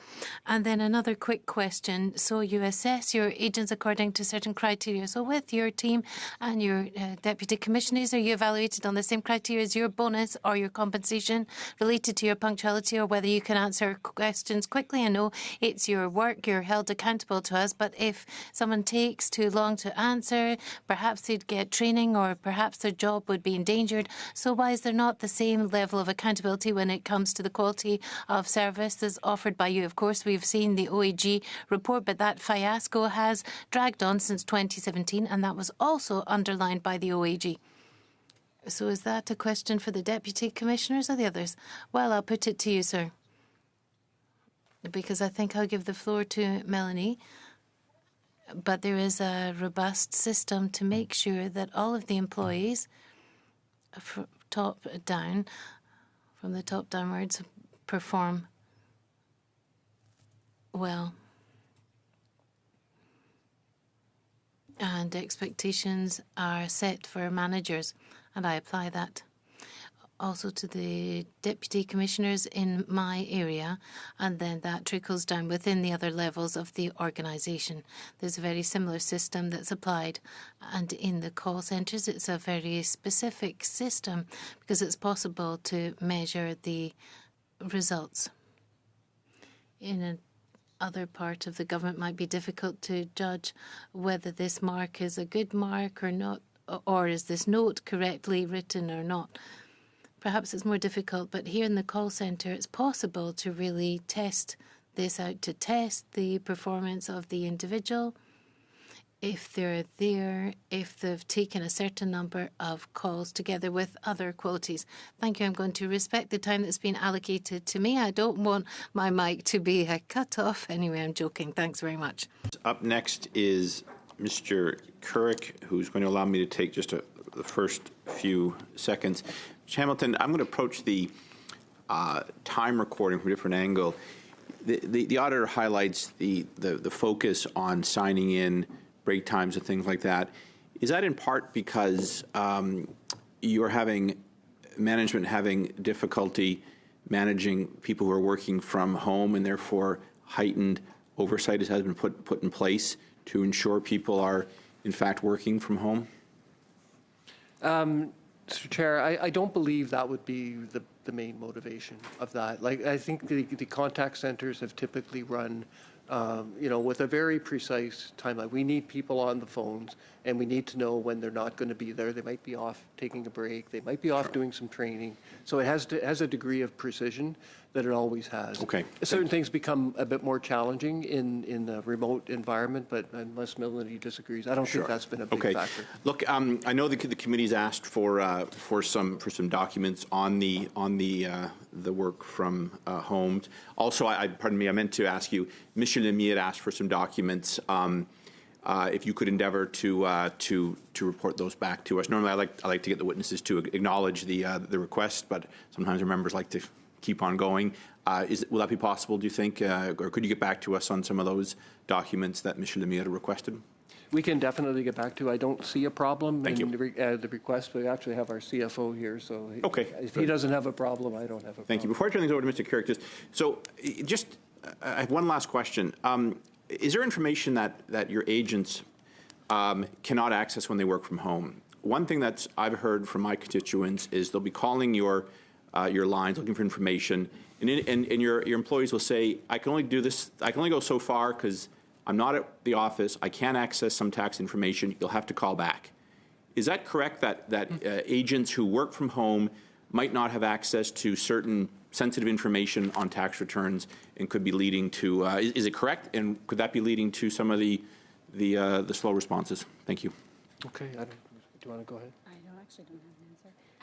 Speaker 2: And then another quick question. So you assess your agents according to certain criteria. So with your team and your deputy commissioners, are you evaluated on the same criteria as your bonus or your compensation related to your punctuality, or whether you can answer questions quickly? I know it's your work, you're held accountable to us, but if someone takes too long to answer, perhaps they'd get training or perhaps their job would be endangered. So why is there not the same level of accountability when it comes to the quality of services offered by you? Of course, we've seen the OAG report, but that fiasco has dragged on since 2017, and that was also underlined by the OAG. So is that a question for the Deputy Commissioners or the others? Well, I'll put it to you, sir, because I think I'll give the floor to Melanie. But there is a robust system to make sure that all of the employees, from the top downwards, perform well. And expectations are set for managers, and I apply that. also to the deputy commissioners in my area, and then that trickles down within the other levels of the organisation. There's a very similar system that's applied, and in the call centres it's a very specific system because it's possible to measure the results. In other part of the government might be difficult to judge whether this mark is a good mark or not, or is this note correctly written or not. Perhaps it's more difficult, but here in the call centre, it's possible to really test this out, to test the performance of the individual, if they're there, if they've taken a certain number of calls together with other qualities. Thank you. I'm going to respect the time that's been allocated to me. I don't want my mic to be cut off. Anyway, I'm joking. Thanks very much.
Speaker 1: Up next is Mr. Couric, who's going to allow me to take just the first few seconds. Mr. Hamilton, I'm going to approach the time recording from a different angle. The auditor highlights the focus on signing in, break times and things like that. Is that in part because you're having management having difficulty managing people who are working from home, and therefore heightened oversight has been put in place to ensure people are in fact working from home?
Speaker 4: Mr. Chair, I don't believe that would be the main motivation of that. Like, I think the contact centers have typically run, with a very precise timeline. We need people on the phones, and we need to know when they're not going to be there. They might be off taking a break. They might be off doing some training. So it has a degree of precision that it always has.
Speaker 1: Okay.
Speaker 4: Certain things become a bit more challenging in a remote environment, but unless Melanie disagrees, I don't think that's been a big factor.
Speaker 1: Look, I know the committee's asked for some documents on the work from home. Also, pardon me, I meant to ask you, Monsieur Lemire asked for some documents. If you could endeavour to report those back to us. Normally, I like to get the witnesses to acknowledge the request, but sometimes our members like to keep on going. Will that be possible, do you think? Or could you get back to us on some of those documents that Mr. Lemire requested?
Speaker 4: We can definitely get back to. I don't see a problem in the request. We actually have our CFO here, so if he doesn't have a problem, I don't have a problem.
Speaker 1: Thank you. Before I turn things over to Mr. Couric, I have one last question. Is there information that your agents cannot access when they work from home? One thing that I've heard from my constituents is they'll be calling your lines looking for information, and your employees will say, I can only do this, I can only go so far because I'm not at the office, I can't access some tax information, you'll have to call back. Is that correct, that agents who work from home might not have access to certain sensitive information on tax returns and could be leading to, is it correct? And could that be leading to some of the slow responses? Thank you.
Speaker 4: Okay, do you want to go ahead?
Speaker 14: I actually don't have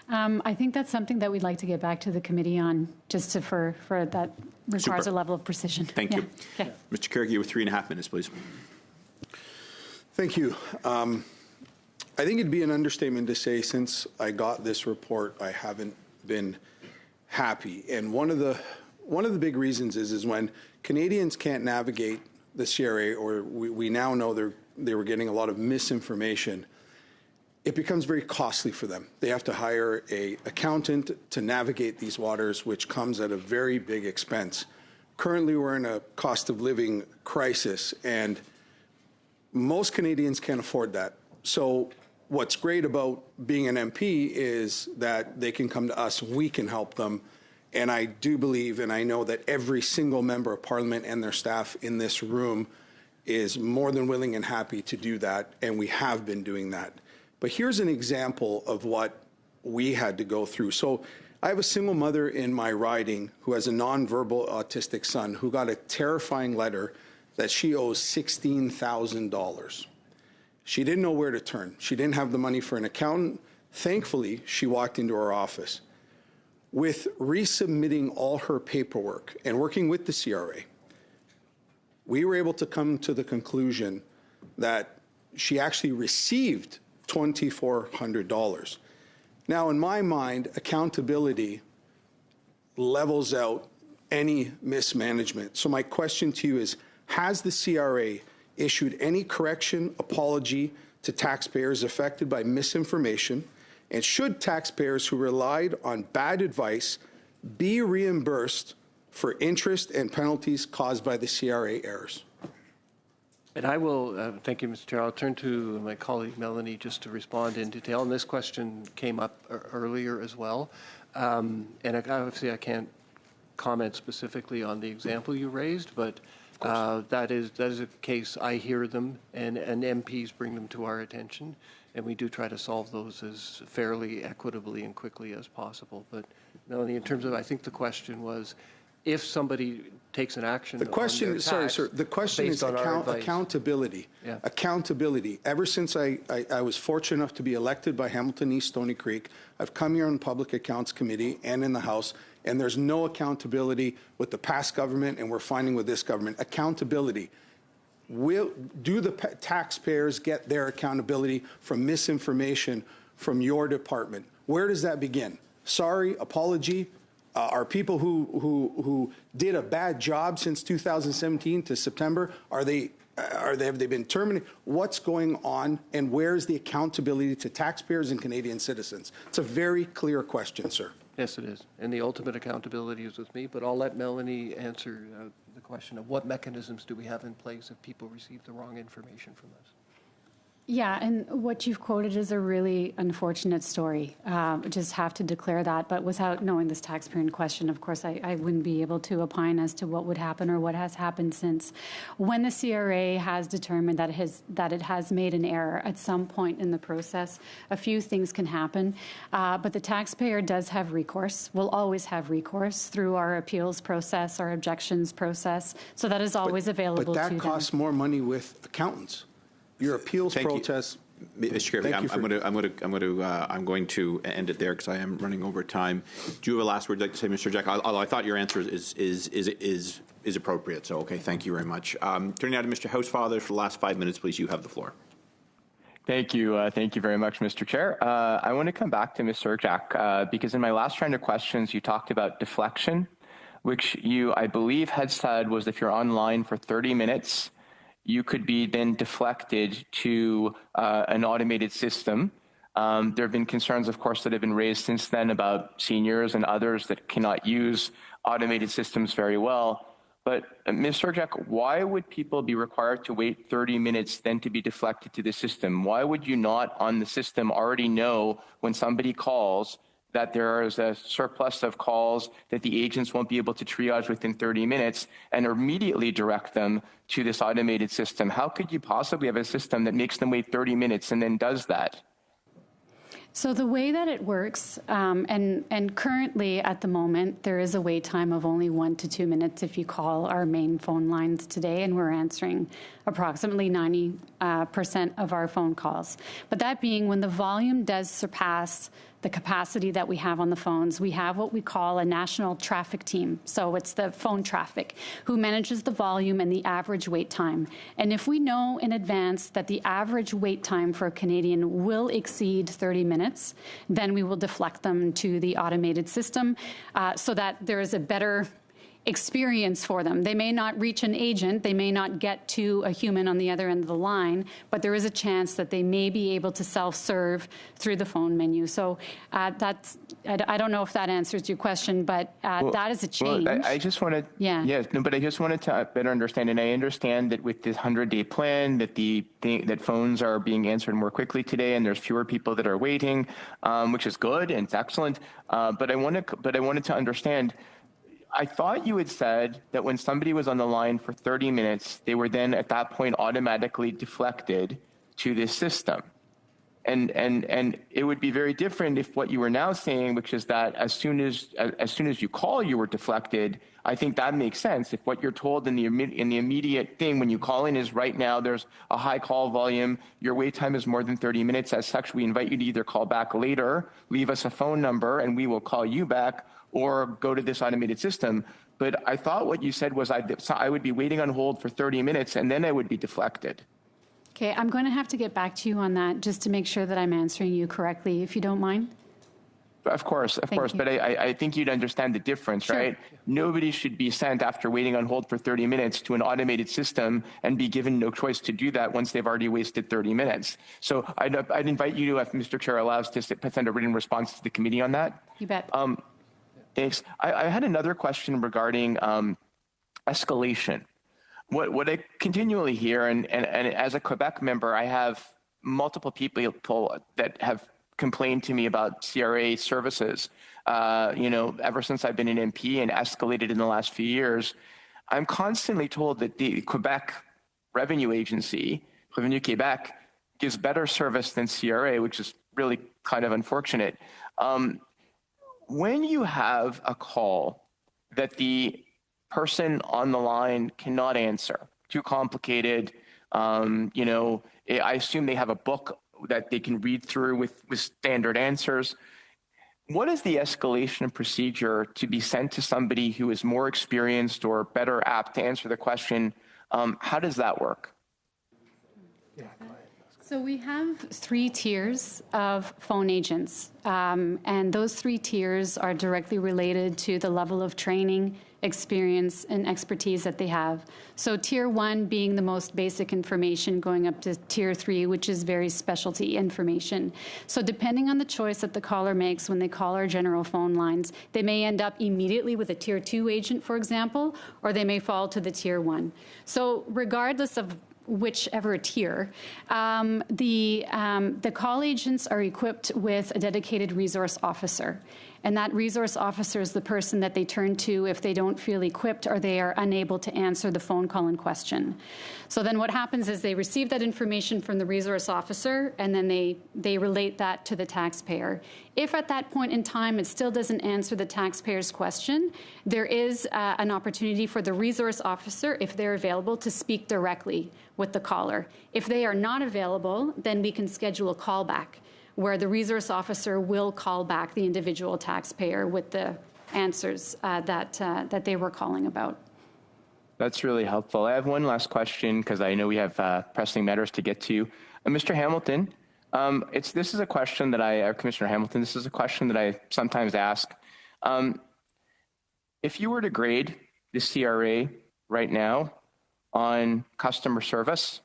Speaker 14: an answer. I think that's something that we'd like to get back to the committee on, just for that requires a level of precision.
Speaker 1: Thank you.
Speaker 14: Okay.
Speaker 1: Mr. Couric, you have 3.5 minutes, please.
Speaker 12: Thank you. I think it'd be an understatement to say since I got this report, I haven't been happy. And one of the big reasons is when Canadians can't navigate the CRA, or we now know they were getting a lot of misinformation, it becomes very costly for them. They have to hire an accountant to navigate these waters, which comes at a very big expense. Currently, we're in a cost of living crisis, and most Canadians can't afford that. So what's great about being an MP is that they can come to us, we can help them. And I do believe, and I know that every single member of Parliament and their staff in this room is more than willing and happy to do that, and we have been doing that. But here's an example of what we had to go through. So I have a single mother in my riding who has a nonverbal autistic son who got a terrifying letter that she owes $16,000. She didn't know where to turn. She didn't have the money for an accountant. Thankfully, she walked into our office. With resubmitting all her paperwork and working with the CRA, we were able to come to the conclusion that she actually received $2,400. Now, in my mind, accountability levels out any mismanagement. So my question to you is, has the CRA issued any correction, apology to taxpayers affected by misinformation? And should taxpayers who relied on bad advice be reimbursed for interest and penalties caused by the CRA errors?
Speaker 4: And I will, thank you, Mr. Chair. I'll turn to my colleague Melanie just to respond in detail. And this question came up earlier as well. And obviously I can't comment specifically on the example you raised, but that is a case. I hear them, and MPs bring them to our attention, and we do try to solve those as fairly, equitably, and quickly as possible. But Melanie, in terms of, I think the question was, if somebody takes an action.
Speaker 12: The question, sorry, sir. The question is accountability.
Speaker 4: Yeah.
Speaker 12: Accountability. Ever since I was fortunate enough to be elected by Hamilton East Stony Creek, I've come here on the Public Accounts Committee and in the House, and there's no accountability with the past government, and we're finding with this government. Accountability. Do the taxpayers get their accountability from misinformation from your department? Where does that begin? Sorry, apology. Are people who did a bad job since 2017 to September, have they been terminated? What's going on, and where's the accountability to taxpayers and Canadian citizens? It's a very clear question, sir.
Speaker 4: Yes, it is. And the ultimate accountability is with me, but I'll let Melanie answer the question of what mechanisms do we have in place if people receive the wrong information from us.
Speaker 14: Yeah, and what you've quoted is a really unfortunate story. Just have to declare that. But without knowing this taxpayer in question, of course, I wouldn't be able to opine as to what would happen or what has happened since. When the CRA has determined that it has made an error at some point in the process, a few things can happen. But the taxpayer does have recourse, will always have recourse through our appeals process, our objections process. So that is always available to them.
Speaker 12: But that costs more money with accountants. Your appeals process.
Speaker 1: Mr. Chair, I'm going to end it there because I am running over time. Do you have a last word you'd like to say, Mr. Jack? Although I thought your answer is appropriate. So, okay, thank you very much. Turning now to Mr. Housefather for the last 5 minutes, please. You have the floor.
Speaker 13: Thank you. Thank you very much, Mr. Chair. I want to come back to Mr. Jack because in my last round of questions, you talked about deflection, which you, I believe, had said was if you're online for 30 minutes, you could be then deflected to an automated system. There have been concerns, of course, that have been raised since then about seniors and others that cannot use automated systems very well. But Mr. Jack, why would people be required to wait 30 minutes then to be deflected to the system? Why would you not on the system already know when somebody calls that there is a surplus of calls that the agents won't be able to triage within 30 minutes and immediately direct them to this automated system? How could you possibly have a system that makes them wait 30 minutes and then does that?
Speaker 14: So the way that it works, and currently at the moment, there is a wait time of only 1 to 2 minutes if you call our main phone lines today, and we're answering approximately 90% of our phone calls. But that being, when the volume does surpass the capacity that we have on the phones, we have what we call a national traffic team. So it's the phone traffic who manages the volume and the average wait time. And if we know in advance that the average wait time for a Canadian will exceed 30 minutes, then we will deflect them to the automated system so that there is a better experience for them. They may not reach an agent, they may not get to a human on the other end of the line, but there is a chance that they may be able to self-serve through the phone menu. So that's, I don't know if that answers your question, but that is a change.
Speaker 13: Well, I just wanted, but I just wanted to better understand, and I understand that with this 100-day plan, that that phones are being answered more quickly today, and there's fewer people that are waiting, which is good and it's excellent. But I wanted to understand. I thought you had said that when somebody was on the line for 30 minutes, they were then at that point automatically deflected to this system. And it would be very different if what you were now saying, which is that as soon as you call, you were deflected. I think that makes sense. If what you're told in the immediate thing when you call in is right now there's a high call volume, your wait time is more than 30 minutes. As such, we invite you to either call back later, leave us a phone number, and we will call you back, or go to this automated system. But I thought what you said was I would be waiting on hold for 30 minutes and then I would be deflected.
Speaker 14: Okay, I'm going to have to get back to you on that just to make sure that I'm answering you correctly, if you don't mind.
Speaker 13: Of course.
Speaker 14: Thank you.
Speaker 13: But I think you'd understand the difference,
Speaker 14: Sure.
Speaker 13: right? Nobody should be sent after waiting on hold for 30 minutes to an automated system and be given no choice to do that once they've already wasted 30 minutes. So I'd invite you to, if Mr. Chair allows, to send a written response to the committee on that.
Speaker 14: You bet.
Speaker 13: Thanks. I had another question regarding escalation. What I continually hear, and as a Quebec member, I have multiple people that have complained to me about CRA services, ever since I've been an MP and escalated in the last few years. I'm constantly told that the Quebec Revenue Agency, Revenu Québec, gives better service than CRA, which is really kind of unfortunate. When you have a call that the person on the line cannot answer, too complicated, I assume they have a book that they can read through with standard answers. What is the escalation procedure to be sent to somebody who is more experienced or better apt to answer the question? How does that work?
Speaker 14: So we have 3 tiers of phone agents, and those 3 tiers are directly related to the level of training, experience, and expertise that they have. So tier 1 being the most basic information, going up to tier 3, which is very specialty information. So depending on the choice that the caller makes when they call our general phone lines, they may end up immediately with a tier 2 agent, for example, or they may fall to the tier 1. So regardless of whichever tier, the call agents are equipped with a dedicated resource officer. And that resource officer is the person that they turn to if they don't feel equipped or they are unable to answer the phone call in question. So then what happens is they receive that information from the resource officer, and then they relate that to the taxpayer. If at that point in time it still doesn't answer the taxpayer's question, there is an opportunity for the resource officer, if they're available, to speak directly with the caller. If they are not available, then we can schedule a callback, where the resource officer will call back the individual taxpayer with the answers that they were calling about.
Speaker 13: That's really helpful. I have one last question because I know we have pressing matters to get to. Mr. Hamilton, this is a question that Commissioner Hamilton, this is a question that I sometimes ask. If you were to grade the CRA right now on customer service,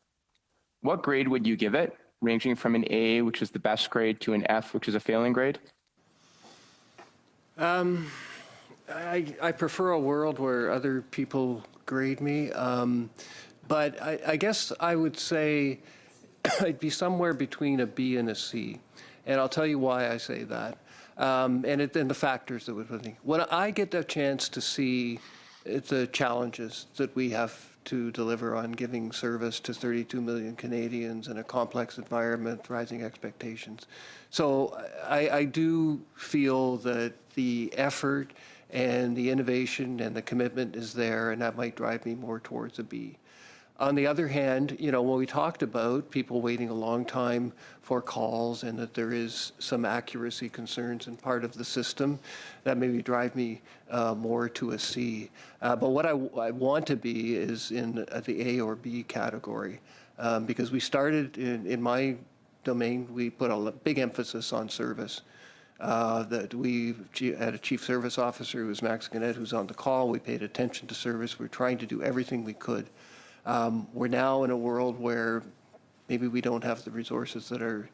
Speaker 13: what grade would you give it? Ranging from an A, which is the best grade, to an F, which is a failing grade?
Speaker 4: I prefer a world where other people grade me, but I guess I would say I'd be somewhere between a B and a C, and I'll tell you why I say that, and the factors that would think. When I get the chance to see the challenges that we have to deliver on giving service to 32 million Canadians in a complex environment, rising expectations. So I do feel that the effort and the innovation and the commitment is there, and that might drive me more towards a B. On the other hand, when we talked about people waiting a long time for calls and that there is some accuracy concerns in part of the system, that maybe drive me more to a C. But what I want to be is in the A or B category, because we started in my domain, we put a big emphasis on service. That we had a chief service officer who was Max Gannett, who's on the call. We paid attention to service. We're trying to do everything we could. We're now in a world where maybe we don't have the resources that are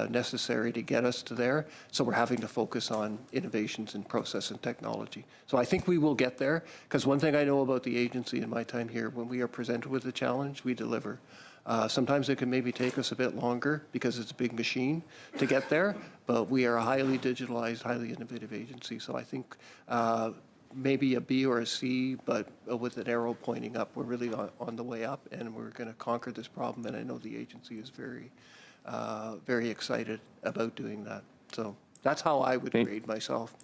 Speaker 4: necessary to get us to there, so we're having to focus on innovations in process and technology. So I think we will get there, because one thing I know about the agency in my time here, when we are presented with a challenge, we deliver. Sometimes it can maybe take us a bit longer because it's a big machine to get there, but we are a highly digitalized, highly innovative agency. So I think maybe a B or a C, but with an arrow pointing up. We're really on the way up, and we're going to conquer this problem. And I know the agency is very, very excited about doing that. So that's how I would grade myself.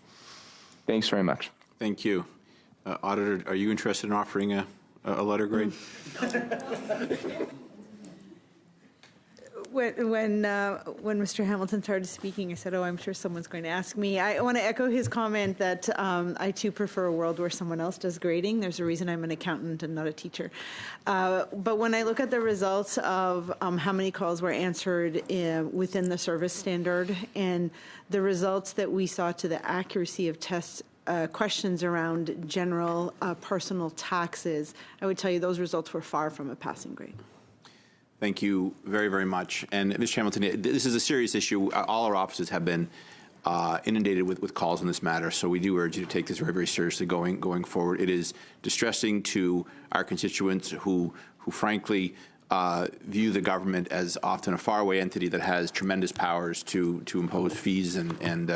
Speaker 13: Thanks very much.
Speaker 1: Thank you. Auditor, are you interested in offering a letter grade?
Speaker 3: when Mr. Hamilton started speaking, I said, "Oh, I'm sure someone's going to ask me." I want to echo his comment that I too prefer a world where someone else does grading. There's a reason I'm an accountant and not a teacher. But when I look at the results of how many calls were answered within the service standard and the results that we saw to the accuracy of tests. Questions around general personal taxes, I would tell you those results were far from a passing grade.
Speaker 1: Thank you very, very much. And Mr. Hamilton, this is a serious issue. All our offices have been inundated with calls on this matter, so we do urge you to take this very, very seriously going forward. It is distressing to our constituents who frankly, view the government as often a faraway entity that has tremendous powers to impose fees and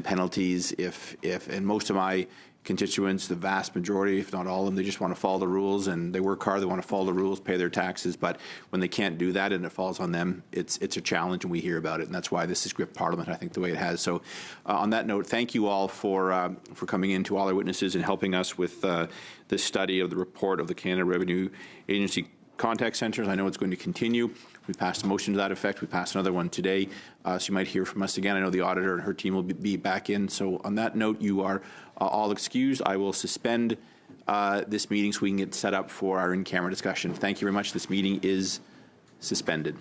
Speaker 1: penalties. And most of my constituents, the vast majority, if not all of them, they just want to follow the rules, and they work hard. They want to follow the rules, pay their taxes. But when they can't do that and it falls on them, it's a challenge, and we hear about it. And that's why this has gripped Parliament, I think, the way it has. So on that note, thank you all for coming in, to all our witnesses, and helping us with this study of the report of the Canada Revenue Agency contact centers. I know it's going to continue. We passed a motion to that effect. We passed another one today. So you might hear from us again. I know the auditor and her team will be back in. So on that note, you are all excused. I will suspend this meeting so we can get set up for our in-camera discussion. Thank you very much. This meeting is suspended.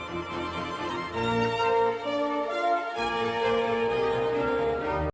Speaker 18: Thank you.